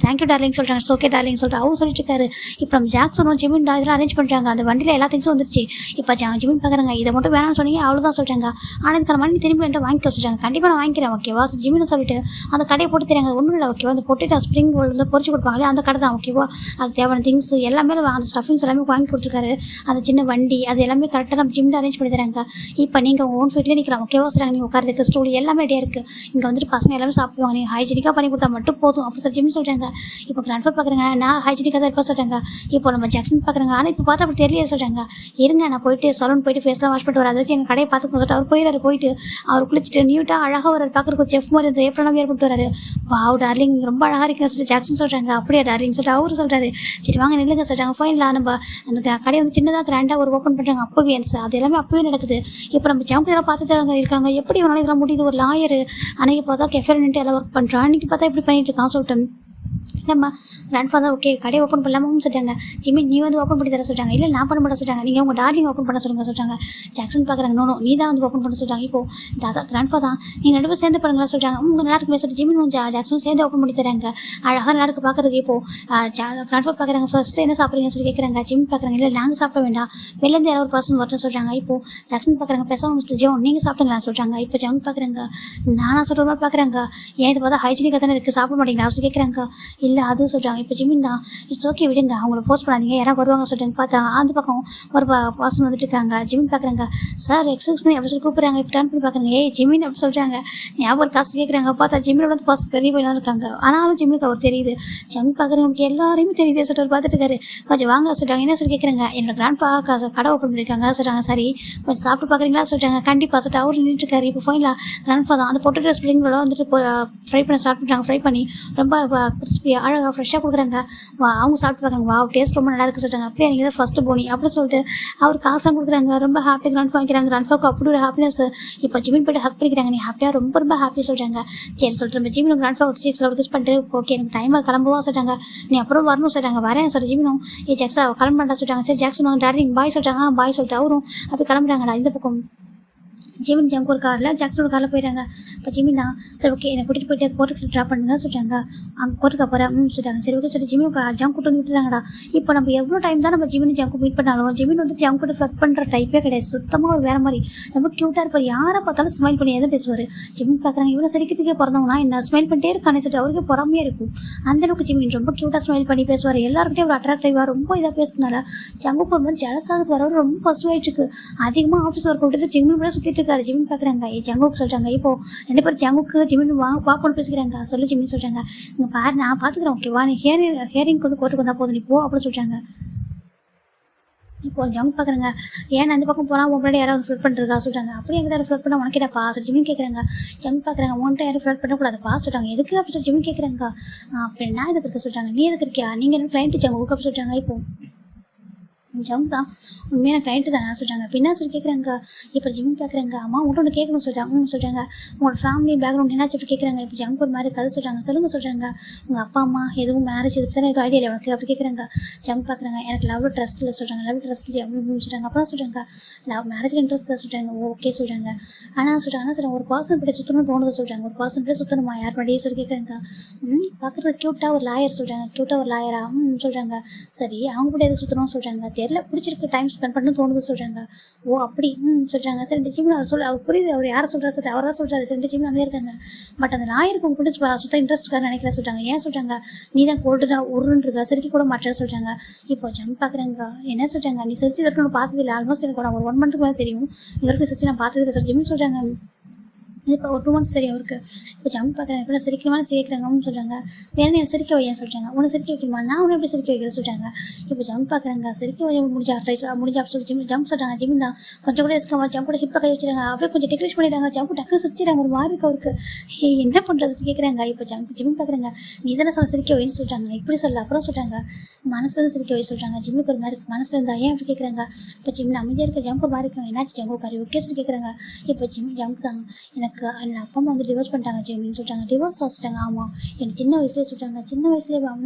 தேங்க்யூ டார்லிங் சொல்கிறாங்க. ஓகே டார்லிங் சொல்லிட்டு அவர் சொல்லிட்டு இருக்காரு. இப்போ நம்ம ஜாக்சனும் ஜிமின் இதெல்லாம் அரேஞ்ச் பண்ணுறாங்க. அந்த வண்டியில் எல்லா திங்ஸும் வந்துருச்சு. இப்போ ஜிமின் பார்க்குறாங்க. இதை மட்டும் வேணாம்னு சொன்னீங்க அவ்வளோதான் சொல்கிறாங்க. ஆனால் இதுக்கான மணி திரும்பி என்கிட்ட வாங்கிக்க சொல்கிறாங்க. கண்டிப்பாக நான் வாங்கிக்கிறேன் ஓகேவா. ஜிமின்னு சொல்லிட்டு அந்த கடையை போட்டு தராங்க. ஒன்றும் இல்லை ஓகேவா. அந்த பொட்டேட்டோ ஸ்ப்ரிங் ரோல் வந்து பொரிச்சு கொடுப்பாங்களே அந்த கடை தான் ஓகேவா. அதுக்கு தேவையான திங்ஸ் எல்லாமே அந்த ஸ்டஃபிங்ஸ் எல்லாமே வாங்கி கொடுத்துருக்காரு. அந்த சின்ன வண்டி அது எல்லாமே கரெக்டாக நம்ம ஜிம்மில் அரேஞ்ச் பண்ணி தராங்க. இப்போ நீங்கள் உங்கள் ஓன் ஃபீட்லேயே நிற்கலாம் ஓகேவா சொல்கிறாங்க. நீங்கள் உட்காரதுக்கு ஸ்டூல் எல்லாமே ரெடியாக இருக்குது. இங்கே வந்துட்டு பசங்க எல்லாமே சாப்பிடுவாங்க. நீங்கள் ஹைஜீனிக்காக பண்ணி கொடுத்தா மட்டும் போதும் அப்படி சொல்லி ஜிம் சொல்கிறாங்க. இப்போ கிராண்ட்ஃபா பார்க்குறாங்க. நான் ஹைஜீனிக்காக தான் இருப்பா சொல்கிறாங்க. இப்போ நம்ம ஜாக்சன் பார்க்குறாங்க. ஆனால் இப்போ பார்த்தா அப்படி தெரியல சொல்கிறாங்க. இருங்க நான் போயிட்டு சலூன் போயிட்டு ஃபேஸ்லாம் வாஷ் பண்ணிட்டு வர அதுக்கு எங்கள் கடையை பார்த்து சொல்லிட்டு அவர் போயிடாரு. போயிட்டு அவர் குளிச்சுட்டு நீட்டாக அழகாக ஒரு பார்க்குறதுக்கு செஃப் மாதிரி அந்த ஏப்ரலாம் ஏற்பட்டு வராரு. வாவ் டார்லிங் ரொம்ப அழகாக இருக்குன்னு சொல்லிட்டு ஜாக்சன் சொல்கிறாங்க. அப்படியே டார்லிங் சொல்லிட்டு அவரு சொல்கிறாரு. சரி வாங்க நில்லுங்க சொல்கிறாங்க. ஃபைனலாக நம்ம அந்த கடையை வந்து சின்னதாக கிராண்டாக ஒரு ஓப்பன் பண்ணுறாங்க. அப்போவே அது எல்லாமே அப்போவே நடக்குது. இப்போ நம்ம ஜங்கு எல்லாம் பார்த்துட்டு இருக்காங்க. எப்படி இவனால இதெல்லாம் முடியுது, ஒரு லாயரு அன்றைக்கி பார்த்தா கெஃபேன்ட்டு எல்லாம் ஒர்க் பண்ணுறான், அன்றைக்கி பார்த்தா இப்படி பண்ணிட்டு இருக்கான் சொல்லிட்டு இல்லைம்மா கிராண்ட் ஃபாதர் ஓகே கடையை ஓப்பன் பண்ணலாமான்னு சொல்லிட்டாங்க. ஜிம்மி நீ வந்து ஓப்பன் பண்ணி தர சொல்லிட்டாங்க. இல்லை நான் பண்ண மாட்டேன் சொல்லிட்டாங்க. நீங்கள் உங்கள் டார்லிங் ஓப்பன் பண்ண சொல்கிறாங்க. ஜாக்சன் பார்க்குறாங்க. நோ நீ தான் வந்து ஓப்பன் பண்ண சொல்லிட்டாங்க. இப்போ தாதா கிராண்ட் ஃபாதர் நீங்கள் 2 பேரும் சேர்ந்து பண்ணுங்களா சொல்லிட்டாங்க. உங்கள் எல்லாருக்கும் பேசுகிற ஜிம்மினும் ஜாக்சனும் சேர்ந்து ஓப்பன் பண்ணி தராங்க. அழகாக எல்லாருக்கும் பார்க்குறதுக்கு. இப்போது கிராண்ட் ஃபாதர் பார்க்குறாங்க. ஃபர்ஸ்ட்டு என்ன சாப்பிட்றீங்கன்னு சொல்லி கேட்குறாங்க. ஜிம்மி பார்க்குறாங்க. இல்லை நாங்கள் சாப்பிட வேண்டாம், வெளிலேருந்து யாரோ ஒரு பர்சன் வரட்டும் சொல்கிறாங்க. இப்போது ஜாக்சன் பார்க்குறாங்க. பேசாமல் மிஸ்டர் ஜோ நீங்கள் சாப்பிடுங்களா சொல்கிறாங்க. இப்போ ஜங் பார்க்குறாங்க. நானா சொல்கிற மாதிரி பார்க்குறாங்க. ஏன் இது பார்த்தா ஹைஜீனிக்காக தானே இருக்குது, சாப்பிட மாட்டீங்களா சொல்லி கேட்குறாங்க. இல்லை அதுவும் சொல்கிறாங்க. இப்போ ஜிம்மின் தான் இட்ஸ் ஓகே விடுங்க, அவங்கள போஸ்ட் பண்ணாதீங்க, யாராவது வருவாங்க சொல்லிட்டு பார்த்தா அந்த பக்கம் ஒரு பர்சன் வந்துட்டு இருக்காங்க. ஜிம்மின் பார்க்குறாங்க. சார் எக்ஸ்கியூஸ் பண்ணி அப்படி சொல்லி கூப்பிட்றாங்க. இப்போ டர்ன் பண்ணி பார்க்குறாங்க. ஏய் ஜிம்மின் அப்படி சொல்கிறாங்க. ஞாபகம் காசு கேட்குறாங்க. பார்த்தா ஜிம்மினோட வந்து பர்சன் பெரிய போய் இருக்காங்க. ஆனாலும் ஜிம்மினுக்கு அவர் தெரியுது. ஜங் பார்க்குறவங்க நமக்கு எல்லாரையுமே தெரியுது சொல்லிட்டு பார்த்துட்டு இருக்காரு. கொஞ்சம் வாங்க சொல்கிறாங்க. என்ன சொல்லி கேட்குறாங்க. என்னோட கிராண்ட் பா கடை ஓப்பன் பண்ணியிருக்காங்க சொல்கிறாங்க. சரி கொஞ்சம் சாப்பிட்டு பார்க்குறீங்களா சொல்கிறாங்க. கண்டிப்பாக சொல்லிட்டு அவர் நின்றுட்டுருக்காரு. இப்போ ஃபைனலாக கிராண்ட் ஃபாதர் அந்த பொட்டேட்டோ ஸ்ப்ரிங்களோட வந்துட்டு ஃப்ரை பண்ண ஸ்டார்ட் பண்ணுறாங்க. ஃப்ரை பண்ணி ரொம்ப கிறிஸ்பியாக அழகாக ஃப்ரெஷ்ஷாக கொடுக்குறாங்க. அவங்க சாப்பிட்டு பார்க்குறாங்க. வா டேஸ்ட் ரொம்ப நல்லா இருக்குது சொல்லிட்டாங்க. அப்படியே நீங்கள் தான் ஃபஸ்ட்டு போனி அப்படின்னு சொல்லிட்டு அவர் காசாக கொடுக்குறாங்க. ரொம்ப ஹாப்பியாக கிராண்ட் ஃபா வைக்கிறாங்க. கிராண்ட் ஃபாக்கு அப்படி ஒரு ஹாப்பினஸ். இப்போ ஜிமின் போய்ட்டு ஹக் பண்ணிக்கிறாங்க. நீ ஹாப்பியாக ரொம்ப ஹாப்பி சொல்கிறாங்க. சரி சொல்லிட்டு நம்ம ஜிமினும் கிராண்ட் ஃபா சீக்ஸில் ஒரு கிஸ் பண்ணிட்டு ஓகே எனக்கு டைமாக கிளம்புவா சொல்கிறாங்க. நீ அப்புறம் வரணும் சொல்கிறாங்க. வரேன் சொல்லிட்டு ஜிமினும் ஜாக்ஸா கிளம்புறா சொல்கிறாங்க. சரி ஜாக்சன் டார்லிங் பாய் சொல்கிறாங்க. பாய் சொல்லிட்டு அவரும் அப்படி கிளம்புறாங்கடா. இந்த பக்கம் ஜிமின் ஜங்க் ஒரு காரில் ஜாக்சனோட காரில் போயிட்டாங்க. இப்போ ஜிமின் தான் சரி ஓகே என்னை கூட்டிகிட்டு போயிட்டு கோர்ட்டுக்கு ட்ராப் பண்ணுங்க சொல்கிறாங்க. அங்கே கோர்ட்டுக்கு போகிறேன் சொல்லிட்டாங்க. சரி ஓகே சொல்லி ஜிமின் ஜங்க் கூட்டு வந்து விட்டுறாங்கடா. இப்போ நம்ம எவ்வளோ டைம் தான் நம்ம ஜிமின் ஜங்க் மீட் பண்ணாலும் ஜிமின் வந்து ஜங்க் கூட ஃப்ளட் பண்ணுற டைப்பே கிடையாது. சுத்தமாக ஒரு வேறு மாதிரி ரொம்ப க்யூட்டாக இருப்பார். யாரை பார்த்தாலும் ஸ்மைல் பண்ணி எதை பேசுவார். ஜிமின் பார்க்குறாங்க. இவ்வளோ சிரிக்கிறதுக்கே பிறந்தவங்கன்னா என்ன ஸ்மைல் பண்ணிட்டே இருக்கானே சொல்லிட்டு அவருக்கு பொறாமையாக இருக்கும். அந்தளவுக்கு ஜிமின் ரொம்ப க்யூட்டாக ஸ்மைல் பண்ணி பேசுவார். எல்லாருக்கிட்டே ஒரு அட்ராக்டிவாக ரொம்ப இதாக பேசுனால ஜங்குக்கு ஒரு மாதிரி ஜலசாகத்து வர ரொம்ப பசுவாயிட்டு இருக்கு. அதிகமாக ஆஃபீஸ் ஒர்க் விட்டுட்டு ஜிமின் கூட சுற்றிட்டு இருக்காரு. ஜிமின் பார்க்குறாங்க. ஜங்குக்கு சொல்கிறாங்க. இப்போ 2 பேரும் ஜங்குக்கு ஜிமின் வாப்போன்னு பேசிக்கிறாங்க. சொல்லி ஜிமின் சொல்கிறாங்க. இங்கே பாரு நான் பார்த்துக்கிறேன் ஓகேவா, நீ ஹியரிங்க்கு வந்து கோர்ட்டுக்கு வந்தால் போதும் நீ போ அப்படின்னு சொல்கிறாங்க. இப்போ ஒரு ஜங்க் பார்க்குறாங்க. ஏன் அந்த பக்கம் போனால் உன் முன்னாடி யாராவது ஃப்ளட் பண்ணுறதா சொல்கிறாங்க. அப்படியே எங்கிட்ட யாரும் ஃப்ளட் பண்ணால் உனக்கிட்டப்பா சொல்லி ஜிமின் கேட்குறாங்க. ஜங்க் பார்க்குறாங்க. உன்கிட்ட யாரும் ஃப்ளட் பண்ணக்கூடாதுப்பா சொல்கிறாங்க. எதுக்கு அப்படி சொல்லி ஜிமின் கேட்குறாங்க. அப்படி நான் எதுக்கு இருக்க சொல்கிறாங்க. நீ எதுக்கு இருக்கியா, நீங்கள் என்ன கிளைண்ட்டு ஜங்குக்கு அப்படி சொல்கிறாங்க. இப்போ ஜங்க் தான் உண்மையான கிளைண்ட்டு தான் சொல்கிறாங்க. இப்போ என்ன சொல்லி கேட்குறாங்க. இப்போ ஜிமின் பார்க்குறாங்க. அம்மா உங்கள்கிட்ட ஒன்று கேட்கணும்னு சொல்கிறாங்க. சொல்கிறாங்க. உங்களோட ஃபேமிலி பேக்ரவுண்ட் என்ன சொல்லி கேட்குறாங்க. இப்போ ஜங்க் ஒரு மாதிரி கதை சொல்கிறாங்க. சொல்லுங்கள் சொல்கிறாங்க. உங்கள் அப்பா அம்மா எதுவும் மேரேஜ் இதுக்கு தானே எதுவும் ஐடியா இல்லை உனக்கு அப்படி கேட்குறாங்க. ஜங்க் பார்க்குறாங்க. எனக்கு லவ் ட்ரஸ்ட் இல்லை சொல்கிறாங்க. லவ் ட்ரஸ்ட் இல்லையா சொல்கிறாங்க. அப்புறம் சொல்கிறாங்க மேரேஜில் இன்ட்ரெஸ்ட் தான் சொல்கிறாங்க. ஓகே சொல்கிறாங்க. ஆனால் சொல்கிறாங்க ஒரு பர்சன் படி சுற்றணும்னு தோணுது சொல்கிறாங்க. ஒரு பர்சன் படி சுற்றணுமா யார் படியே சொல்லி கேட்குறாங்க. பார்க்குறது க்யூட்டாக ஒரு லாயர் சொல்கிறாங்க. க்யூட்டாக ஒரு லாயரா சொல்கிறாங்க. சரி அவங்க கூட எதுக்கு சுற்றணும்னு சொல்கிறாங்க. தெரியல பிடிச்சிருக்கு டைம் ஸ்பெண்ட் பண்ணு தோணுது சொல்கிறாங்க. ஓ அப்படி சொல்கிறாங்க. சரி ஜிமின் அவர் அவர் புரியுது. அவர் யாரை சொல்கிறார் சொல்லி அவர் தான் சொல்கிறாரு. சரி ஜிமின் அங்கே இருக்காங்க. பட் அந்த லாயருக்கு அவங்க பிடிச்சி சுத்த இன்ட்ரெஸ்ட் இருக்காரு நினைக்கிற சொல்கிறாங்க. ஏன் சொல்கிறாங்க. நீ தான் கோல்டுனா உருன்னு இருக்கா சிரிக்க கூட மாட்டேற சொல்கிறாங்க. இப்போ ஜங்க் பார்க்குறாங்க. என்ன சொல்கிறாங்க. நீ சிரிச்சு இதற்கு நான் பார்த்ததில்லை. ஆல்மோஸ்ட் எனக்கு ஒரு 1 மந்த்துக்கு மேலே தெரியும். இதற்கு சிரிச்சு நான் பார்த்ததில்லை சொல்லி ஜிமின் சொல்கிறாங்க. இப்போ ஒரு 2 months தெரியும் அவருக்கு. இப்போ ஜங்க் பார்க்குறாங்க. இப்போ நான் சிரிக்கணுமா சிரிக்கிறாங்கன்னு சொல்கிறாங்க. வேறு என்ன சிரிக்க வையன்னு சொல்கிறாங்க. உன்னை சிரிக்க வைக்கணுமா நான் உன்னை எப்படி சிரிக்க வைக்கிறேன் சொல்கிறாங்க. இப்போ ஜங்க் பார்க்குறாங்க. சிரிக்க வைக்க முடிஞ்சா முடிஞ்சா அப்படி சொல்லி ஜங்க் சொல்கிறாங்க. ஜிமின் தான் கொஞ்சம் கூட இருக்காம ஜங்க் கூட ஹிப்பில் கை வச்சுறாங்க. அப்படியே கொஞ்சம் டெக்ரேட் பண்ணிடுறாங்க. ஜங்க் டக்குனு சிரிச்சிடறாங்க. ஒரு மாதிரி அவருக்கு என்ன பண்ணுறது கேட்குறாங்க. இப்போ ஜிமின் பார்க்குறாங்க. நீ தானே சொல்ல சிரிக்க வைன்னு சொல்கிறாங்க. இப்படி சொல்ல அப்புறம் சொல்கிறாங்க மனசுலேருந்து சிரிக்க வை சொல்கிறாங்க. ஜிம்முக்கு ஒரு மாதிரி மனசில் இருந்தா ஏன் அப்படி கேட்குறாங்க. இப்போ ஜிம்மின் அமைதியாக இருக்க ஜங்க் ஒரு மாதிரி இருக்காங்க. என்னாச்சு ஜங்கு காரி ஓகே சொல்லி கேட்குறாங்க. இப்போ ஜங்க் தான் எனக்கு என்னோட அப்பா அம்மா வந்து டிவோர்ஸ் பண்ணிட்டாங்க ஜிமின்னு சொல்கிறாங்க. டிவோர்ஸ் சொல்லிட்டாங்க. ஆமாம் எனக்கு சின்ன வயசுலேயே சொல்கிறாங்க. சின்ன வயசுலேயே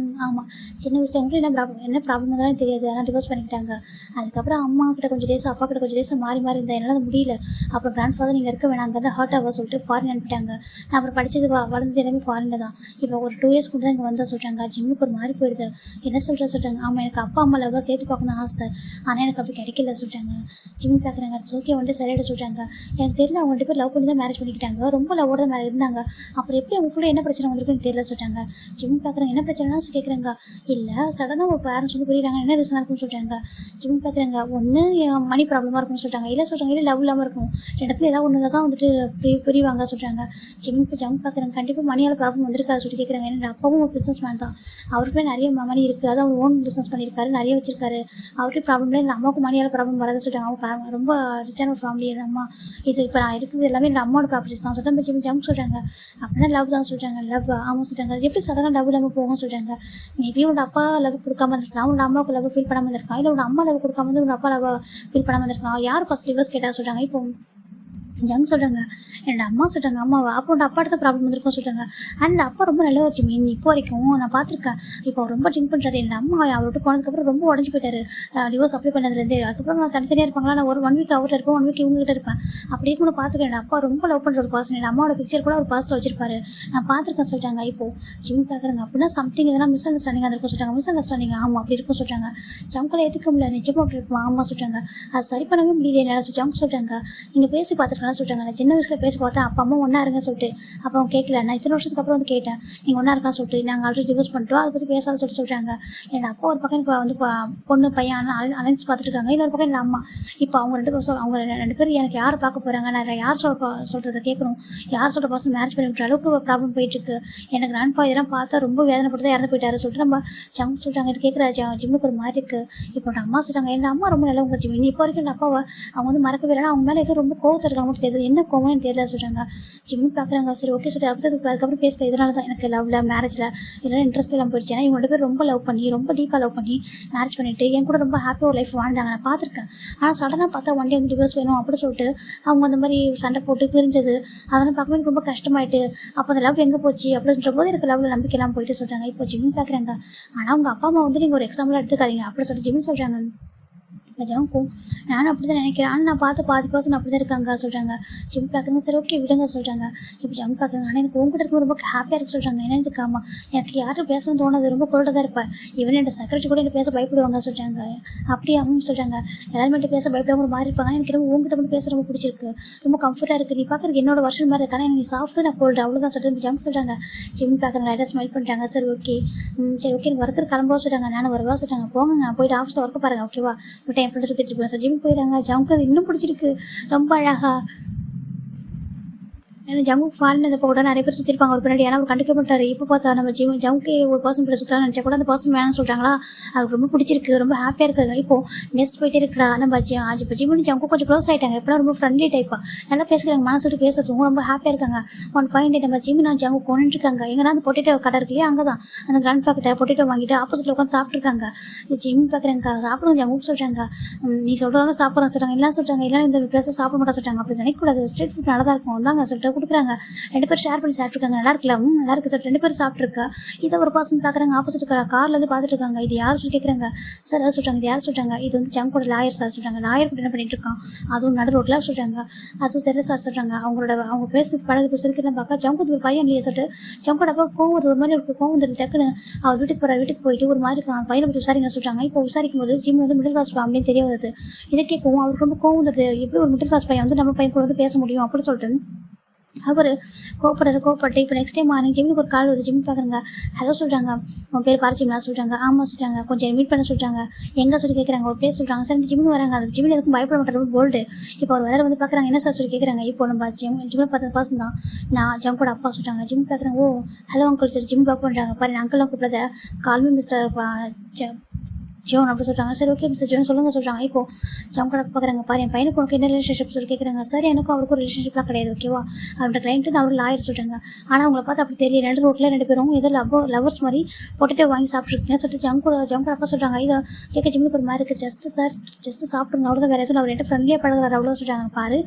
ஆமாம் சின்ன வயசுல அவங்களுக்கு என்ன ப்ராப்ளம் இருந்தாலும் தெரியாது. ஆனால் டிவோர்ஸ் பண்ணிக்கிட்டாங்க. அதுக்கப்புறம் அம்மா கிட்ட கொஞ்சம் டேஸ் அப்பா கிட்ட கொஞ்சம் டேஸ் மாறி இருந்தால் என்னால் முடியல. அப்புறம் கிராண்ட் ஃபாதர் நீங்கள் இருக்க வேணாம் அங்கே தான் ஹர்ட் ஆக சொல்லிட்டு ஃபாரின் அனுப்பிட்டாங்க. நான் அப்புறம் படித்தது வளர்ந்தது எல்லாமே ஃபாரினில் தான். இப்போ ஒரு 2 years கூட தான் இங்கே வந்தால் சொல்கிறாங்க. ஜிம்முக்கு ஒரு மாதிரி போயிடுது. என்ன சொல்கிறாங்க. ஆமாம் எனக்கு அப்பா அம்மா லவ்வாக சேர்த்து பார்க்கணும் ஆசை. ஆனால் எனக்கு அப்படி கிடைக்கல சொல்கிறாங்க. ஜிம் பார்க்குறாங்க. ஓகே வந்துட்டு சரியாட சொல்கிறாங்க. எனக்கு தெரியல அவங்க 2 பேர் லவ் பண்ணி தான் மேரேஜ் பண்ணிக்கிட்டாங்க. ரொம்ப லவ்வோட தான் இருந்தாங்க. அப்புறம் எப்படி அவங்களுக்குள்ள என்ன பிரச்சனை வந்திருக்குன்னு தெரியல சொல்கிறாங்க. ஜிம் பார்க்குறாங்க. என்ன பிரச்சனைனா சொல்லி கேட்குறாங்க. இல்லை சடனாக ஒரு பேரண்ட்ஸ் வந்து புரியுறாங்க. என்ன ரீசனாக இருக்குன்னு சொல்கிறாங்க. ஜிம் பார்க்குறாங்க. ஒன்று மணி ப்ராப்ளமாக இருக்குன்னு சொல்கிறாங்க. இல்லை சொல்கிறாங்க. இல்லை லவ் இல்லாமல் இருக்கணும். 2 இடத்துல ஏதாவது ஒன்று தான் வந்துட்டு புரிவாங்க சொல்கிறாங்க. ஜிம் பார்க்குறாங்க. கண்டிப்பாக மணியால் ப்ராப்ளம் வந்திருக்காது சொல்லி கேட்குறாங்க. என்னோட அப்பாவும் ஒரு பிஸ்னஸ் மேன் தான். அவருக்குமே நிறைய மணி இருக்குது. அதான் அவர் ஓன் பிஸ்னஸ் பண்ணியிருக்காரு. நிறைய வச்சிருக்காரு. அவருக்கே ப்ராப்ளம் இல்லை. அம்மாவுக்கு மணியால் ப்ராப்ளம் வராது சொல்கிறாங்க. அவங்க ரொம்ப ரிச்சான ஒரு ஃபேமிலி. அம்மா இது இப்போ நான் இருக்குது எல்லாமே என் அம்மாவோட ப்ராப்பர்ட்டிஸ் தான் சொல்லிட்டு ஜிம் ஜங்க் சொல்கிறாங்க. அப்படின்னா லவ் தான் சொல்கிறாங்க. லவ் ஆமாம் சொல்கிறாங்க. அது எப்படி சடனாக லவ் இல்லாமல் போகும் சொல்கிறாங்க. மேபி உன்னோட அப்பா லவ் கொடுக்காம இருந்திருக்கலாம். உன்னோட அம்மாவுக்கு லவ் ஃபீல் பண்ணாமல் இருந்திருக்கான். இல்லை உன்னோட அம்மா லவ் கொடுக்காம வந்து உன்னோட அப்பா லவ் ஃபீல் பண்ணாமல் இருந்திருக்கான். யார் ஃபஸ்ட் டிவோர்ஸ் கேட்டால் சொல்கிறாங்க. இப்போ ஜங் சொல்கிறாங்க, என்னோட அம்மா சொல்கிறாங்க, அம்மா அப்போட அப்பாட்ட தான் ப்ராப்ளம் வந்திருக்கும் சொல்கிறாங்க. அண்ட் அப்பா ரொம்ப நல்ல ஒரு ஜிமின், இப்போ வரைக்கும் நான் பார்த்துருக்கேன். இப்போ அவர் ரொம்ப ட்ரிங்க் பண்ணுறாரு. என்னோட அம்மா அவர்கிட்ட போனதுக்கப்புறம் ரொம்ப உடஞ்சி போயிட்டாரு. டிவோர்ஸ் அப்ளை பண்ணதுலேருந்து. அதுக்கப்புறம் நான் தனித்தனியாக இருப்பாங்களா, நான் ஒரு 1 வீக் அவர்கிட்ட இருப்பேன், 1 வீக் இவங்ககிட்ட இருப்பேன். அப்படி இருக்கும் நான் பார்த்துருக்கேன். என்னோட அப்பா ரொம்ப லவ் பண்ணுற ஒரு பர்சன். என்னோட அம்மாவோட பிக்சர் கூட ஒரு பாஸ்ட்டில் வச்சிருப்பாரு. நான் பார்த்துருக்கேன் சொல்கிறாங்க. இப்போது ஜிம் பார்க்குறாங்க அப்படின்னா சம்திங் எதனா மிஸ் அண்டர்ஸ்டாண்டிங் அது இருக்கும் சொல்கிறாங்க. மிஸ் அண்டர்ஸ்டாண்டிங் ஆமாம் அப்படி இருக்கும் சொல்கிறாங்க. ஜங்கால் ஏற்றுக்க முடியல, நிஜமாக அப்படி இருக்கும் ஆமாம் சொல்கிறாங்க. அது சரி பண்ணவே முடியல என்னால் ஜங்க் சொல்கிறாங்க. நீங்கள் பேசி பார்த்துருக்கலாம் சொல்கிறாங்க. நான் சின்ன வயசில் பேசி பார்த்தேன், அப்பா அம்மா ஒன்றா இருங்க சொல்லிட்டு. அப்போ அவங்க கேட்கல. நான் இத்தனை வருஷத்துக்கு அப்புறம் வந்து கேட்டேன், நீங்கள் ஒன்றா இருக்கலாம் சொல்லிட்டு. நாங்கள் ஆல்ரெடி டிவோர்ஸ் பண்ணிட்டோம், அதை பற்றி பேசாத சொல்லிட்டு சொல்கிறாங்க. என்னோட அப்பா ஒரு பக்கம் இப்போ வந்து பொண்ணு பையன் அலைன்ஸ் பார்த்துட்டு இருக்காங்க. இன்னொரு பக்கம் என்னோட அம்மா. இப்போ அவங்க 2 பேரும் அவங்க 2 பேரும் எனக்கு யார் பார்க்க போகிறாங்க, நான் யார் சொல்கிறத கேட்கணும், யார் சொல்கிற பர்சன் மேரேஜ் பண்ணி விட்டுற அளவுக்கு ப்ராப்ளம் போயிட்டுருக்கு. எனக்கு கிராண்ட் ஃபாதர் இதெல்லாம் பார்த்தா ரொம்ப வேதனைப்பட்டு தான் இறந்து போயிட்டாரு சொல்லிட்டு நம்ம ஜங் சொல்கிறாங்க. இது கேட்குற ஜிம்முக்கு ஒரு மாதிரி இருக்குது. இப்போ அம்மா சொல்கிறாங்க, என்னோட அம்மா ரொம்ப நல்லவங்க ஜிம், இப்போ வரைக்கும் என் அப்பாவை அவங்க வந்து மறக்கவே இல்லைனா அவங்க மேலே ஏதோ ரொம்ப கோவத்தை இருக்காங்க மட்டும் தெரியுது. என்ன கோவம்னு தெரியல சொல்கிறாங்க. ஜிம்மி பார்க்குறாங்க. சரி ஓகே சொல்லிட்டு அதுக்கப்புறம் பேசல. இதனால தான் எனக்கு லவ்வில் மேரேஜில் இதெல்லாம் இன்ட்ரெஸ்ட் இல்லாமல் போயிடுச்சு. ஏன்னா இவங்க 2 பேர் ரொம்ப லவ் பண்ணி ரொம்ப டீப்பாக லவ் பண்ணி மேரேஜ் பண்ணிவிட்டு என் கூட ரொம்ப ஹாப்பியாக ஒரு லைஃப் வாழ்ந்தாங்க. நான் பார்த்துருக்கேன். ஆனால் சடனாக பார்த்தா ஒன் டே வந்து டிவோர்ஸ் வேணும் அப்படி சொல்லிட்டு அவங்க அந்த மாதிரி சண்டை போட்டு பிரிஞ்சது அதெல்லாம் பார்க்கவே எனக்கு ரொம்ப கஷ்டமாயிட்டு. அப்போ அந்த லவ் எங்கே போச்சு அப்படின்ற போது எனக்கு லவ்வில் நம்பிக்கைலாம் போயிட்டு சொல்கிறாங்க. இப்போ ஜிம்மி பார்க்குறாங்க. ஆனால் அவங்க அப்பா அம்மா வந்து நீங்கள் ஒரு எக்ஸாம்பிளாக எடுத்துக்காதீங்க அப்படி சொல்லிட்டு ஜிம்மி சொல்கிறாங்க. ஜங்கும் நானும் அப்படி தான் நினைக்கிறேன். ஆனால் நான் பார்த்து பாதி பர்சன் அப்படி தான் இருக்காங்க சொல்கிறாங்க. ஜிம் பார்க்குறங்க. சரி ஓகே விடுங்க சொல்கிறாங்க. இப்போ ஜங் பார்க்குறாங்க. ஆனால் எனக்கு உங்ககிட்ட இருக்கும் ரொம்ப ஹாப்பியாக இருக்குது சொல்கிறாங்க. என்னன்னு காமா எனக்கு யாரும் பேசணும்னு தோணுது, ரொம்ப கோல்டாக தான் இருப்பேன். ஈவன் என்னோட செக்ரட்டரி கூட என்ன பேச பயப்படுவாங்க சொல்கிறாங்க. அப்படியே அவங்க சொல்கிறாங்க. எல்லாருமே பேச பயப்படுவாங்க ஒரு மாதிரி இருப்பாங்க. எனக்கு ரொம்ப உங்ககிட்ட மட்டும் பேச ரொம்ப பிடிச்சிருக்கு, ரொம்ப கம்ஃபர்ட்டாக இருக்குது. நீ பார்க்குறதுக்கு என்னோட வருஷன் மாதிரி இருக்கானே, நீ சாஃப்ட்டு நான் கோல்டு அவ்வளோதான் சொல்லிட்டு ஜங்க் சொல்கிறாங்க. ஜிம் பார்க்குறாங்க. லைட்டாக ஸ்மைல் பண்ணுறாங்க. சரி ஓகே சரி ஓகே எனக்கு ஒர்க்கர் கிளம்புவா சொல்கிறாங்க. நானும் வருவா சொல்கிறாங்க. போங்க நான் போயிட்டு ஆஃபீஸில் ஒர்க்கு பாருங்கள் ஓகேவா, ஒரு டைம் போட்டு சுற்றிட்டு போய் ஜிம் போயிடுறாங்க. ஜங்கு அது இன்னும் பிடிச்சிருக்கு, ரொம்ப அழகா. ஏன்னா ஜங்கு ஃபாரின் இருந்தப்போ கூட நிறைய பேர் சுற்றிருப்பாங்க ஒரு பின்னாடி. ஏன்னா அவர் கண்டுக்க மாட்டார். இப்போ பார்த்தா நம்ம ஜங்குக்கு ஒரு பர்சன் கூட சுற்றலாம் நினச்சா கூட அந்த பர்சன் வேணாம்னு சொல்கிறாங்களா, அது ரொம்ப பிடிச்சிருக்கு, ரொம்ப ஹாப்பியாக இருக்காங்க. இப்போது நெக்ஸ்ட் போயிட்டே இருக்கடா நம்ம இப்போ ஜிம்னு ஜங்கு கொஞ்சம் க்ளோஸ் ஆகிட்டாங்க. எப்படின்னா ரொம்ப ஃப்ரெண்ட்லி டைப்பாக நல்லா பேசுகிறாங்க, மனசு விட்டு பேசுறதும் ரொம்ப ஹாப்பியாக இருக்காங்க. ஒன் ஃபைன் டே நம்ம ஜிம்மி நான் ஜங்கு கொண்டுருக்காங்க. எங்கன்னா அந்த பொட்டேட்டோ கடை இருக்கு இல்லையா, அங்கே தான் அந்த கிராண்ட் பாக்கிட்ட பொட்டேட்டோ வாங்கிட்டு ஆப்போசிட்டில் உட்காந்து சாப்பிட்ருக்காங்க. ஜிம் பார்க்குறாங்க. சாப்பிடுங்க ஜங்குக்கு சொல்கிறாங்க. நீ சொல்கிறதால சாப்பிட்றோம் சொல்கிறாங்க. எல்லாம் சொல்கிறாங்க. எல்லாம் இந்த ப்ளஸை சாப்பிட மாட்டா சொல்கிறாங்க. அப்படி நினைக்கக்கூடாது, ஸ்ட்ரீட் ஃபுட் நல்லா தான் இருக்கும் வந்தாங்க சொல்லிட்டு கொடுக்குறாங்க. 2 பேர் ஷேர் பண்ணி சாப்பிட்ருக்காங்க. நல்லா இருக்குல்ல, நல்லா இருக்குது சார். 2 பேர் சாப்பிட்ருக்கா. இதை ஒரு பர்சன் பார்க்குறாங்க. ஆப்போசிட் கார்லேருந்து பார்த்துட்டு இருக்காங்க. இது யார் சொல்லி கேட்குறாங்க. சார் அதை சொல்கிறாங்க. இது யார் சொல்கிறாங்க. இது வந்து ஜங்கோட லாயர் சார் சொல்கிறாங்க. லாயர் கூட என்ன பண்ணிட்டு இருக்கான், அதுவும் நடு ரோட்டில் சொல்கிறாங்க. அது தெரியல சார் சொல்கிறாங்க. அவங்க பேசுறது பழகுது சிரிக்கலாம் பார்க்க ஜங்கு ஒரு பையன் இல்லையே சொல்லிட்டு ஜங்கோட அப்பா கோவம் ஒரு மாதிரி இருக்குது. கோவம் வந்து டக்குன்னு அவர் வீட்டுக்கு போயிட்டு ஒரு மாதிரி இருக்காங்க. பையனை பற்றி விசாரிங்க சொல்கிறாங்க. இப்போ விசாரிக்கும் போது ஜிம் வந்து மிடில் கிளாஸ் ஃபேமிலின்னு தெரிய வருது. இதை கேட்கவும் அவருக்கு ரொம்ப கோவம் வந்தது. எப்படி ஒரு மிடில் கிளாஸ் பையன் வந்து நம்ம பையன் கூட வந்து பேச முடியும் அப்படின்னு சொல்லிட்டு அவர் கோப்பப்பட்டு இப்போ நெக்ஸ்ட் டைம் மார்னிங் ஜிம்முக்கு ஒரு கால் வருது. ஜிம் பார்க்குறாங்க. ஹலோ சொல்கிறாங்க. உன் பேர் பாரஜிம்னா சொல்கிறாங்க. ஆமாம் சொல்கிறாங்க. கொஞ்சம் மீட் பண்ண சொல்கிறாங்க. எங்கே சொல்லி கேட்குறாங்க. ஒரு பிளேஸ் சொல்கிறாங்க. சார் ஜிம்னு வராங்க. அது ஜிம்மில் எதுக்கும் பயப்பட மாட்டார், ரொம்ப போல்டு. இப்போ ஒரு வேறு வந்து பார்க்குறாங்க. என்ன சார் சொல்லி கேட்குறாங்க. இப்போ நம்ம ஜிம்மில் பார்த்த பர்சன் தான் நான் ஜங்கோட அப்பா சொல்கிறாங்க. ஜிம் பார்க்குறாங்க. ஓ ஹலோ அங்கிள் சொல்லி ஜிம் பார்க்க பண்ணுறாங்க. பாரு அங்கிள்லாம் கூப்பிடாத, கால்மி மிஸ்டர் ஜோன் அப்படி சொல்கிறாங்க. சரி ஓகே மிஸ்டர் ஜோன் சொல்லுங்கள் சொல்கிறாங்க. இப்போது ஜங்கோட பார்க்குறாங்க. பாரு என் பையனுக்கு உனக்கு என்ன ரிலேஷன்ஷிப் சொல்லி கேட்குறாங்க. சார் எனக்கும் அவருக்கும் ரிலேஷன்ஷிப்லாம் கிடையாது ஓகேவா, அவரோட கிளைண்ட்டு அவர் லாயர் சொல்கிறாங்க. ஆனால் அவங்கள பார்த்து அப்படி தெரியல. 2 ரோட்டில் 2 பேரும் ஏதோ லவர்ஸ் மாதிரி பொட்டேட்டோ வாங்கி சாப்பிட்ருக்கீங்க சொல்லிட்டு ஜங்கோட அப்பா சொல்கிறாங்க. இதை கேட்க ஜிம்முக்கு ஒரு மாதிரி இருக்குது. ஜஸ்ட்டு சாப்பிடுங்க அவ்வளோதான், வேறு எதுவும் அவர் என்கிட்ட ஃப்ரெண்ட்லியாக பழகுறாரு அவ்வளோ சொல்கிறாங்க. பாரு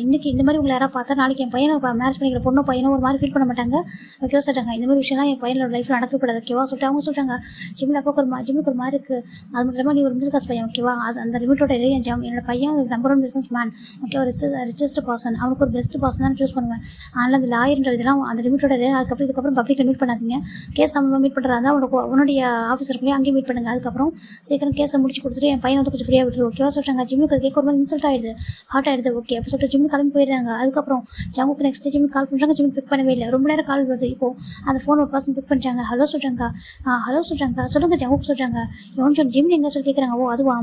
இன்னைக்கு இந்த மாதிரி உங்களை யாராவது பார்த்தா நாளைக்கு என் பையனை மேரேஜ் பண்ணிக்கிற பொண்ணோ பையனோ ஒரு மாதிரி ஃபீல் பண்ண மாட்டாங்க ஓகேவா சொல்கிறாங்க. இந்த மாதிரி விஷயம்லாம் என் பையனோட லைஃப்பில் நடக்கக்கூடாது ஓகேவா சொல்லிட்டு அவங்க சொல்கிறாங்க. ஜிம்முக்கு ஒரு மாதிரி இருக்குது. அது மட்டும் இல்லாமல் நீ ஒரு மிடில் கிளாஸ் பையன் ஓகேவா, அது அந்த லிமிட்டோட என்னோட பையன் நம்பர் 1 பிஸ்னஸ் மேன் ஓகே, ஒரு ரிச்சஸ்ட் பர்சன், அவனுக்கு ஒரு பெஸ்ட் பர்சன் தான் சூஸ் பண்ணுவேன். அதனால் அந்த லாயர்ன்ற இதெல்லாம் அந்த லிமிட்டோட இதுக்கப்புறம் பப்ளிக்கில் மீட் பண்ணாதீங்க. கேஸ் சம்மந்தமாக மீட் பண்ணுறதா இருந்தால் உன்னுடைய ஆஃபீஸருக்குள்ளேயே அங்கேயும் மீட் பண்ணுங்கள். அதுக்கப்புறம் சீக்கிரம் கேஸை முடிச்சு கொடுத்துட்டு என் பையனை வந்து கொஞ்சம் ஃப்ரீயாக விட்டுரு ஓகேவா சொல்கிறாங்க. ஜிம்முக்கு அது கேட்க ஒரு மாதிரி இன்சல்ட் ஆகிடுது, ஹார்ட் ஆகிடுது ஓகே அப்போ சொல்லிட்டு ஜிம்முக்கு கிளம்பி போயிடுறாங்க. அதுக்கப்புறம் ஜங்குக்கு நெக்ஸ்ட் ஜிம்முக்கு கால் பண்ணுறாங்க. ஜிம்முக்கு பிக் பண்ணவே இல்லை. ரொம்ப நேரம் கால் வருது. இப்போது அந்த ஃபோன் ஒரு பர்சன் பிக் பண்ணுறாங்க. ஹலோ சொல்கிறாங்க. சொல்லுங்கள் ஜங்குக்கு சொல்கிறாங்க. எவன் சொல்லி ஜிம் எங்கே சொல்லி கேட்குறாங்க. ஓ அதுவா,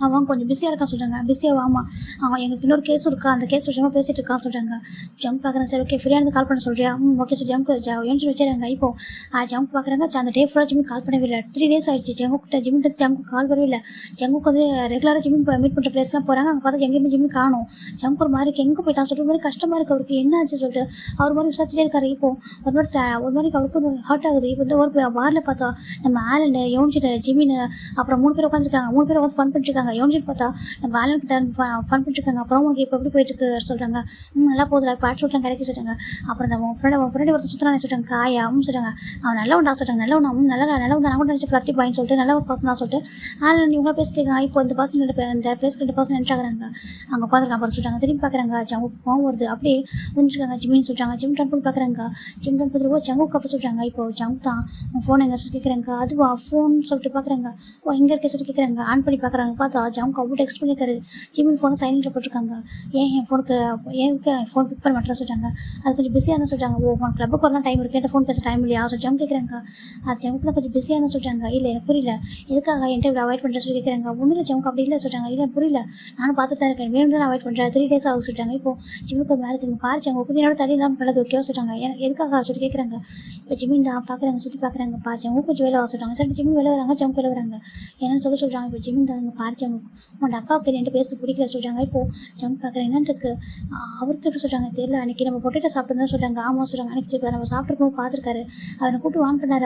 அவன் கொஞ்சம் பிஸியாக இருக்கான் சொல்கிறாங்க. பிஸியாக ஆமாம் அவன் எங்களுக்கு இன்னொரு கேஸ் இருக்கா, அந்த கேஸ் விஷயமா பேசிகிட்டு இருக்கான் சொல்கிறாங்க. ஜங்க் பார்க்குறேன். சரி ஓகே ஃப்ரீயாக கால் பண்ண சொல்கிறியா. ஓகே சார் ஜங்க் சொல்லி வச்சுறாங்க. இப்போது ஜங்க் பார்க்குறாங்க. அந்த டே ஃபுல்லாக ஜிம்முக்கு கால் பண்ணவே இல்லை. 3 days ஆகிடுச்சு. ஜிம்முக்கு கால் வரவே இல்லை. ஜங்குக்கு வந்து ரெகுலராக ஜிம்முக்கு மீட் பண்ணுற பிளேஸ்லாம் போகிறாங்க. அங்கே பார்த்தா எங்கேயுமே ஜிம்முக்கு காணும். ஜங்க் ஒரு மாதிரி எங்கே போயிட்டான்னு சொல்லிட்டு ஒரு மாதிரி கஷ்டமாக இருக்குது அவருக்கு. என்ன ஆச்சு சொல்லிட்டு அவர் மாதிரி விசாரிச்சுட்டே இருக்காரு. இப்போது ஒரு மாதிரி அவருக்கு ஒரு ஹார்ட் ஆகுது. இப்போ வந்து ஒரு பாரில் பார்த்தா நம்ம ஆலண்டு யோன்சிட்டு ஜிமின்னு அப்புறம் 3 பேர் உட்காந்துருக்காங்க. 3 பேர் உட்காந்து ஃபன் பண்ணிருக்காங்க. சொல்கிறாங்க. யோசிச்சு பார்த்தா நம்ம ஆலன் கிட்ட ஃபன் பண்ணிட்டுருக்காங்க. அப்புறம் உங்களுக்கு இப்போ எப்படி போயிட்டுருக்கு சொல்கிறாங்க. நல்லா போகுதுல பாட்டு ஷூட்லாம் கிடைக்க சொல்கிறாங்க. அப்புறம் அந்த உன் ஃப்ரெண்டு ஒருத்தர் சுற்றுலான்னு சொல்கிறாங்க. காயா அப்படின்னு சொல்கிறாங்க. அவன் நல்ல ஒன்றா சொல்கிறாங்க. நல்ல ஒன்று நல்லா நான் கூட நினச்சி ஃப்ளர்ட்டி பாயின்னு சொல்லிட்டு நல்ல ஒரு பர்சனாக சொல்லிட்டு ஆலன் இவங்கள பேசிட்டு இப்போ இந்த பர்சன் இந்த பிளேஸ்க்கு 2 பர்சன் நினச்சாங்க. அங்கே உட்காந்துருக்காங்க. அப்புறம் சொல்கிறாங்க திரும்பி பார்க்குறாங்க. ஜங்குக்கு கோவம் வருது. அப்படியே வந்துருக்காங்க. ஜிம்மின்னு சொல்கிறாங்க. ஜிம் டன் பண்ணி பார்க்குறாங்க. ஜிம் டன் பண்ணுறப்போ ஜங்குக்கு அப்போ சொல்கிறாங்க. இப்போ ஜங்க் தான் உன் ஃபோன் எங்கே சொல்லி கேட்குறாங்க. அதுவா ஃபோன் சொல்லிட்டு பார்க்குறாங்க. எங்கே இருக்க சொல்லி கேட்குறாங்க. ஆன் பண்ணி பார்க்குறாங்க. பார்த்தா ஜங்க் அவ்வளோ டெக்ஸ்ட் பண்ணியிருக்காரு. ஜிம்மின் ஃபோனை சைலண்டில் போட்டிருக்காங்க. என் ஃபோனுக்கு ஃபோன் பிக் பண்ண மாட்டேன்னு சொல்கிறாங்க. அது கொஞ்சம் பிஸியாக தான் சொல்கிறாங்க. உன் கிளப்புக்கு வரலாம் டைம் இருக்குது. என்கிட்ட ஃபோன் பேச டைம் இல்லையா சொல்லி ஜங்க் கேட்குறாங்க. அது ஜங்குக்குள்ள கொஞ்சம் பிஸியாக தான் சொல்கிறாங்க. இல்லை எனக்கு புரியல எதுக்காக என்கிட்ட இவ்வளோ அவாய்ட் பண்ணுறேன்னு சொல்லி கேட்குறாங்க. ஒன்றும் இல்லை ஜங்க் அப்படி இல்லை சொல்கிறாங்க. இல்லை புரியல நானும் பார்த்து தான் இருக்கேன். வேணும் நான் அவாய்ட் பண்ணுறேன். 3 days ஆகும் சொல்கிறாங்க. இப்போ ஜிம்முக்கு ஒரு மாதிரி இருக்குங்க. பாரு ஜங்க் என்னோட தள்ளி தான் நல்லது ஓகேவா சொல்கிறாங்க. எதுக்காக சொல்லி கேட்குறாங்க. இப்போ ஜிம்மின் தான் பார்க்குறாங்க. சுற்றி பார்க்குறாங்க. ஜங்கு கொஞ்சம் வேலை சொல்கிறாங்க. சரி ஜிம்மின் வேலை வராங்க. ஜங்க் வேலை வராங்க. என்னன்னு சொல்கிறாங்க. இப்போ ஜிம்மின் தான் பாரு ஜங்கு உன்னோட அப்பாவுக்கு என்கிட்ட பேச பிடிக்கல சொல்கிறாங்க. இப்போது ஜங்க் பார்க்குறேன் என்னன்னு இருக்குது அவருக்கு எப்படி சொல்கிறாங்க தெரியல. அன்றைக்கி நம்ம பொட்டேட்டோ சாப்பிட்டு சொல்கிறாங்க. ஆமாம் சொல்கிறாங்க. அன்றைக்கி சரி நம்ம சாப்பிட்ருக்கோம் பார்த்துருக்காரு. அவரை கூப்பிட்டு வான் பண்ணார்.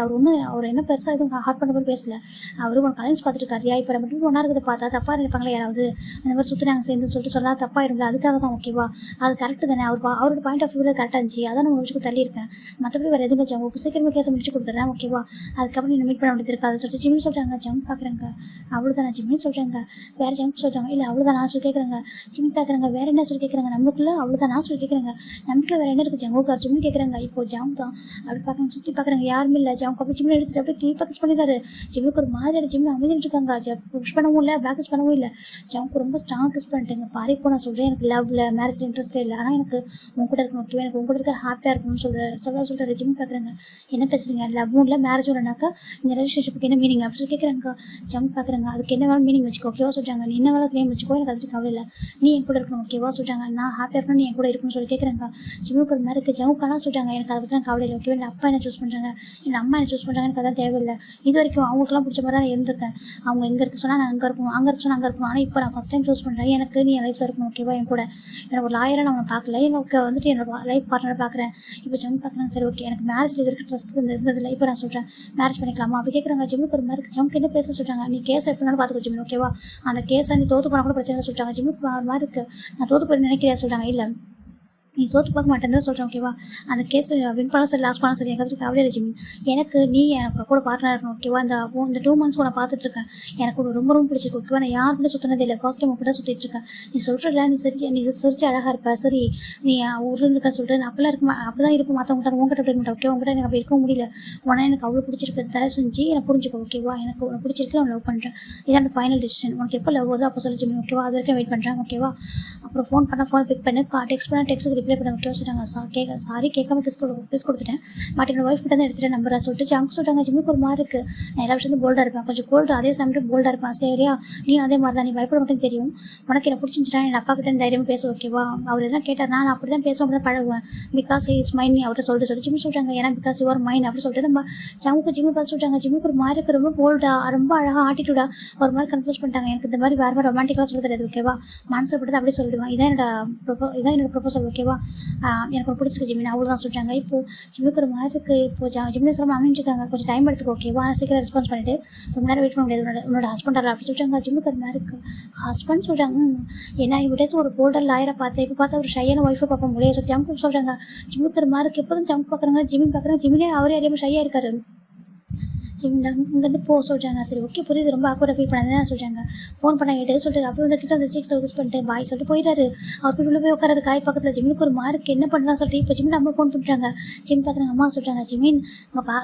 அவர் என்ன பெருசாக எதுவும் ஹார்ட் பண்ண போய் பேசல. அவர் ஒரு கலைன்ஸ் பார்த்துருக்காரு. இப்போ நம்ம மட்டும் ஒன்றா இருக்கிறத பார்த்தா தப்பாக இருப்பாங்களே யாராவது அந்த மாதிரி சுற்றுனாங்க சேர்ந்து சொல்லிட்டு சொன்னால் தப்பாயிரும்ல. அதுக்காக தான் ஓகேவா அது கரெக்டு தானே. அவரோட பாயிண்ட் ஆஃப் வியூவில் கரெக்டாக இருந்துச்சு. அதான் நம்ம முடிச்சுக்கு தள்ளி இருக்கேன். மற்றபடி வேறு எதுவும் ஜங்கு சீக்கிரமாக கேஸை முடிச்சு கொடுத்துட்றேன் ஓகேவா. அதுக்கப்புறம் நீ மீட் பண்ண வேண்டியது இருக்காது சொல்லிட்டு ஜிம்னு சொல்கிறாங்க. ஜங்க் பார்க்குறாங்க. அவ்வளோதானே ஜிம்னு சொல்கிறாங்க. வேறு ஜங்க் சொல்கிறாங்க. இல்லை அவ்வளோதான் நான் சொல்லி கேட்குறாங்க. ஜிம் பார்க்குறாங்க. வேறு என்ன சொல்லி கேட்குறாங்க. நம்மளுக்குள்ள அவ்வளோதான் நான் சொல்லி கேட்குறாங்க. நமக்குள்ள வேறு என்ன இருக்குது ஜங்குக்கு ஜிம்னு கேட்குறாங்க. இப்போ ஜங்க் தான் அப்படி பார்க்குறாங்க. சுற்றி பார்க்குறாங்க. யாருமே இல்லை. ஜங்க் அப்படி ஜிம்னு எடுத்துகிட்டு அப்படியே டீ பாக்கஸ் பண்ணிடுறாரு. ஜிம்முக்கு ஒரு மாதிரி ஜிம்மில் அமைதிட்டு இருக்காங்க. புஷ் பண்ணவும் இல்லை பேக்கஸ் பண்ணவும் இல்லை. ஜங்க் ரொம்ப ஸ்ட்ராங் கிஸ் பண்ணிட்டுங்க. பாரி இப்போ நான் சொல்கிறேன் எனக்கு லவ்வில் மேரேஜில் இன்ட்ரெஸ்ட்டே இல்லை. ஆனால் எனக்கு உங்க கூட இருக்கணும் ஓகேவா. எனக்கு உங்க கூட இருக்க ஹாப்பியாக இருக்கணும்னு சொல்கிறாரு. ஜிம் பார்க்குறாங்க. என்ன பேசுகிறீங்க லவ்வும் இல்லை மேரேஜும் இல்லைனாக்கா இந்த ரிலேஷன்ஷிப்புக்கு என்ன மீனிங் அப்படின்னு சொல்லி கேட்குறாங்க. ஜங்க் பார்க்குறாங்க. அதுக்கு என்ன வேணும் மீனிங் வச்சுக்கோ ஓகேவா சொல்கிறாங்க. நீ என்ன வேலை நேம் வச்சுக்கோ எனக்கு அதுக்கு கவலை இல்லை. நீ என் கூட இருக்கணும் ஓகேவா சொல்கிறாங்க. நான் ஹாப்பியாக இருக்கணும் நீ என் கூட இருக்கணும்னு சொல்லி கேட்குறாங்க. ஜிம்முக்கு ஒரு மாதிரி இருக்குது. ஜங்குக்கானா சொல்கிறாங்க. எனக்கு அதை பற்றி நான் கவலை இல்லை ஓகேவா. என் அப்பா என்ன சூஸ் பண்ணுறாங்க என் அம்மா என்ன சூஸ் பண்ணுறாங்க எனக்கு அதான் தேவையில்லை. இது வரைக்கும் அவங்களுக்குலாம் பிடிச்ச மாதிரி தான் இருந்திருக்கேன். அவங்க எங்கே இருக்க சொன்னால் நான் அங்கே இருக்கணும் அங்கே இருக்க சொன்னால் அங்கே இருக்கணும். ஆனால் இப்போ நான் ஃபஸ்ட் டைம் சூஸ் பண்ணுறேன். எனக்கு நீ என் லைஃப்பில் இருக்கணும் ஓகேவா. என் கூட எனக்கு ஒரு லாயராக நான் அவனை பார்க்கல. எனக்கு வந்துட்டு என்னோட லைஃப் பார்ட்னரை பார்க்குறேன். இப்போ ஜங்க் பார்க்குறேன். சரி ஓகே எனக்கு மேரேஜில் இருக்க ட்ரஸ்ட் இருந்ததில்லை. இப்போ நான் சொல்கிறேன் மேரேஜ் பண்ணிக்கலாமா அப்படி கேட்குறாங்க. ஜிம்முக்கு ஒரு மாதிரி ஜங்க் என்ன பேச சொல்கிறாங்க. நீ கேஸை எப்படினாலும் பார்த்துக்கோ ஜிம் ஓகேவா. அந்த கேஸை நீ தோற்று போனால் கூட பிரச்சனை சொல்கிறாங்க. ஜிம்முக்கு ஒரு மாதிரி இருக்குது. நான் தோற்று போய் நினைக்கிறியா சொல்கிறாங்க. இல்லை நீ தோற்று பார்க்க மாட்டேன்னு சொல்கிறேன் ஓகேவா. அந்த கேஸில் வின் பண்ண சரி லாஸ் பண்ண சரி எனக்கு கவலை இல்லை ஜிமின். எனக்கு நீ எனக்கு கூட பார்ட்னர் இருக்கணும் ஓகேவா. இந்த 2 months கூட பார்த்துட்ருக்கேன். எனக்கு ரொம்ப ரொம்ப பிடிச்சிருக்கு ஓகேவா. நான் யார் கூட சுற்றினதே இல்லை. ஃபர்ஸ்ட் டைம் அப்படி தான் சுற்றிட்டு இருக்கேன். நீ சொல்கிறல நீ சிரிச்சு அழகாக இருப்ப. சரி நீ ஊரில் இருக்கன்னு சொல்லிட்டு நான் அப்படிலாம் இருக்க அப்படி தான் இருப்போம். மற்றவங்கள்ட்ட உங்கள்கிட்ட அப்படி இருக்க ஓகே. உங்கள்கிட்ட எனக்கு அப்படி இருக்க முடியல. உடனே எனக்கு அவ்வளோ பிடிச்சிருக்கு. தயவு செஞ்சு எனக்கு புரிஞ்சுக்கோ ஓகேவா. எனக்கு உனக்கு பிடிச்சிருக்கு நான் லவ் பண்ணுறேன். இதான் ஃபைனல் டிசிஷன். உனக்கு எப்போ லவ் வருது அப்போ சொல்லி ஜிமின் ஓகேவா. அது வரைக்கும் வெயிட் பண்ணுறேன் ஓகேவா. அப்புறம் ஃபோன் பிக் பண்ணு டெக்ஸ்ட் பண்ண டெக்ஸ்ட்டுக்கு ரிப்ளை பண்ண ஓகேவா சொல்கிறாங்க. சாரி கேட்காம கிஸ் கொடுத்துட்டேன். பட் என்னோட ஒய்ஃப் கிட்ட தான் எடுத்துகிட்டு நம்பரை சொல்லிட்டு ஜங்க் சொல்கிறாங்க. ஜிம்முக்கு ஒரு மாதிரி இருக்குது. நான் எல்லா விஷயத்தையும் போல்டாக இருப்பேன். கொஞ்சம் கோல்டு அதே சமயம் போல்டாக இருப்பேன். சரியா நீ அதே மாதிரி தான். நீ பயப்பட மட்டும் தெரியும். உனக்கு என்ன பிடிச்சிருந்துச்சுன்னா என் அப்பா கிட்ட தைரியமாக பேச ஓகேவா. அவர் எல்லாம் கேட்டார் நான் அப்படி தான் பேசுவோம். அப்படி தான் பழகுவேன். பிகாஸ் இஸ் மைன் நீ அவர்கிட்ட சொல்லிட்டு ஜிம் சொல்கிறாங்க. ஏன்னா பிகாஸ் யுவர் மைன் அப்படி சொல்லிட்டு நம்ம ஜிம்மு பார்த்து சொல்கிறாங்க. ஜிம்முக்கு ஒரு மாதிரி இருக்குது. ரொம்ப போல்டாக ரொம்ப அழகாக ஆட்டிடியூடாக ஒரு மாதிரி கன்ஃபியூஸ் பண்ணிட்டாங்க. எனக்கு இந்த மாதிரி வேறு மாதிரி ரொமான்டிக்காக சொல்ல தெரியாது ஓகேவா. மனசில் பட்டு அப்படியே சொல்லிடுவேன். இதான் என்னோட ப்ரொபோசல் ஓகேவா. எனக்கு ஒரு பிடிச்சிருக்கு ஜிமின் அவ்வளோதான் சொல்கிறாங்க. இப்போது ஜிம்முக்கு ஒரு மாதிரி இருக்குது. இப்போது ஜிம்னு சொல்ல அமைஞ்சிருக்காங்க. கொஞ்சம் டைம் எடுத்துக்கோ ஓகேவா. நான் சீக்கிரம் ரெஸ்பான்ஸ் பண்ணிவிட்டு ரொம்ப நேரம் வெயிட் பண்ண முடியாது. உன்னோட ஹஸ்பண்ட் அப்படி சொல்கிறாங்க. ஜிம்முக்கு ஒரு மாதிரி இருக்குது. ஹஸ்பண்ட் சொல்கிறாங்க. ஏன்னா இவ்வளோ டேஸ் ஒரு போல்டர் லாயரை பார்த்தேன். இப்போ பார்த்தா ஒரு ஷையான ஒய்ஃபை பார்க்க முடியாது சொல்லி ஜங்க் சொல்கிறாங்க. ஜிம்முக்கு ஒரு மாதிரி இருக்குது. எப்போதும் ஜங்க் பார்க்குறாங்க ஜிமின் பார்க்குறாங்க. ஜிமினே அவரே அறியாமல் ஷையாக இருக்காரு. இங்கேருந்து போக சொல்கிறாங்க. சரி ஓகே புரியுது. ரொம்ப ஆக்வர்டாக ஃபீல் பண்ணாதான் சொல்கிறாங்க. ஃபோன் பண்ண கேட்டு சொல்லிட்டு அப்போ வந்துட்டு அந்த சீக்ஸ் யூஸ் பண்ணிட்டு பாய் சொல்லிட்டு போயிடாரு. அவர் போய் உள்ள போய் உட்காராரு காய் பக்கத்தில். ஜிமினுக்கு ஒரு மார்க் என்ன பண்ணுறான்னு சொல்லிட்டு இப்போ ஜிமின் அம்மா ஃபோன் பண்ணுறாங்க. ஜிம் பார்க்குறாங்க. அம்மா சொல்கிறாங்க ஜிமின்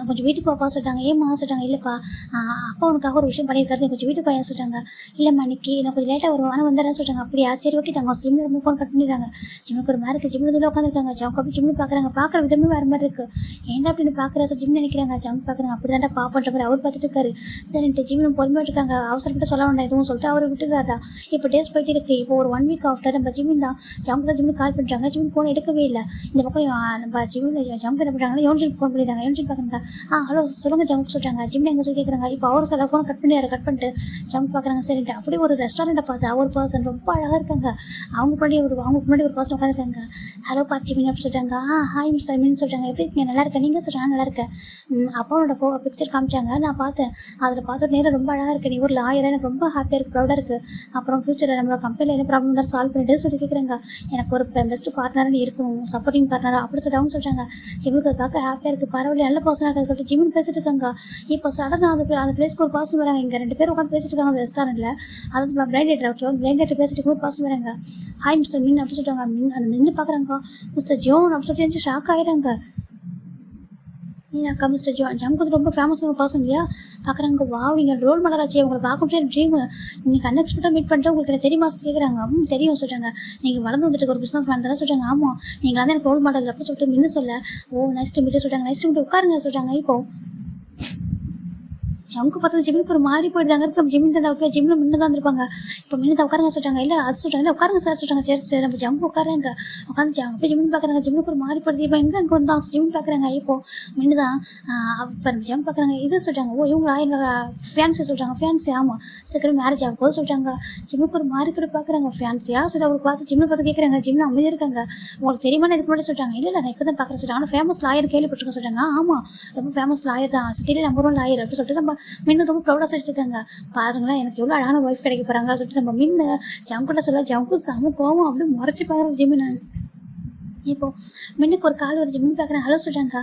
கொஞ்சம் வீட்டுக்கு வாப்பா சொல்கிறாங்க. ஏம்மா சொல்கிறாங்க. இல்லைப்பா அப்பா உனக்காக ஒரு விஷயம் பண்ணியிருக்காரு. நீ கொஞ்சம் வீட்டுக்கு வாயா சொல்கிறாங்க. இல்லைம்மா இன்னைக்கு நான் கொஞ்சம் லேட்டாக வருவோம் ஆனால் வந்துடுறேன் சொல்கிறாங்க. அப்படியா சரி ஓகே தாங்க. ஜிம்மில் ரொம்ப ஃபோன் கட் பண்ணிடுறாங்க. ஜிம்முக்கு ஒரு மார்க்கு. ஜிம்மில் உள்ள உட்காந்துருக்காங்க. ஜங்க் அப்படி ஜிம்மில் பார்க்குறாங்க. பார்க்குற விதமே வேறு மாதிரி இருக்குது. ஏன்டா அப்படின்னு பார்க்குற சொல்லி ஜிம் நினைக்கிறாங்க. ஜங்க் பார்க்குறாங்க. அப்படி தான்டா பாப்பன்ற மாதிரி அவர் பார்த்துட்டு இருக்காரு. சரின்ட்டு ஜிம்மின் பொறுமையாக இருக்காங்க. அவசரப்பட்டு சொல்ல வேண்டாம் எதுவும் சொல்லிட்டு அவர் விட்டுறாரா. இப்போ டேஸ் போயிட்டு இருக்குது. இப்போ ஒரு 1 week ஆஃப்டர் நம்ம ஜிம்மின் தான் ஜங்க் தான் ஜிம்மின் கால் பண்ணுறாங்க. ஜிம்மின் ஃபோன் எடுக்கவே இல்லை. இந்த பக்கம் நம்ம ஜிம்மில் ஜங்க் என்ன பண்ணுறாங்கன்னா யோன்ஜின் ஃபோன் பண்ணிடுறாங்க. யோன்ஜின் பார்க்குறாங்க. ஹலோ சொல்லுங்கள் ஜங்க் சொல்கிறாங்க. ஜிம்மின் எங்கே சொல்லி கேட்குறாங்க. இப்போ அவர் சில ஃபோன் கட் பண்ணிட்டு ஜங்க் பார்க்குறாங்க. சரின்ட்டு அப்படி ஒரு ரெஸ்டாரண்ட்டை பார்த்து ஒரு பர்சன் ரொம்ப அழகாக இருக்காங்க. அவங்களுக்கு முன்னாடி ஒரு பர்சன் உட்காந்துருக்காங்க. ஹலோ பார்த்து ஜிம்மின் அப்படி சொல்கிறாங்க. ஹாய் மிஸ் மீன் சொல்கிறாங்க. எப்படி இருக்கீங்க நல்லா இருக்கேன். நீங்கள் சொல்கிறாங்க நல்லா இருக்கேன். அப்பாவோட பிக்சர் காமிச்சாங்க. காமிச்சாங்க. நான் பார்த்தேன். அதில் பார்த்த நேரம் ரொம்ப அழகாக இருக்குது. நீ ஒரு லாயராக எனக்கு ரொம்ப ஹாப்பியாக இருக்குது, ப்ரௌடாக இருக்குது. அப்புறம் ஃபியூச்சரில் நம்மளோட கம்பெனியில் என்ன ப்ராப்ளம் இருந்தாலும் சால்வ் பண்ணிட்டு சொல்லி கேட்குறாங்க. எனக்கு ஒரு பெஸ்ட் பார்ட்னராக நீ இருக்கணும், சப்போர்ட்டிங் பார்ட்னராக அப்படி சொல்லிட்டு அவங்க சொல்கிறாங்க. ஜிம்முக்கு அது பார்க்க ஹாப்பியாக இருக்குது, பரவாயில்ல நல்ல பர்சனாக இருக்காது சொல்லிட்டு ஜிம்னு பேசிட்டு இருக்காங்க. இப்போ சடனாக அந்த பிளேஸ்க்கு ஒரு பர்சன் வராங்க. இங்கே 2 பேர் உட்காந்து பேசிட்டு இருக்காங்க அந்த ரெஸ்டாரண்ட்டில். அது blind theatre okay, blind theatre பேசிட்டு இருக்கும் ஒரு பர்சன் வராங்க. ஹாய் மிஸ்டர் மின் அப்படி சொல்லிட்டாங்க. அந்த நின்று பார்க்குறாங்க. மிஸ்டர் ஜோன் அப்படி சொல்லிட்டு ஷாக் ஆகிறாங்க. அக்கா மிஸ்டர் ஜங்க் வந்து ரொம்ப ஃபேமஸான பர்சன் இல்லையா? பார்க்குறாங்க. வா நீங்கள் ரோல் மாடல் ஆச்சு, உங்களை பார்க்கணும்னே ட்ரீம். நீங்கள் அன்எக்ஸ்பெக்டாக மீட் பண்ணிட்டு உங்களுக்கு எனக்கு தெரியுமா கேட்குறாங்க. தெரியும் சொல்கிறாங்க. நீங்கள் வளர்ந்து வந்துட்டு ஒரு பிஸ்னஸ் மேன் தானே சொல்கிறாங்க. ஆமாம் நீங்கள் வந்து எனக்கு ரோல் மாடல் அப்படி சொல்லிட்டு மின்னு சொல்ல. ஓ நெக்ஸ்ட் மீட்டு சொல்கிறாங்க. நெக்ஸ்ட் மீட்டு உட்காருங்க சொல்கிறாங்க. இப்போ ஜங்கு பார்த்தது ஜிம்முக்கு ஒரு மாதிரி போயிடுதாங்க இருக்கு. நம்ம ஜிம்மின் தான் ஓகே, ஜிம்மில் முன்னு தான் இருப்பாங்க. இப்போ முன்னு தான் உட்காருங்க சொல்கிறாங்க. இல்லை அது சொல்கிறாங்க. இல்லை உட்காருங்க சார் சொல்கிறாங்க. சரி நம்ம ஜங்கு உட்காருங்க. உட்காந்து அப்படி ஜிம்மின் பார்க்குறாங்க. ஜிம்முக்கு ஒரு மாதிரி போயிடுது. இப்போ எங்கே அங்கே வந்தால் ஜிம்மின் பார்க்குறாங்க. இப்போ முன்னு தான் இப்போ நம்ம ஜங்கு பார்க்குறாங்க. இது சொல்கிறாங்க. ஓ இவங்களா என்னோட ஃபேன்ஸி சொல்கிறாங்க. ஃபேன்ஸி ஆமாம் சீக்கிரம் மேரேஜ் ஆக போது சொல்கிறாங்க. ஜிம்முக்கு ஒரு மாதிரி கூட பார்க்குறாங்க. ஃபேன்ஸியாக சொல்லி அவருக்கு பார்த்து ஜிம்மில் பார்த்து கேட்குறாங்க. ஜிம்மில் அமைதியாக இருக்காங்க. உங்களுக்கு தெரியுமா இதுக்கு முன்னாடி சொல்கிறாங்க. இல்லை நான் இப்போ தான் பார்க்குறேன் சொல்கிறாங்க. ஆனால் ஃபேமஸ் லாயர் கேள்விப்பட்டிருக்கேன் சொல்கிறாங்க. ஆமாம் ரொம்ப ஃபேமஸ் லாயர் தான், சிட்டியில் நம்பர் 1 லாயர் அப்படி சொல்லிட்டு நம்ம மின்னு ரொம்ப ப்ரௌடாக சொல்லிட்டு இருக்காங்க. பாருங்களேன் எனக்கு எவ்வளோ அழகான ஒய்ஃப் கிடைக்க போகிறாங்க சொல்லிட்டு நம்ம மின்னு ஜங்குல சொல்ல. ஜங்கு செம கோவம் அப்படி முறைச்சி பார்க்குறேன் ஜிம்மின். இப்போ மின்னுக்கு ஒரு கால் வருது. மின் பார்க்குறேன். ஹலோ சொல்கிறாங்க.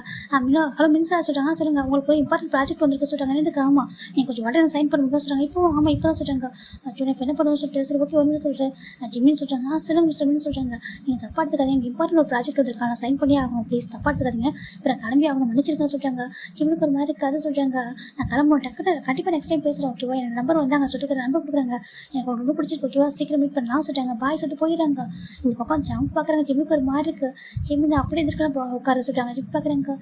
ஹலோ மின் சார் சொல்கிறாங்க. சொல்லுங்கள் உங்களுக்கு ஒரு இம்பார்ட்டன்ட் ப்ராஜெக்ட் வந்துருக்கு சொல்கிறாங்க. எனக்கு ஆமாம் நீங்கள் கொஞ்சம் உடனே சைன் பண்ணணும் சொல்கிறாங்க. இப்போ ஆமாம் இப்போ தான் சொல்கிறாங்க. நான் இப்போ என்ன பண்ணுவோம் சொல்லிட்டு சரி ஓகே ஒன்று சொல்கிறேன். ஜிம்மின்னு சொல்கிறாங்க. சொல்லுங்கள் மிஸ்டர் மின் சொல்கிறாங்க. நீங்கள் தப்பாக எடுத்துக்காதீங்க, எனக்கு இம்பார்ட்டன்ட் ஒரு ப்ராஜெக்ட் வந்துருக்கா, நான் சைன் பண்ணி ஆகணும் ப்ளீஸ் தப்பாக எடுத்துக்காதீங்க, இப்போ நான் கிளம்பி ஆகணும் மன்னிச்சிருக்கேன் சொல்கிறாங்க. ஜிம்முக்கு ஒரு மாதிரி இருக்காது சொல்கிறாங்க. நான் கிளம்பணும் டக்குனு கண்டிப்பாக நெக்ஸ்ட் டைம் பேசுகிறேன் ஓகேவா. எனக்கு நம்பர் வந்தாங்க சொல்லிட்டு நம்பர் கொடுக்குறாங்க. எனக்கு ரொம்ப பிடிச்சிருக்கு ஓகேவா, சீக்கிரம் மீட் பண்ணலாம் சொல்கிறாங்க. பாய் சொல்லிட்டு போயிடுறாங்க. இந்த பக்கம் ஜம்ப் பார்க்குறாங்க. ஜிம்முக்கு ஒரு மாதிரி இருக்குது. ஜிம்மில் அப்படியே இருக்கலாம் உட்கார சொல்கிறாங்க. ஜிம் பார்க்குறாங்க.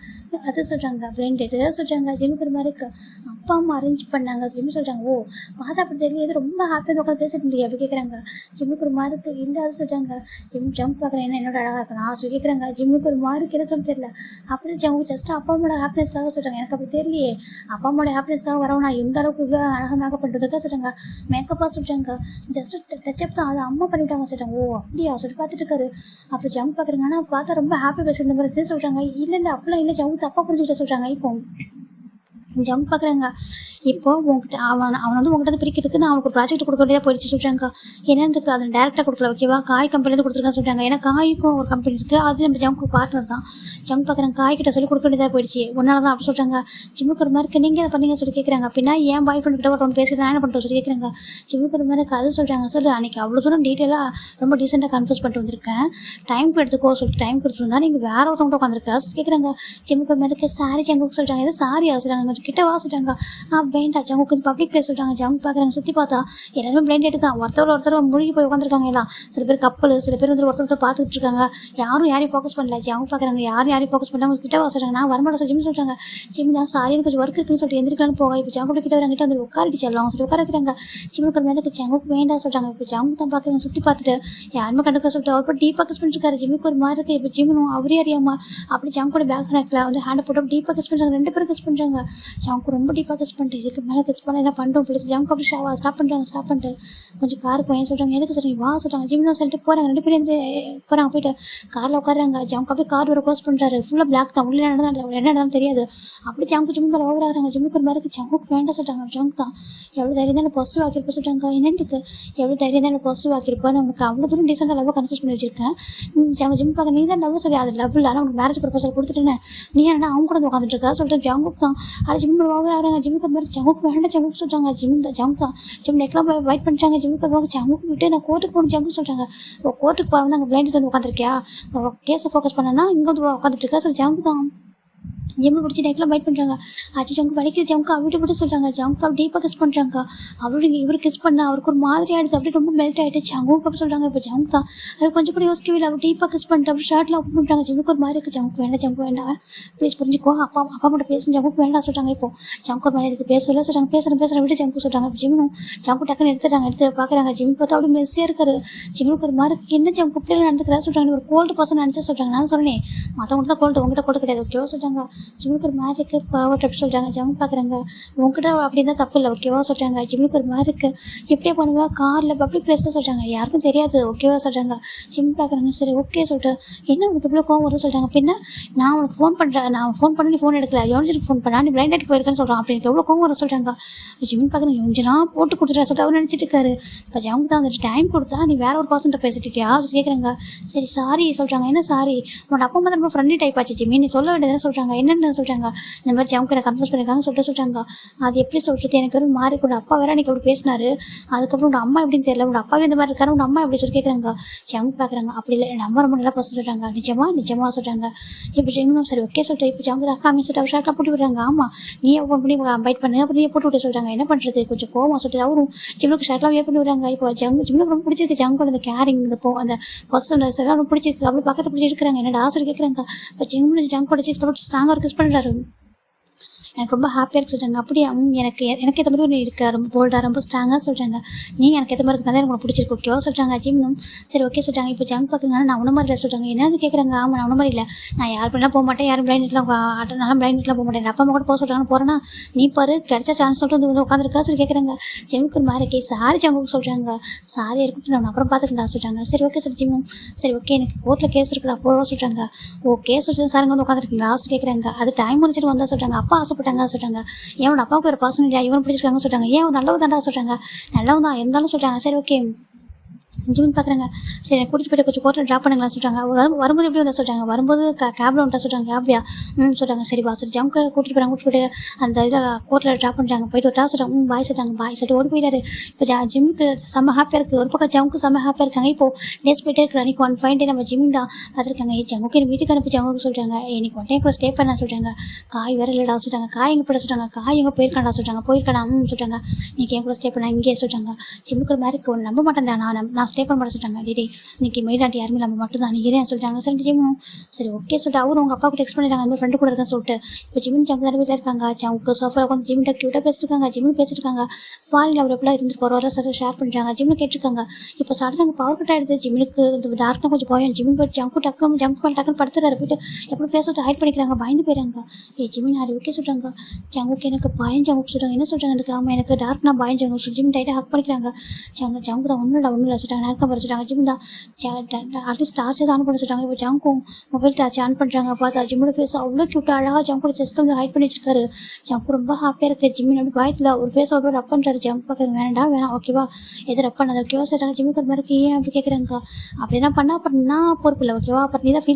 அது சொல்கிறாங்க. பிளேண்டட் சொல்கிறாங்க. ஜிம்முக்கு ஒரு மாதிரி இருக்குது. அப்பா அம்மா அரேஞ்ச் பண்ணாங்க. ஜிம் சொல்கிறாங்க. ஓ பார்த்தா அப்படி தெரியல, ரொம்ப ஹாப்பியாக உட்காந்து பேசிட்டு இருந்தீங்க அப்படி கேட்குறாங்க. ஜிம்முக்கு ஒரு மாதிரி இருக்குது. இல்லை அது சொல்கிறாங்க. ஜம்ப் பார்க்குறேன் என்ன என்னோட அழகாக இருக்கணும் சொல்லி கேட்குறாங்க. ஜிம்முக்கு ஒரு மாதிரி என்ன சொல்ல தெரியல. அப்படி ஜங்கு ஜஸ்ட் அப்பா அம்மாவோட ஹாப்பினஸ்க்காக சொல்கிறாங்க. எனக்கு அப்படி தெரியலையே, அப்பா அம்மாவோட ஹாப்பினஸ்க்காக வரவும் நான் எந்த அளவுக்கு இவ்வளோ அழகாக மேக்கப் பண்ணுறதுக்காக சொல்கிறாங்க. மேக்கப்பாக சொல்கிறாங்க. ஜஸ்ட் டச்சப் தான், அதை அம்மா பண்ணிவிட்டாங்க சொல்கிறாங்க. ஓ அப்படியா சொல்லிட்டு பார்த்துட்டு இருக்காரு. அப்படி ஜங்க் பார்க்குறாங்க. ஆனால் பார்த்தா ரொம்ப ஹாப்பி பேசுகிற மாதிரி சொல்கிறாங்க. இல்லை அப்படிலாம் இல்லை ஜங்கு தப்பாக புரிஞ்சுக்கிட்ட சொல்கிறாங்க. இப்போ ஜங்க் பார்க்குறாங்க. இப்போ உங்ககிட்ட அவன் வந்து உங்கள்கிட்ட பிரிக்கிறதுக்கு நான் அவனுக்கு ஒரு ப்ராஜெக்ட் கொடுக்க வேண்டியதாக போயிடுச்சு சொல்கிறாங்க. என்னென்னு இருக்குது அதில் டேரெக்டாக கொடுக்கல ஓகேவா, காய் கம்பெனிலேருந்து கொடுத்துருக்கான்னு சொல்கிறாங்க. ஏன்னா காய்க்கும் ஒரு கம்பெனி இருக்குது, அது நம்ம ஜங்கு பார்ட்னர் தான். ஜங்க் பார்க்குறாங்க. காய்கிட்ட சொல்லி கொடுக்க வேண்டியதாக போயிடுச்சு ஒன்றால் தான் அப்படி சொல்கிறாங்க. ஜிம்முக்கு ஒரு மாதிரி இருக்குது. நீங்கள் அதை பண்ணீங்க சொல்லி கேட்குறாங்க. அப்படின்னா என் பாய் ஃப்ரெண்ட் கிட்ட ஒருத்தவங்க பேசிட்டு நான் என்ன பண்ணுறோம் சொல்லி கேட்குறாங்க. ஜிம்முக்கு ஒரு மாதிரி இருக்குது. அது சொல்கிறாங்க. சொல்லு அன்றைக்கி அவ்வளோ தூரம் டீட்டெயிலாக ரொம்ப டீசெண்டாக கன்ஃபியூஸ் பண்ணிட்டு வந்திருக்கேன், டைம் எடுத்துக்கோ சொல்லிட்டு டைம் கொடுத்துருந்தா நீங்கள் வேறு ஒருத்தவங்க உட்காந்துருக்கா கேட்குறாங்க. ஜிம்முக்கு ஒரு மாதிரி இருக்குது. சாரி ஜங்குக்கு சொல்கிறாங்க. எது சாரியா சொல்கிறாங்க. கொஞ்சம் கிட்ட வா சொல்கிறாங்க. வேண்டாம் ஜங்குக்கு கொஞ்சம் பப்ளிக் பிளேஸ் சொல்கிறாங்க. ஜங்கு பார்க்குறாங்க. சுற்றி பார்த்தா எல்லாருமே பிளைண்ட் டேட்டு தான். ஒருத்தர் மூழ்கி போய் உட்காந்துருக்காங்க. எல்லாம் சில பேர் கப்பல், சில பேர் வந்து ஒருத்தர் பார்த்துட்டு இருக்காங்க. யாரையும் ஃபோக்கஸ் பண்ணல. ஜங்கு பார்க்குறாங்க. யாரையும் ஃபோக்கஸ் பண்ணல. அவங்க கிட்ட வா சொல்கிறாங்க. நான் வரமாட்டேன் ஜிம் சொல்கிறாங்க. ஜிம் தான் சாரின்னு கொஞ்சம் ஒர்க் இருக்குன்னு சொல்லிட்டு எந்திரிக்கலான்னு போக. இப்போ ஜங்கு கிட்ட வராங்கிட்ட வந்து உட்காரிட்டு செல்வாங்க சொல்லி உட்கார வைக்கிறாங்க. ஜிம்முக்கு மேலே ஜங்குக்கு வேண்டாம் சொல்கிறாங்க. இப்போ ஜங்கு தான் பார்க்குறாங்க. சுற்றி பார்த்துட்டு யாருமே கண்டுக்க சொல்லிட்டு அவர் போய் டீப்பாக கிஸ் பண்ணிருக்காரு. ஜிம்முக்கு ஒரு மாதிரி இருக்குது. இப்போ ஜிம்மும் அவரே அறியாமா அப்படி ஜங்கோட பேக் நெக்கில் வந்து ஹேண்டை போட்டு டீப்பாக கிஸ் பண்ணுறாங்க. 2 பேரும் கிஸ் பண்ணுறாங்க. ஜங்கு ரொம்ப டீப்பாக கிஸ் பண்ணிட்டு இதுக்கு மேலே கிஸ் பண்ண என்ன பண்ணிட்டோம் ப்ளீஸ் ஜங்கு அப்படி ஸ்டாப் பண்ணிட்டு கொஞ்சம் கார் போய் சொல்கிறாங்க. எதுக்கு சொல்கிறீங்க வா சொல்கிறாங்க. ஜிம்னு சொல்லிட்டு போகிறாங்க. 2 பேரும் போகிறாங்க. போயிட்டு காரில் உட்காடுறாங்க. ஜங்கு அப்படியே கார் வர க்ளோஸ் பண்ணுறாரு. ஃபுல்லாக பிளாக் தான். உள்ளே என்ன நடந்தாலும் தெரியாது. அப்படி ஜங்கு ஜிம் மேலே ஓவர் ஆகிறாங்க. ஜிம்முக்கு ஒரு மாதிரி ஜங்குக்கு வேண்டாம் சொல்கிறாங்க. ஜங்கு தான் எவ்வளோ தைரியம் தான் பொசு வாக்கியிருப்போம் சொல்கிறாங்க. என்னத்துக்கு எவ்வளோ தைரியம் தான் பொசு வாக்கியிருப்போம், நமக்கு அவ்வளோ தூரம் டீசெண்டாக லவ் கன்ஃபியூஸ் பண்ணி வச்சிருக்கேன். ஜங்கு ஜிம் பார்க்க நீ தான் லவ் சொல்லி அது லவ் இல்லை, ஆனால் உனக்கு மேரேஜ் ப்ரொபோசல் கொடுத்துட்டேன்னு நீ என்ன அவங்க கூட உட்காந்துட்டு இருக்கா சொல்லிட்டு ஜங்குக்கு தான் அது ஜிம் ஓவர் ஆகிறாங்க. ஜிம்முக்கு ஒரு மாதிரி ஜங்குக்கு வேண்டாம் ஜங்குக்கு சொல்கிறாங்க. ஜங்கு தான் ஜிம் நெக்லாம் போய் வெயிட் பண்ணிட்டாங்க. ஜிம்முக்கு வருவாங்க. ஜங்குக்கு விட்டு நான் கோர்ட்டுக்கு போகணும் ஜங்கு சொல்கிறாங்க. கோர்ட்டுக்கு போகிறவங்க அங்கே பிளைண்ட் வந்து உட்காந்துருக்கியா, கேஸை ஃபோக்கஸ் பண்ணனா இங்கே வந்து உட்காந்துட்டு இருக்கா சொல்லி ஜங்கு தான் ஜிம்மில் பிடிச்சி நெக்லாம் பைட் பண்ணுறாங்க. அது ஜங்கு வலிக்குது ஜங்கு அவிட்டு விட்டு சொல்கிறாங்க. ஜங்கு தான் டீப்பாக கிஸ் பண்ணுறாங்க. அவரு இவர் கிஸ் பண்ண அவருக்கு ஒரு மாதிரி ஆகிடுது. அப்படியே ரொம்ப மெல்ட் ஆகிட்டு ஜங்குக்கு அப்படி சொல்கிறாங்க. இப்போ ஜங்கு தான் அது கொஞ்சம் கூட யோசிக்கவே இல்லை. அவர் டீப்பாக கிஸ் பண்ணிட்டு அப்படி ஷர்ட்டில் ஓப்பன் பண்ணுறாங்க. ஜிம்முக்கு ஒரு மாதிரி இருக்குது. ஜங்கு வேண்டாம் ஜங்கு வேண்டாம் ப்ளீஸ் புரிஞ்சுக்கோ, அப்பா மட்டும் பேசும் ஜங்குக்கு வேண்டாம் சொல்கிறாங்க. இப்போ ஜங்கு ஒரு மாதிரி எடுத்து பேசல சொல்கிறாங்க. பேசுகிறேன் விட்டு ஜங்கு சொல்கிறாங்க. இப்போ ஜிம்மும் ஜங்கு டக்குன்னு எடுத்து பார்க்குறாங்க. ஜிம் பார்த்தா அப்படி மெஸ்ஸியாக இருக்காரு. ஜிம்முக்கு ஒரு மாதிரி என்ன ஜங்கு இப்படியெல்லாம் நடந்துக்கிறா சொல்கிறாங்க. ஒரு கோல்டு பர்சன் நினச்சா சொல்கிறாங்க. நான் சொன்னேன் மற்றவங்க தான் கோல்டு, உங்கள்கிட்ட கோல்டு கிடையாது ஓகேவா சொல்கிறாங்க. ஜிம்முக்கு ஒரு மாதிரி இருக்குது பாவட் அப்படி சொல்கிறாங்க. ஜங்கு பார்க்குறாங்க உங்ககிட்ட அப்படி இருந்தால் தப்பு இல்லை ஓகேவா சொல்கிறாங்க. ஜிம்முக்கு ஒரு மாதிரி இருக்குது எப்படியே பண்ணுவா காரில் பப்ளிக் பிளேஸ் தான் சொல்கிறாங்க யாருக்கும் தெரியாது ஓகேவா சொல்கிறாங்க. ஜிம் பார்க்குறாங்க சரி ஓகே சொல்லிட்டு என்ன உனக்கு இவ்வளோ கோவம் வரும்னு சொல்கிறாங்க. பின்ன நான் உனக்கு ஃபோன் பண்ணுறேன் நான் ஃபோன் பண்ணி நீ ஃபோன் எடுக்கல யோனிச்சுட்டு ஃபோன் பண்ணா நீ பிளைண்ட் ஆகிட்டு போயிருக்கேன்னு சொல்கிறான் அப்படி எனக்கு எவ்வளோ கோவம் வரும் சொல்கிறாங்க. ஜிம் பார்க்குறாங்க யோனிச்சுனா போட்டு கொடுத்துட்டா சொல்லிட்டு அவர் நினச்சிட்டு இருக்காரு. இப்போ ஜங்கு தான் வந்துட்டு டைம் கொடுத்தா நீ வேற ஒரு பர்சன்ட்ட பேசிட்டு இருக்கியா கேட்குறாங்க. சரி சாரி சொல்கிறாங்க. என்ன சாரி உன்னோட அப்பா அம்மா ரொம்ப ஃப்ரெண்ட்லி டைப் ஆச்சு ஜிம்மி நீ சொல்ல வேண்டியதுன்னு சொல்கிறாங்க. என்னென்னு சொல்கிறாங்க. இந்த மாதிரி ஜங்கு எனக்கு கன்ஃபியூஸ் பண்ணியிருக்காங்க சொல்கிறாங்க. அது எப்படி சொல்கிறது எனக்கு ஒரு மாதிரி கூட அப்பா வேற எனக்கு எப்படி பேசினாரு அதுக்கப்புறம் உன்னோட அம்மா எப்படின்னு தெரியல உன்னோட அப்பாவே இந்த மாதிரி இருக்காரு உன்னோட அம்மா எப்படி சொல்லி கேட்குறாங்க. ஜங்கு பார்க்குறாங்க அப்படி இல்லை என் அம்மா ரொம்ப நல்லா பேச சொல்கிறாங்க. நிஜமா சொல்கிறாங்க. இப்போ ஜிம்மும் சரி ஓகே சொல்லிட்டு இப்போ ஜங்கு அக்கா மீன் சொல்லிட்டு அவர் ஷார்ட்டாக போட்டு விடுறாங்க. ஆமாம் நீ ஃபோன் பண்ணி பைட் பண்ணு அப்புறம் நீ போட்டு விட்டு சொல்கிறாங்க. என்ன பண்ணுறது கொஞ்சம் கோவம் சொல்லிட்டு அவரும் ஜிம்முக்கு ஷார்ட்லாம் வேர் பண்ணி விடுறாங்க. இப்போ ஜிம்முக்கு ரொம்ப பிடிச்சிருக்கு ஜங்கோட அந்த கேரிங் இந்த அந்த பர்சனல்ஸ் எல்லாம் ரொம்ப பிடிச்சிருக்கு அப்படி பக்கத்தில் பிடிச்சி இருக்கிறாங்க. என்னடா சொல்லி கேட்குறாங்க. இப்போ ஜிம்மு ஜங்கோட சிக்ஸ் ஸ்ட்ராங்காக ஒரு கிஸ் பண்ணுறாரு. எனக்கு ரொம்ப ஹாப்பியாக இருக்கு சொல்கிறாங்க. அப்படியே எனக்கு ஏற்ற மாதிரி நீ இருக்க ரொம்ப போல்டாக ரொம்ப ஸ்ட்ராங்காக சொல்கிறாங்க. நீங்கள் எனக்கு ஏற்ற மாதிரி இருக்கிறதா எனக்கு உனக்கு பிடிச்சிருக்கு ஓகேவா சொல்கிறாங்க. ஜிம்னும் சரி ஓகே சொல்கிறாங்க. இப்போ ஜங்க் பார்க்குறாங்க நான் உன மாதிரி இல்லை சொல்கிறாங்க. என்னன்னு கேட்குறாங்க. ஆமாம் நான் உன மாதிரி இல்லை நான் யார் பண்ணலாம் போக மாட்டேன் யாரும் பிளைண்ட்லாம் நல்லா பிளைண்ட்லாம் போக மாட்டேன் அப்பா அம்மா கூட போக சொல்கிறாங்கன்னு போகிறேன்னா நீ பாரு கிடைச்சா சான்ஸ் சொல்லிட்டு வந்து உட்காந்துருக்கா சொல்லி கேட்குறாங்க. ஜிம்முக்கு ஒரு மாதிரி இருக்கே சாரி ஜங்குக்கு சொல்கிறாங்க. சாரி இருக்கட்டும் நான் அப்புறம் பார்த்துக்கலாம் சொல்கிறாங்க. சரி ஓகே சொல்லி ஜிம்மும் சரி ஓகே எனக்கு கோர்ட்டில் கேஸ் இருக்குடா போக சொல்கிறாங்க. ஓ கேஸ் வச்சு சாருங்க வந்து உட்காந்துருக்கீங்களா சொல்லி கேட்குறாங்க. அது டைம் முடிச்சுட்டு வந்தால் சொல்கிறாங்க. அப்பா ஆசைப்பட்டாங்க சொல்கிறாங்க. ஏன் அப்பாவுக்கு ஒரு பர்சன் இல்லையா இவன் பிடிச்சிருக்காங்க சொல்கிறாங்க. ஏன் ஒரு நல்லவன் தாண்டா சொல்கிறாங்க. நல்லவன் தான் இருந்தாலும் சொல்கிறாங்க. சரி ஓகே ஜிம் பார்க்குறாங்க. சரி கூட்டிகிட்டு போய்ட்டு கொஞ்சம் கோர்ட்டில் ட்ராப் பண்ணுங்களா சொல்கிறாங்க. வரும்போது எப்படி வந்தால் சொல்கிறாங்க. வரும்போது கேபில் வந்துட்டா சொல்கிறாங்க. கேப்லையா சொல்கிறாங்க. சரி பா சரி ஜம்க்கு கூட்டிகிட்டு போயிட்டு அந்த இதை கோர்ட்டில் ட்ராப் பண்ணுறாங்க. போயிட்டு விட்டா சொல்கிறாங்க. பாய் சொல்கிறாங்க. பாய் சொல்லிட்டு ஓடி போயிட்டாரு. இப்போ ஜிம்முக்கு செம்ம ஹாப்பியாக இருக்குது. ஒரு பக்கம் ஜம்முக்கு செம்ம ஹாப்பியாக இருக்காங்க. இப்போது டேஸ் போயிட்டே இருக்கிற அன்றைக்கி 1 ஃபைன் டே நம்ம ஜிம் தான் பார்த்துருக்காங்க. ஜம்முக்கு என் வீட்டுக்கு அனுப்பி ஜம்முக்கு சொல்கிறாங்க. இன்னைக்கு 1 day கூட ஸ்டே பண்ண சொல்கிறாங்க. காய் வேறு இல்லைடா சொல்கிறாங்க. காய் எங்கே போட சொல்கிறாங்க. காய் எங்கே போயிருக்காண்டா சொல்கிறாங்க. போயிருக்காடா சொல்கிறாங்க. இன்றைக்கி என் கூட ஸ்டே பண்ண இங்கே சொல்கிறாங்க. ஜிம்முக்கு ஒரு மாதிரி ஒன்று நம்ப மாட்டேன்டா நான் ஸ்டே பண்ண மாட்டேன் சொல்கிறாங்க. டே இன்னைக்கு மெயிலாட்டி யாருமே நம்ம மட்டும் தான் நீ சொல்கிறாங்க. சரி ஜிம்மும் சரி ஓகே சொல்லிட்டு அவரும் உங்கள் அப்பாவுக்கு டெக்ஸ்ட் பண்ணிட்டாங்க. அந்த ஃப்ரெண்டு கூட இருக்கேன்னு சொல்லிட்டு இப்போ ஜிம்மின் ஜங்கு தான் வீட்டில் இருக்காங்க. ஜங்கு சோஃபா உட்காந்து ஜிம்மிட்ட க்யூட்டாக பேசிட்டுருக்காங்க. ஜிம்மின் பேசிட்டுருக்காங்க. ஃபாரினில் அவர் எப்படிலாம் இருந்துட்டு போகிற சார் ஷேர் பண்ணுறாங்க. ஜிம்மில் கேட்டிருக்காங்க. இப்போ சடனாக பவர் கட் ஆகிடுது. ஜிம்முக்கு இந்த டார்க்னா கொஞ்சம் போயும் ஜிம்மின் போய்ட்டு ஜங்கு டக்குன்னு படுத்துறாரு. போய்ட்டு எப்படி பேசிட்டு ஹைட் பண்ணிக்கிறாங்க. பயந்து போயிறாங்க. ஜிம்மின் யார் ஓகே சொல்கிறாங்க. ஜங்குக்கு எனக்கு பயம் ஜங்குக்கு சொல்கிறாங்க. என்ன சொல்கிறாங்க எனக்கு ஆமாம் எனக்கு டார்க்னா பயம் ஜங்கு ஜிம்மின் டைட்டாக ஹக் பண்ணிக்கிறாங்க. ஜங்கு தான் ஒன்றும் இல்லை சொல்கிறாங்க. நேரக்கம் பறிச்சுட்டாங்க. ஜிம் தான் அட்லீஸ்ட் டார்ச்சே ஆன் பண்ண சொல்கிறாங்க. இப்போ ஜங்கும் மொபைல் டார்ச் ஆன் பண்ணுறாங்க. பார்த்தா ஜிம்மோட ஃபேஸ் அவ்வளோ க்யூட்டாக அழகாக ஜங்கோட செஸ்ட் வந்து ஹைட் பண்ணி வச்சிருக்காரு. ஜங்கு ரொம்ப ஹாப்பியாக இருக்குது. ஜிம்மின் அப்படி பயத்தில் ஒரு ஃபேஸ் அவ்வளோ ரப் பண்ணுறாரு. ஜங்கு பார்க்குறது வேணாம் ஓகேவா எது ரப் பண்ணாது ஓகேவா சொல்கிறாங்க. ஜிம்முக்கு ஒரு மாதிரி ஏன் அப்படி கேட்குறாங்க. அப்படின்னா பண்ணால் அப்புறம் நான் பொறுப்பு இல்லை ஓகேவா அப்புறம் நீ தான்